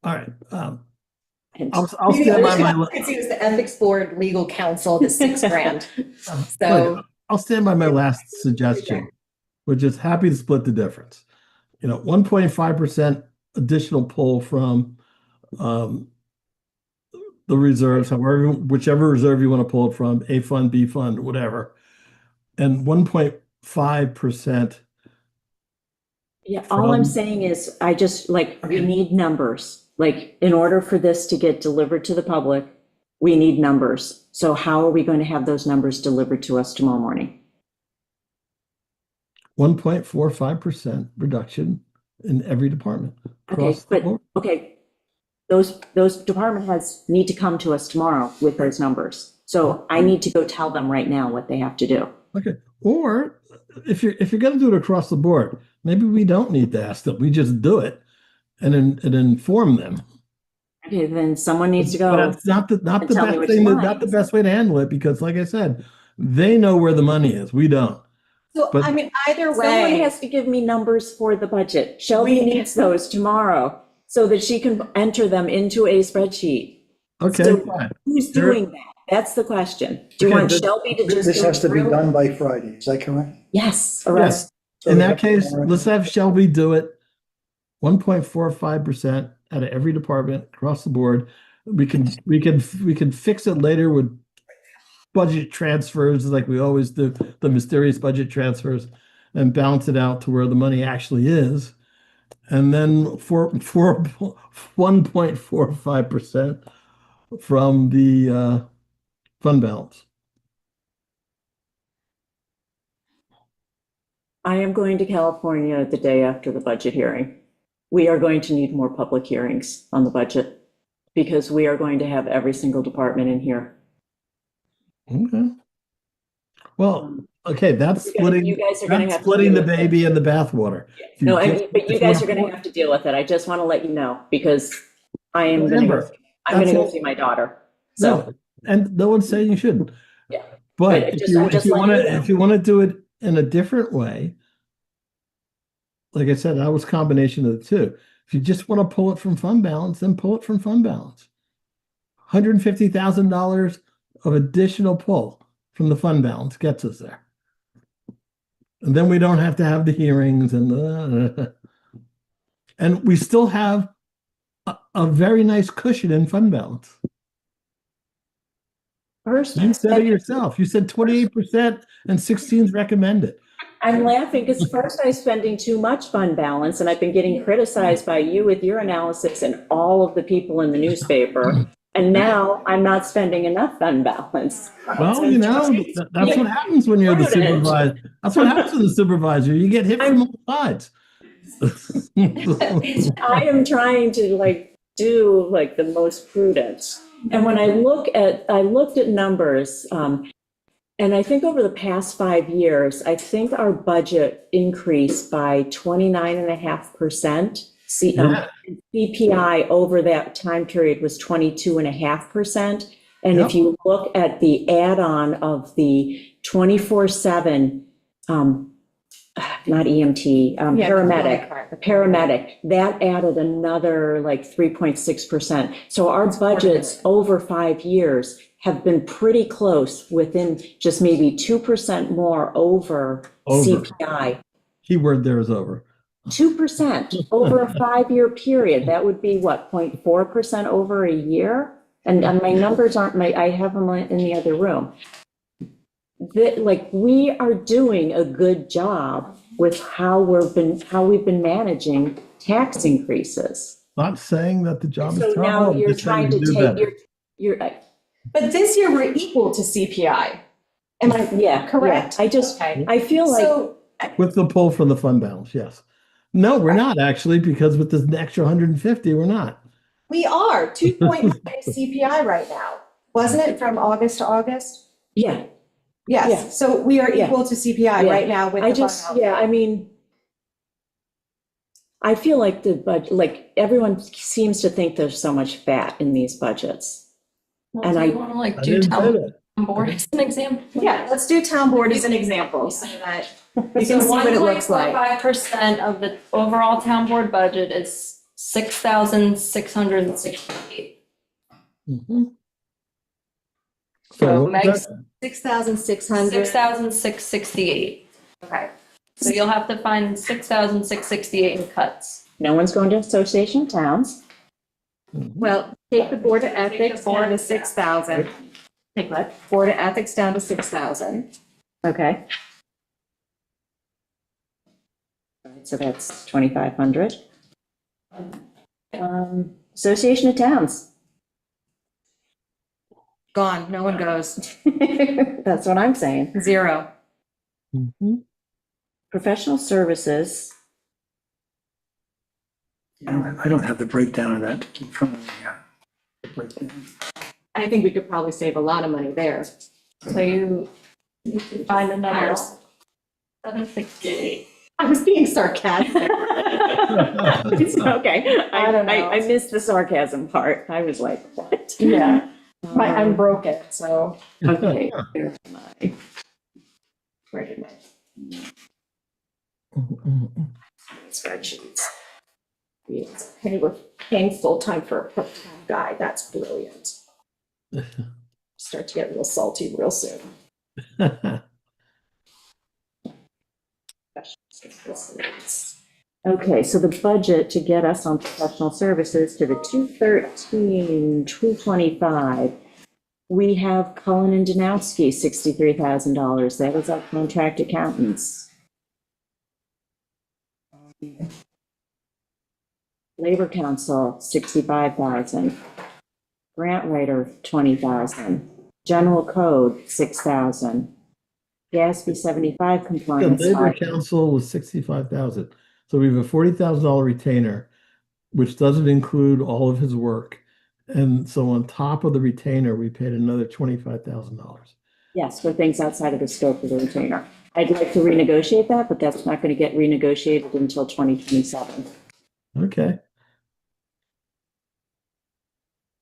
All right. And- I'll stand by my. Because he was the ethics board legal counsel, the $6,000. So I'll stand by my last suggestion, which is happy to split the difference. You know, 1.5% additional pull from the reserves, whichever reserve you want to pull it from, A fund, B fund, whatever, and 1.5%. Yeah, all I'm saying is, we need numbers. Like, in order for this to get delivered to the public, we need numbers. So how are we going to have those numbers delivered to us tomorrow morning? 1.45% reduction in every department. Okay, those department heads need to come to us tomorrow with those numbers. So I need to go tell them right now what they have to do. Okay. Or if you're going to do it across the board, maybe we don't need to ask them. We just do it and inform them. Okay, then someone needs to go. But it's not the tell me best what thing, you not want. the best way to handle it, because like I said, they know where the money is. We don't. So, But- I mean, either Someone way, has to give me numbers for the budget. Shelby needs those tomorrow so that she can enter them into a spreadsheet. Okay. So fine. who's Sure. doing that? That's the question. Do you Okay, want but Shelby to just This go has to be through? done by Friday, is that correct? Yes, or else. So In we that have to- case, let's have Shelby do it. 1.45% out of every department across the board. We can fix it later with budget transfers, like we always do, the mysterious budget transfers, and balance it out to where the money actually is. And then for 1.45% from the fund balance. I am going to California the day after the budget hearing. We are going to need more public hearings on the budget because we are going to have every single department in here. Okay. Well, okay, that's splitting. You guys are gonna That's have to splitting the deal with it. baby and the bathwater. No, but you guys are going to have to deal with it. I just want to let you know because I'm going to Remember, go that's see my daughter. So, No, and no one's saying you shouldn't. Yeah. But But if just- you, I'm if just you letting want you to, know. if you want to do it in a different way, like I said, that was a combination of the two. If you just want to pull it from fund balance, then pull it from fund balance. $150,000 of additional pull from the fund balance gets us there. And then we don't have to have the hearings and we still have a very nice cushion in fund balance. first, You said it yourself. You said 28% and 16 is recommended. I'm laughing because first I'm spending too much fund balance and I've been getting criticized by you with your analysis and all of the people in the newspaper. And now I'm not spending enough fund balance. Well, you know, that's what happens when you're the supervisor. That's what happens to the supervisor. You get hit from all sides. I am trying to do the most prudent. And when I looked at numbers, and I think over the past 5 years, I think our budget increased by 29.5%. Yeah. CPI over that time period was 22.5%. And if you look at the add-on of the 24/7 not EMT, Yeah, paramedic. part. A paramedic, that added another like 3.6%. So our budgets over 5 years have been pretty close, within just maybe 2% more over Over. CPI. Keyword there is over. 2% over a 5-year period, that would be what, 0.4% over a year? And my numbers aren't, I have them in the other room. Like, we are doing a good job with how we've been managing tax increases. Not saying that the job is So terrible. now I'm you're just saying trying to we do take, better. you're, But this year we're equal to CPI. Am I yeah. correct? Yeah. I just, Okay. I feel like, So, With the pull from the fund balance, yes. No, we're not actually, because with this extra 150, we're not. we are 2.5 CPI right now, wasn't it, from August to August? yeah, Yeah. Yes, so we are Yeah. equal to CPI Yeah. right now with I the just, fund yeah, I mean, I feel like the budget, like, everyone seems to think there's so much fat in these budgets. Well, And do I- you want to like I do didn't say town that. board as an example? Yeah, let's do town board as an example so that you can see what it looks like. 1.45% of the overall town board budget is 6,668. Mhm. So So what was Meg's that? 6,600. 6,668. Okay. So you'll have to find 6,668 in cuts. No one's going to Association of Towns. Well, take the Board of Ethics down to 6,000. Take what? Board of Ethics down to 6,000. Okay. All right, so that's 2,500. Association of Towns. Gone, no one goes. That's what I'm saying. 0. Mhm. Professional services, I don't have the breakdown of that in front of me. Breakdown. I think we could probably save a lot of money there. So you can find another 768. I was being sarcastic. it's okay. I don't know. I missed the sarcasm part. I was like, what? Yeah. I'm broken, so. Okay. Here's my- Where did my spreadsheets? Yes, hey, we're paying full-time for a part-time guy, that's brilliant. Start to get real salty real soon. Okay, so the budget to get us on professional services to the 213, 225. We have Cullen and Danowski, $63,000. That is our contract accountants. Labor Council, 65,000. Grant writer, 20,000. General Code, 6,000. GASB 75 The compliance. Labor Council was 65,000. So we have a $40,000 retainer, which doesn't include all of his work. And so on top of the retainer, we paid another $25,000. Yes, for things outside of the scope of the retainer. I'd like to renegotiate that, but that's not going to get renegotiated until 2027. Okay.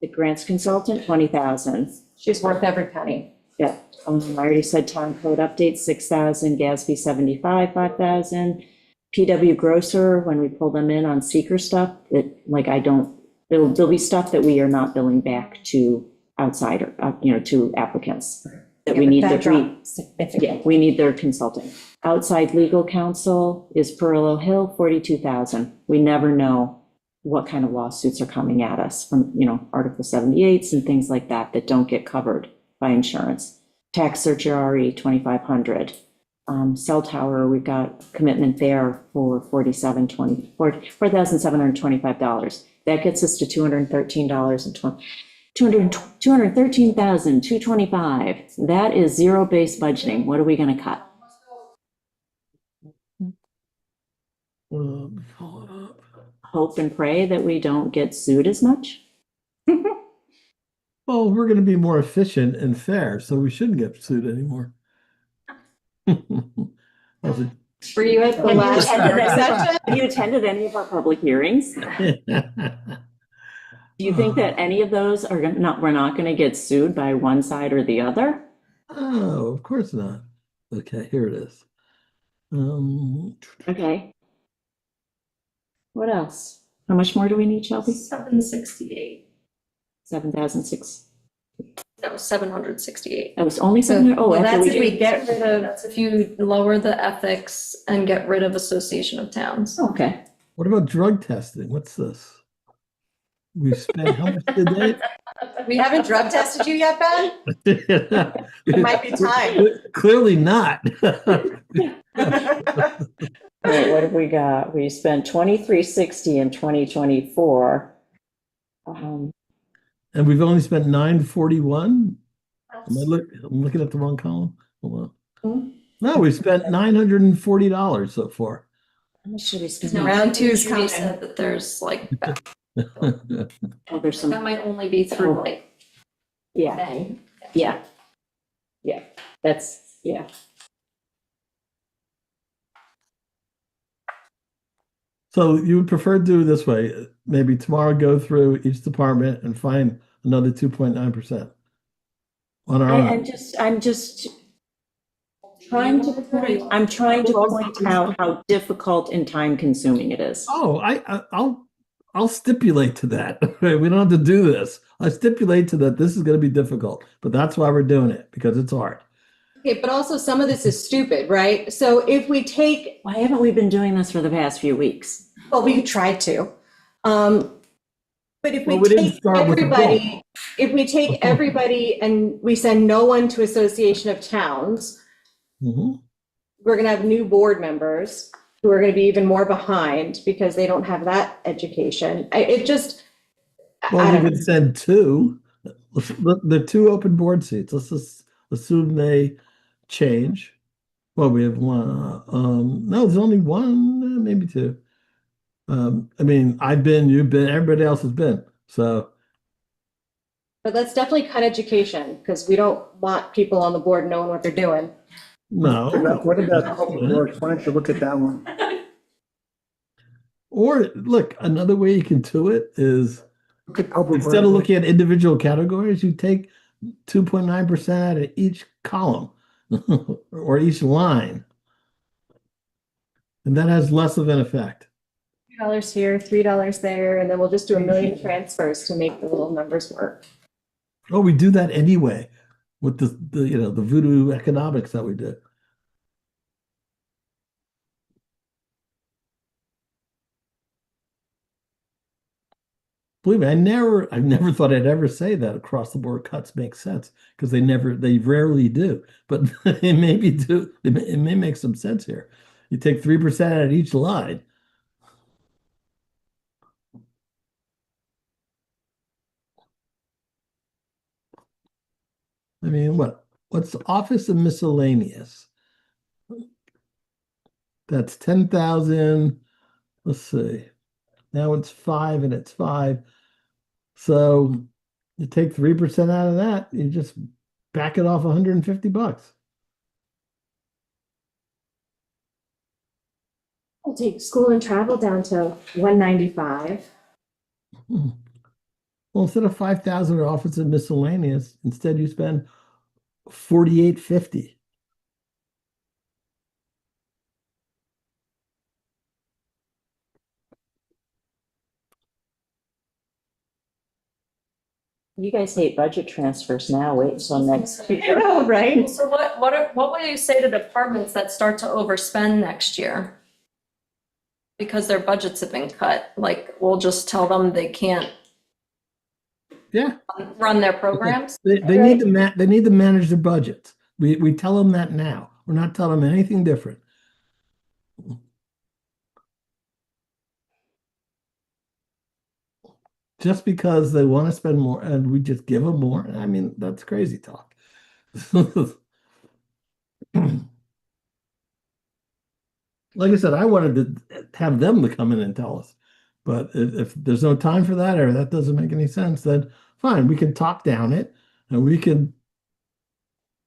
The grants consultant, 20,000. She's worth every penny. Yeah, I already said town code update, 6,000, GASB 75, 5,000. PW Grocer, when we pull them in on seeker stuff, there'll be stuff that we are not billing back to outsider, to applicants. That we need That to dropped significantly. Yeah, we need their consulting. Outside legal counsel is Perillo Hill, 42,000. We never know what kind of lawsuits are coming at us from, Article 78s and things like that that don't get covered by insurance. Tax certiorari, 2,500. Cell tower, we've got commitment there for $4,725. That gets us to $213,225. That is zero-based budgeting. What are we going to cut? Pull it up. Hope and pray that we don't get sued as much? Well, we're going to be more efficient and fair, so we shouldn't get sued anymore. That was Were you at the Have you last? have you attended any of our public hearings? Do you think that any of those we're not going to get sued by one side or the other? Oh, of course not. Okay, here it is. Um, Okay. What else? How much more do we need, Shelby? 768. 7,006. No, 768. That was only 700, oh, Well, after that's we if we did. get rid of, that's if you lower the ethics and get rid of Association of Towns. Okay. what about drug testing? What's this? We spent how much today? We haven't drug tested you yet, Ben? It might be time. Clearly not. All right, what have we got? We spent 2360 in 2024. And we've only spent 941. I'm looking at the wrong column. Hold on. No, we spent $940 so far. How much should we spend? No, Round two's Judy coming. said that there's like, Oh, there's some, that might only be through like yeah, May. yeah. Yeah, that's, yeah. So you would prefer to do it this way, maybe tomorrow go through each department and find another 2.9% on our own. I'm just trying to point out how difficult and time consuming it is. Oh, I'll stipulate to that. We don't have to do this. I stipulate to that this is going to be difficult, but that's why we're doing it, because it's hard. Okay, but also some of this is stupid, right? So if we take, Why haven't we been doing this for the past few weeks? well, we tried to. But if Well, we we didn't take start with the everybody, if we take everybody and we send no one to Association of Towns, Mhm. we're gonna have new board members who are gonna be even more behind because they don't have that education. It just, I Well, we don't know. could send two. The two open board seats. Let's just assume they change. Well, we have one. No, there's only one, maybe two. I mean, I've been, you've been, everybody else has been. So, But let's definitely cut education because we don't want people on the board knowing what they're doing. no. What about public works? Why don't you look at that one? Or look, another way you can do it is Look at public instead of works. looking at individual categories, you take 2.9% out of each column or each line. And that has less of an effect. $3 here, $3 there, and then we'll just do 1,000,000 transfers to make the little numbers work. Oh, we do that anyway with the voodoo economics that we did. Believe me, I've never thought I'd ever say that across the board cuts make sense because they rarely do, but it maybe do. It may make some sense here. You take 3% out of each line. I mean, what's the office and miscellaneous? That's 10,000. Let's see. Now it's 5 and it's 5. So you take 3% out of that, you just back it off $150. We'll take school and travel down to 195. Well, instead of 5,000 in office and miscellaneous, instead you spend 48.50. You guys hate budget transfers now, wait until next I year. know, right? So what will you say to departments that start to overspend next year? Because their budgets have been cut, like, we'll just tell them they can't Yeah, run their programs? they need to manage their budgets. We tell them that now. We're not telling them anything different. Just because they want to spend more and we just give them more. I mean, that's crazy talk. Like I said, I wanted to have them to come in and tell us. But if there's no time for that or that doesn't make any sense, then fine, we can talk down it and we can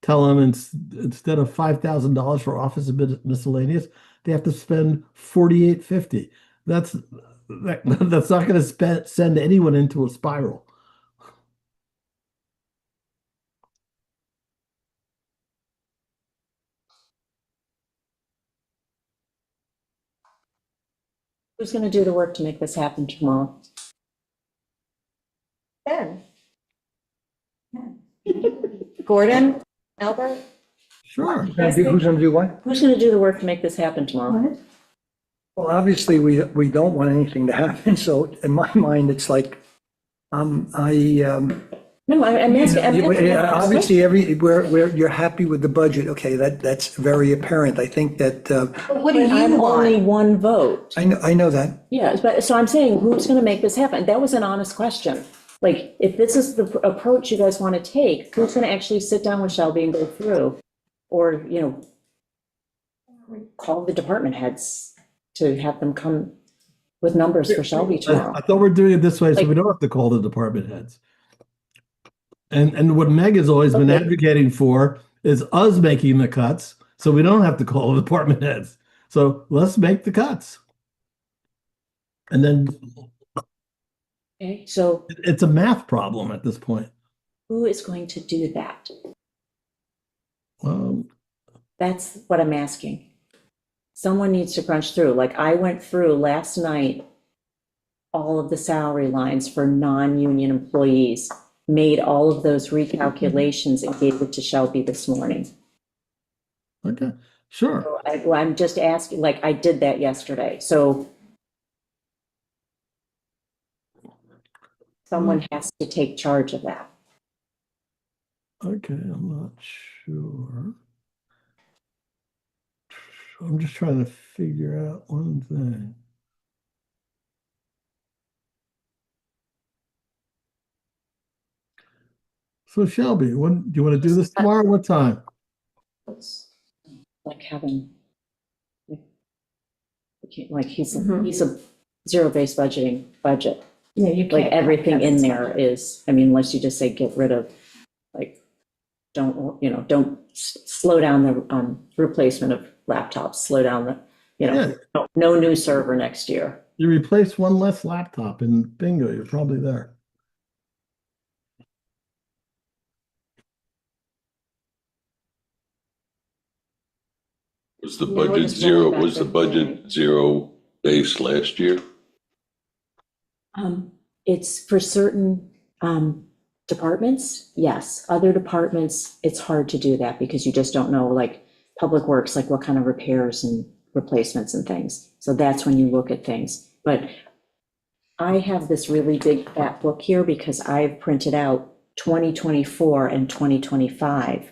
tell them instead of $5,000 for office and miscellaneous, they have to spend $48.50. That's not going to send anyone into a spiral. Who's gonna do the work to make this happen tomorrow? Ben, Gordon? Albert? Sure. Who's gonna do what? Who's gonna do the work to make this happen tomorrow? Well, obviously, we don't want anything to happen, so in my mind, it's like, No, I'm asking. obviously, where you're happy with the budget, okay, that's very apparent. I think that, what do you I'm only want? one vote. I know that. Yeah, but, so I'm saying, who's gonna make this happen? That was an honest question. Like, if this is the approach you guys wanna take, who's gonna actually sit down with Shelby and go through? Or, call the department heads to have them come with numbers for Shelby tomorrow. I thought we're doing it this way, so Like- we don't have to call the department heads. And what Meg has always been Okay. advocating for is us making the cuts, so we don't have to call the department heads. So let's make the cuts. And then Okay, so it's a math problem at this point. who is going to do that? Um, That's what I'm asking. Someone needs to crunch through. Like, I went through last night all of the salary lines for non-union employees, made all of those recalculations and gave it to Shelby this morning. okay, sure. So I'm just asking, like, I did that yesterday, so someone has to take charge of that. Okay, I'm not sure. I'm just trying to figure out one thing. So Shelby, when do you want to do this tomorrow? What time? Like having, like, he's Mhm. a zero-based budgeting budget. Yeah, you can't. Like, everything in there is, I mean, unless you just say get rid of, like, don't slow down the replacement of laptops, slow down the, Yeah, no new server next year. you replace one less laptop and bingo, you're probably there. Was the Yeah, we're budget just zero, rolling back was the the budget thing. zero base last year? It's for certain departments, yes. Other departments, it's hard to do that because you just don't know, like, Public Works, like what kind of repairs and replacements and things. So that's when you look at things. But I have this really big fat book here because I've printed out 2024 and 2025,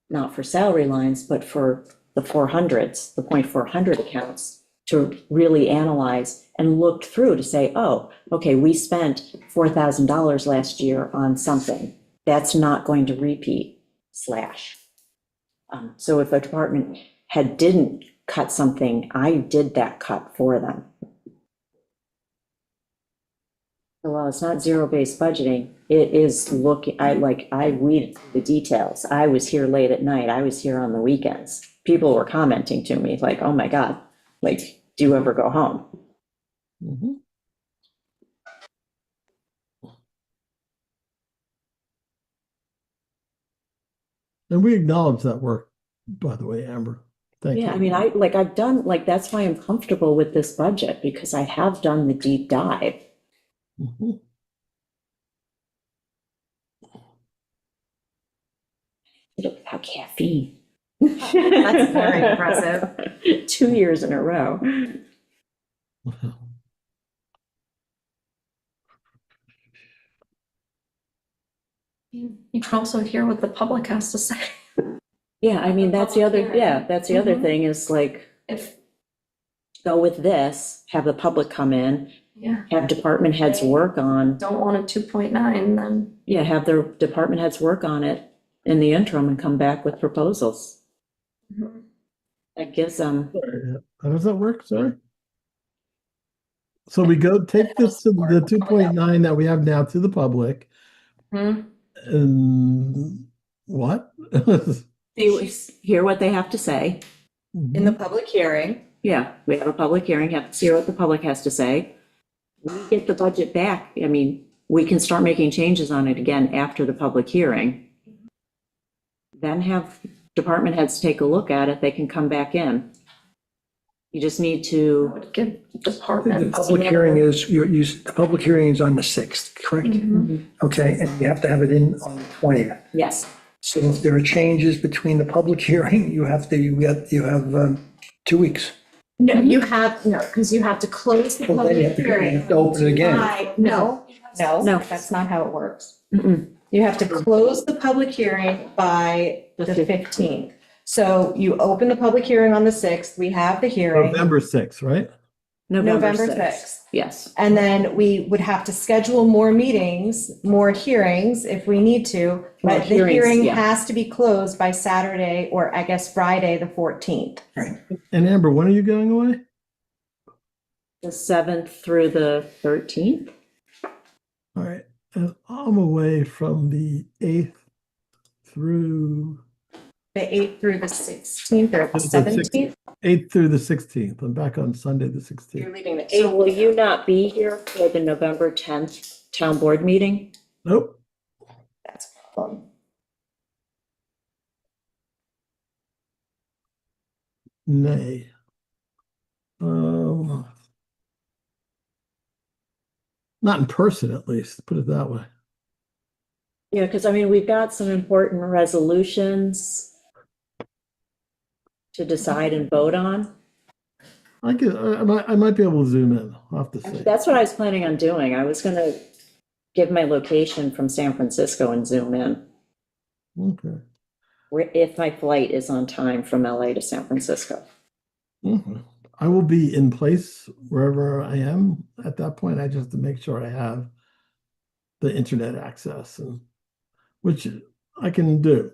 not for salary lines, but for the 400s, the .400 accounts, to really analyze and look through to say, oh, okay, we spent $4,000 last year on something. That's not going to repeat, slash. So if a department head didn't cut something, I did that cut for them. So while it's not zero-based budgeting, it is looking, I weeded through the details. I was here late at night. I was here on the weekends. People were commenting to me like, oh my God, like, do you ever go home? Mhm. And we acknowledge that work, by the way, Amber. Thank you. Yeah, I mean, I've done, like, that's why I'm comfortable with this budget, because I have done the deep dive. Mhm. Without caffeine. That's very impressive. 2 years in a row. You can also hear what the public has to say. Yeah, I mean, that's the other, Public yeah, hearing. that's the other Mhm. thing is like, If, go with this, have the public come in, yeah, have department heads work on, don't want a 2.9, then yeah, have their department heads work on it in the interim and come back with proposals. That gives them, How does that work? Sorry. So we go take this to the 2.9 that we have now to the public Hmm. and what? hear what they have to say. In the public hearing, Yeah, we have a public hearing, have to hear what the public has to say. We get the budget back, I mean, we can start making changes on it again after the public hearing. Then have department heads take a look at it, they can come back in. You just need to, would give The departments. public hearing is, the public hearing is on the 6th, correct? Okay, and you have to have it in on the 20th. yes, So if there are changes between the public hearing, you have 2 weeks. No, you have, no, because you have to close the Well, then you public have to- you hearing. have to open it again. No, No. that's not how it works. Mm-mm. You have to close the public hearing by the 15th. So you open the public hearing on the 6th, we have the hearing, November 6th, right? November November 6th. 6th. Yes, And then we would have to schedule more meetings, more hearings if we need to. More But the hearings, hearing yeah. has to be closed by Saturday, or I guess Friday, the 14th. And Amber, when are you going away? the 7th through the 13th. All right, and I'm away from the 8th through The 8th through the 16th or the The 17th? 8th through the 16th. I'm back on Sunday, the You're 16th. leaving the So 8th. will you not be here for the November 10th town board meeting? Nope. That's a problem. Nay. Not in person, at least, put it that way. Yeah, because I mean, we've got some important resolutions to decide and vote on. I might be able to zoom in, I'll have to see. That's what I was planning on doing. I was gonna give my location from San Francisco and zoom in, Okay. if my flight is on time from LA to San Francisco. Mhm. I will be in place wherever I am at that point. I just have to make sure I have the internet access, and which I can do.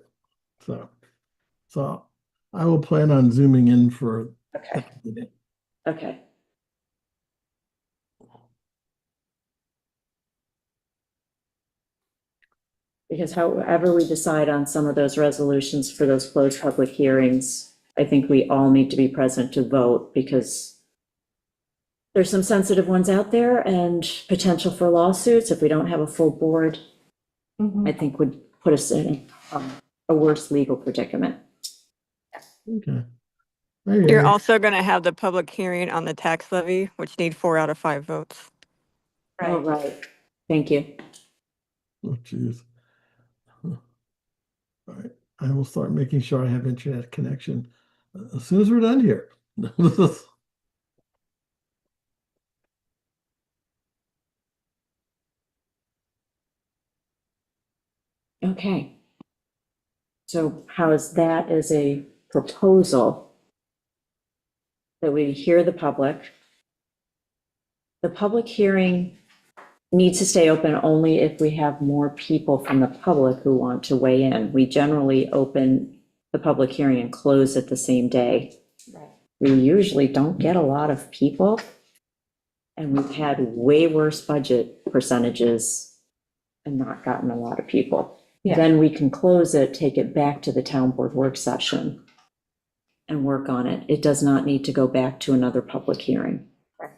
So I will plan on zooming in for Okay, that meeting. okay. Because however we decide on some of those resolutions for those closed public hearings, I think we all need to be present to vote because there's some sensitive ones out there and potential for lawsuits if we don't have a full board, I think would put us in a worse legal predicament. Okay. There you You're go. also going to have the public hearing on the tax levy, which need 4 out of 5 votes. Oh, right. Thank you. Oh, geez. All right, I will start making sure I have internet connection as soon as we're done here. Okay. So how is that as a proposal? That we hear the public. The public hearing needs to stay open only if we have more people from the public who want to weigh in. We generally open the public hearing and close it the same day. Right. We usually don't get a lot of people. And we've had way worse budget percentages and not gotten a lot of people. Yeah. Then we can close it, take it back to the town board work session and work on it. It does not need to go back to another public hearing. I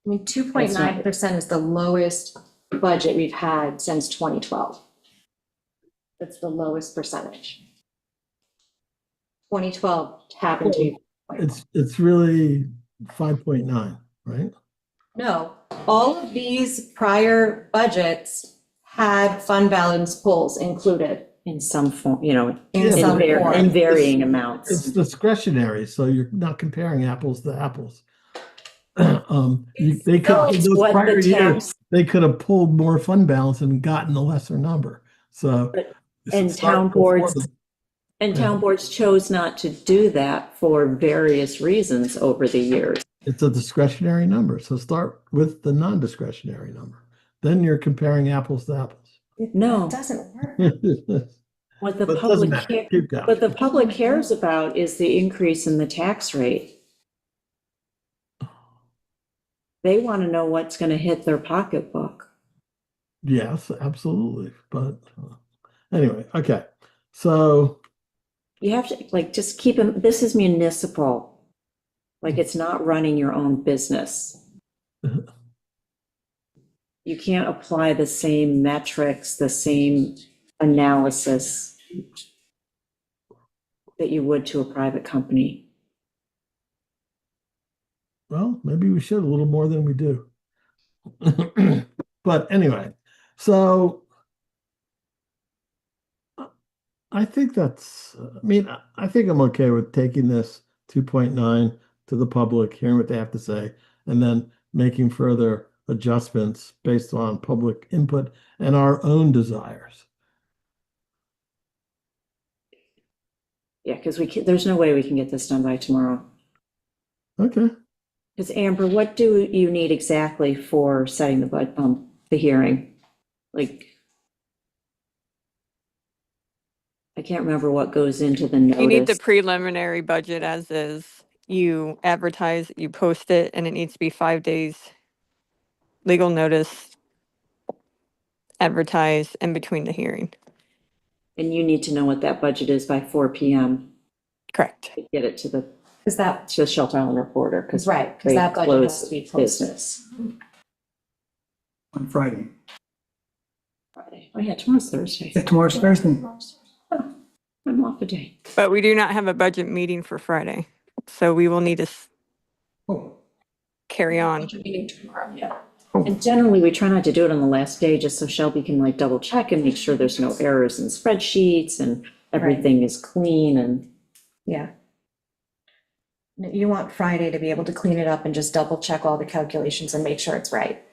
mean, 2.9% is the lowest budget we've had since 2012. That's the lowest percentage. 2012 happened to be. It's really 5.9, right? No, all of these prior budgets had fund balance pulls included. In some form, you know, In some form. in varying It's amounts. discretionary, so you're not comparing apples to apples. They Still, could, it's those what prior the years, towns- they could have pulled more fund balance and gotten a lesser number, so. And start town before boards, the- and town boards chose not to do that for various reasons over the years. It's a discretionary number, so start with the non-discretionary number. Then you're comparing apples to apples. No, It doesn't work. what the But it doesn't public, matter. Keep going. what the public cares about is the increase in the tax rate. They want to know what's going to hit their pocketbook. Yes, absolutely, but anyway, okay, so. You have to, like, just keep them, this is municipal. Like, it's not running your own business. You can't apply the same metrics, the same analysis that you would to a private company. Well, maybe we should a little more than we do. But anyway, so I think I think I'm okay with taking this 2.9 to the public, hearing what they have to say, and then making further adjustments based on public input and our own desires. Yeah, because there's no way we can get this done by tomorrow. Okay. Because Amber, what do you need exactly for setting the hearing? Like, I can't remember what goes into the You need the notice. preliminary budget as is. You advertise, you post it, and it needs to be 5 days. Legal notice, advertise in between the hearing. And you need to know what that budget is by 4 PM. Correct. to Get it to the Because that, Shelter Island Reporter, because right, because they that budget has close to be posted. business. On Friday. Friday. Oh, yeah, tomorrow's Thursday. Yeah, tomorrow's Thursday. Oh, I'm off a day. But we do not have a budget meeting for Friday. So we will need to Oh, carry on. Meeting tomorrow, yeah. And generally, we try not to do it on the last day, just so Shelby can like double check and make sure there's no errors in spreadsheets and everything is clean and. Yeah. You want Friday to be able to clean it up and just double check all the calculations and make sure it's right.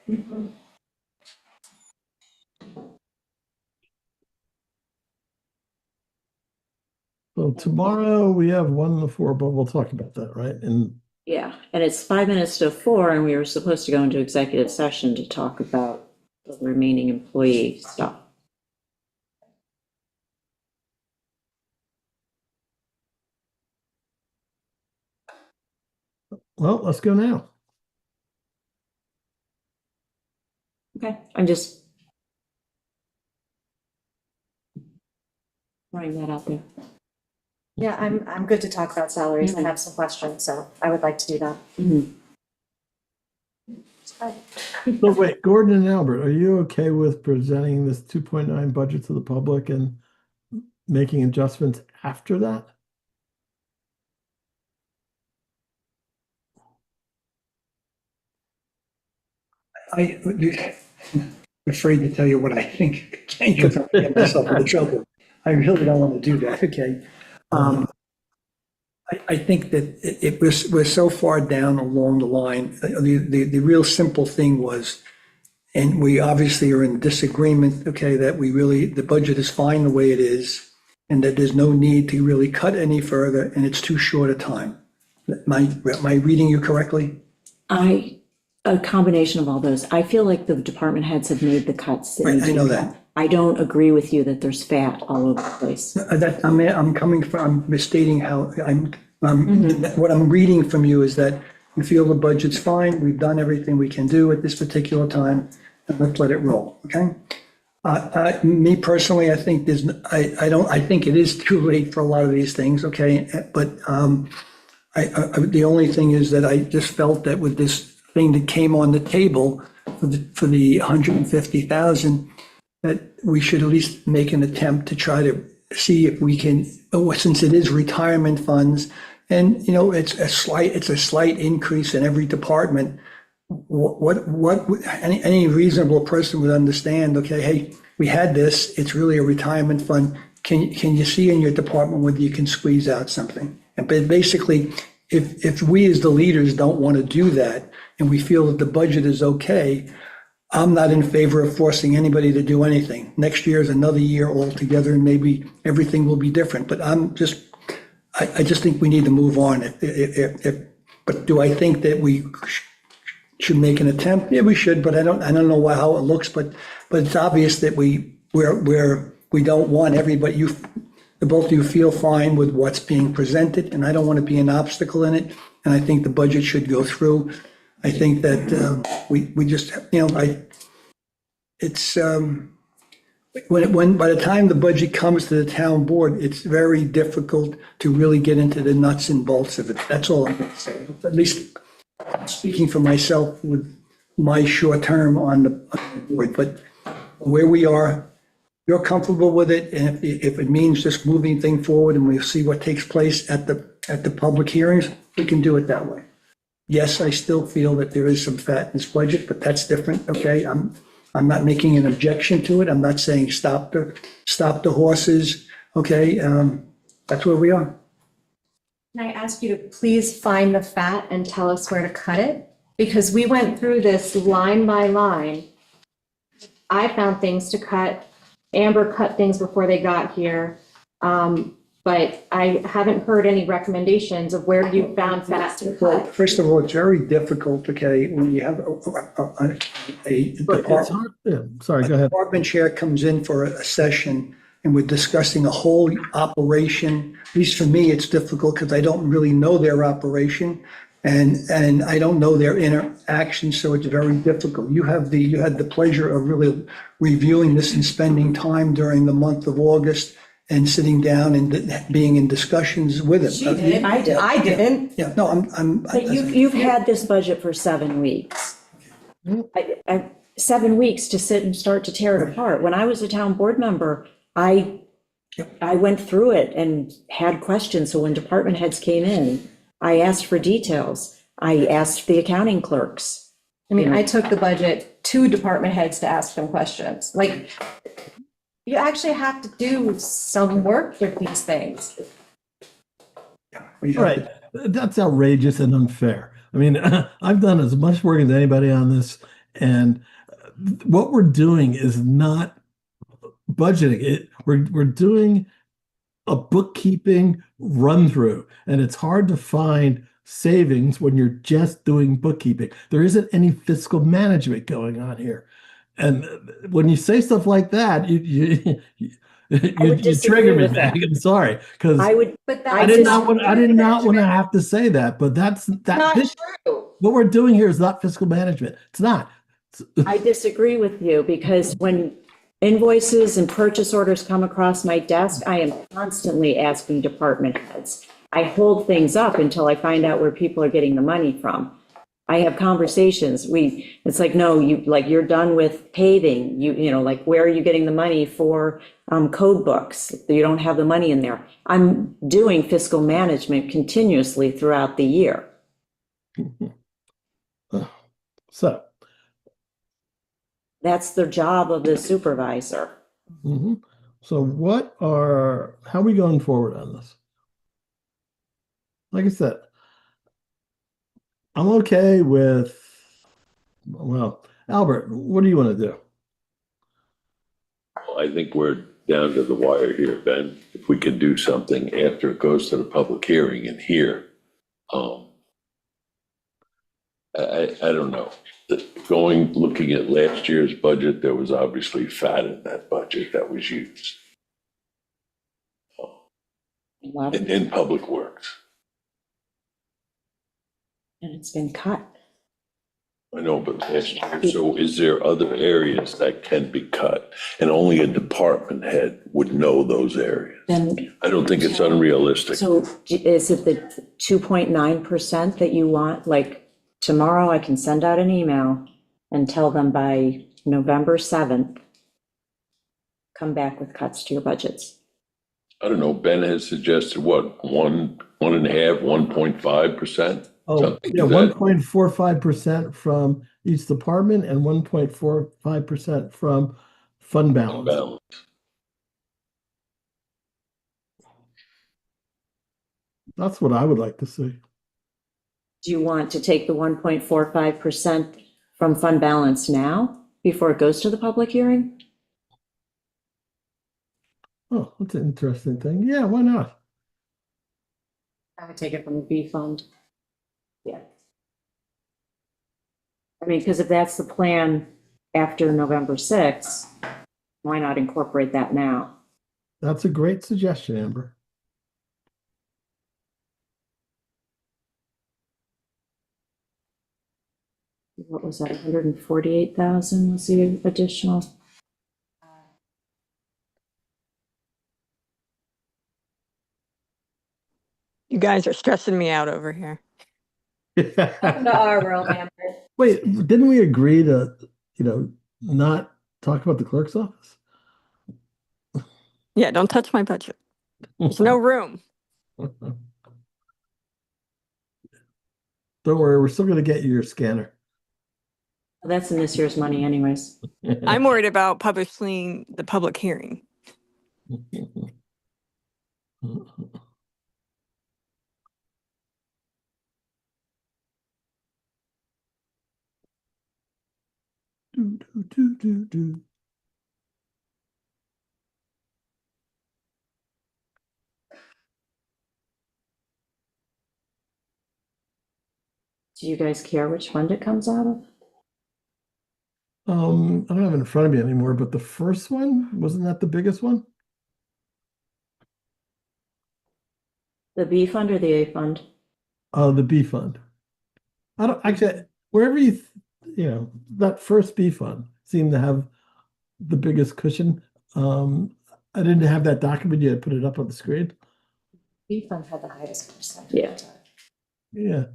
So tomorrow we have 1 to 4, but we'll talk about that, right? And Yeah, and it's 5 minutes to 4, and we were supposed to go into executive session to talk about the remaining employee stuff. well, let's go now. Okay, I'm just throwing that out there. Yeah, I'm good to talk about salaries. I have some questions, so I would like to do that. Mhm. So wait, Gordon and Albert, are you okay with presenting this 2.9 budget to the public and making adjustments after that? I'm afraid to tell you what I think, because I'll get myself into trouble. I really don't want to do that, okay? I think that we're so far down along the line. The real simple thing was, and we obviously are in disagreement, okay, that the budget is fine the way it is, and that there's no need to really cut any further, and it's too short a time. Am I reading you correctly? A combination of all those. I feel like the department heads have made the cuts. that Right, need I to know be that. done. I don't agree with you that there's fat all over the place. I'm misstating how, what I'm reading from you is that you feel the budget's fine, we've done everything we can do at this particular time, and let's let it roll, okay? Me personally, I think I think it is too late for a lot of these things, okay? But the only thing is that I just felt that with this thing that came on the table for the 150,000, that we should at least make an attempt to try to see if we can, since it is retirement funds, and, it's a slight increase in every department. Any reasonable person would understand, okay, hey, we had this, it's really a retirement fund. Can you see in your department whether you can squeeze out something? But basically, if we as the leaders don't want to do that, and we feel that the budget is okay, I'm not in favor of forcing anybody to do anything. Next year is another year altogether, and maybe everything will be different. But I just think we need to move on. But do I think that we should make an attempt? Yeah, we should. But I don't know how it looks. But it's obvious that we don't want everybody. Both of you feel fine with what's being presented, and I don't want to be an obstacle in it. And I think the budget should go through. I think that we just, it's, by the time the budget comes to the town board, it's very difficult to really get into the nuts and bolts of it. That's all I'm going to say. At least speaking for myself with my short term on the board. But where we are, you're comfortable with it, and if it means just moving things forward and we'll see what takes place at the public hearings, we can do it that way. Yes, I still feel that there is some fat in this budget, but that's different, okay? I'm not making an objection to it. I'm not saying stop the horses, okay? That's where we are. Can I ask you to please find the fat and tell us where to cut it? Because we went through this line by line. I found things to cut. Amber cut things before they got here. But I haven't heard any recommendations of where you found fat to Well, cut. first of all, it's very difficult, okay, when you have a But it's department. hard, yeah, sorry, go ahead. Department chair comes in for a session and we're discussing a whole operation. At least for me, it's difficult because I don't really know their operation and I don't know their interaction, so it's very difficult. You had the pleasure of really reviewing this and spending time during the month of August and sitting down and being in discussions with him. She did. I didn't. Yeah, no, I'm. But you've had this budget for 7 weeks. 7 weeks to sit and start to tear it apart. When I was a town board member, I went through it and had questions. So when department heads came in, I asked for details. I asked the accounting clerks. I mean, I took the budget to department heads to ask them questions. Like, you actually have to do some work with these things. Right, that's outrageous and unfair. I mean, I've done as much work as anybody on this, and what we're doing is not budgeting it. We're doing a bookkeeping run through, and it's hard to find savings when you're just doing bookkeeping. There isn't any fiscal management going on here. And when you say stuff like that, you disagree trigger me, with that. Meg. I'm sorry, because But I did not want to have to say that, but that's Not this, true. what we're doing here is not fiscal management. It's not. I disagree with you because when invoices and purchase orders come across my desk, I am constantly asking department heads. I hold things up until I find out where people are getting the money from. I have conversations. It's like, no, you're done with paving. Like, where are you getting the money for code books? You don't have the money in there. I'm doing fiscal management continuously throughout the year. So, That's the job of the supervisor. mhm. So how are we going forward on this? Like I said, I'm okay with, well, Albert, what do you want to do? Well, I think we're down to the wire here, Ben. If we can do something after it goes to the public hearing and here, I don't know. Looking at last year's budget, there was obviously fat in that budget that was used in public works. And it's been cut. I know, but last year, so is there other areas that can be cut? And only a department head would know those areas. Then, I don't think it's unrealistic. so is it the 2.9% that you want? Like, tomorrow I can send out an email and tell them by November 7th, come back with cuts to your budgets. I don't know, Ben has suggested what, 1.5%, 1.5%? Oh, Something yeah, to that. 1.45% from each department and 1.45% from fund balance. Balance. That's what I would like to see. Do you want to take the 1.45% from fund balance now before it goes to the public hearing? Oh, that's an interesting thing. Yeah, why not? I would take it from the B fund. Yeah. I mean, because if that's the plan after November 6th, why not incorporate that now? That's a great suggestion, Amber. What was that, 148,000 was the additional? You guys are stressing me out over here. Welcome to our world, Amber. Wait, didn't we agree to, not talk about the clerk's office? Yeah, don't touch my budget. There's no room. Don't worry, we're still gonna get you your scanner. That's in this year's money anyways. I'm worried about publishing the public hearing. Do, do, do, do, do. Do you guys care which fund it comes out of? I don't have it in front of me anymore, but the first one, wasn't that the biggest one? The B fund or the A fund? The B fund. I don't actually, wherever that first B fund seemed to have the biggest cushion. I didn't have that document yet, put it up on the screen. B fund had the highest percentage. Yeah. Yeah,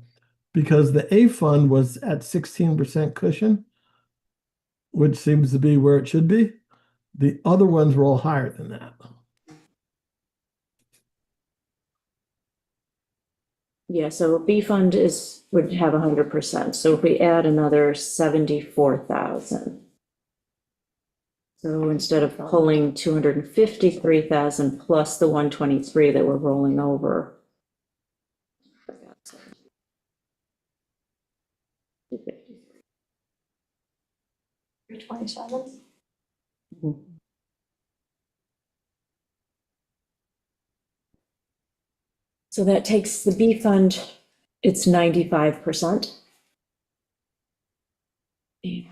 because the A fund was at 16% cushion, which seems to be where it should be. The other ones were all higher than that. Yeah, so B fund would have 100%. So if we add another 74,000. So instead of pulling 253,000 plus the 123 that we're rolling over. 327. So that takes the B fund, it's 95%. Yeah.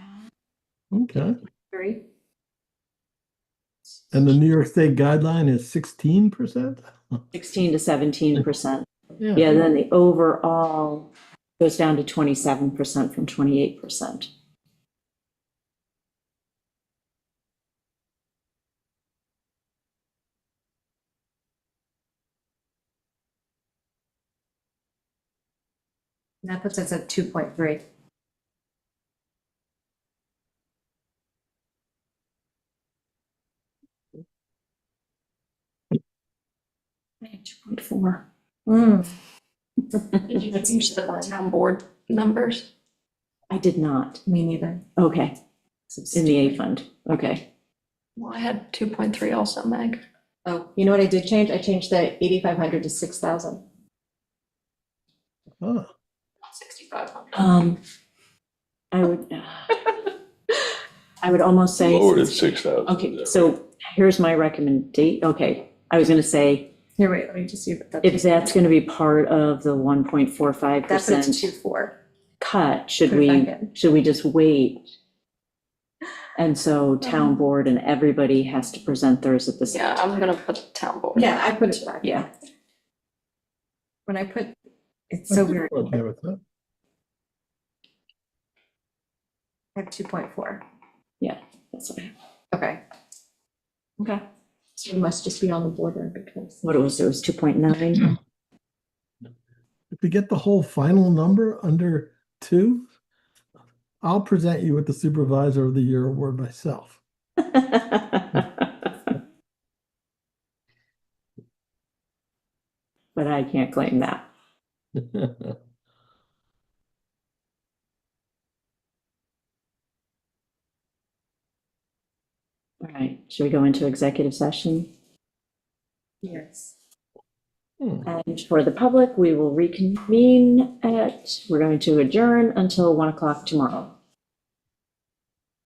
Okay. Three. And the New York State guideline is 16%? 16 to 17%. Yeah. Yeah, then the overall goes down to 27% from 28%. That puts us at 2.3. I had 2.4. Did you change the town board numbers? I did not. Me neither. Okay. In the A fund. Okay. Well, I had 2.3 also, Meg. Oh, you know what I did change? I changed the 8,500 to 6,000. Oh, 6,500. I would almost say. Lowered at 6,000. Okay, so here's my recommendation. Okay, I was gonna say, Here, wait, let me just see. if that's gonna be part of the That puts 1.45% 2.4. cut, should Put it we, back in. should we just wait? And so town board and everybody has to present theirs at the same Yeah, time. I'm gonna put town board. Yeah, I put it back. Yeah, When I put, it's so weird. okay with that. I have 2.4. that's what I have. Okay. Okay. So it must just be on the border because. What it was 2.9. If we get the whole final number under 2, I'll present you with the Supervisor of the Year award myself. But I can't claim that. All right, should we go into executive session? Yes. And for the public, we will reconvene we're going to adjourn until 1 o'clock tomorrow.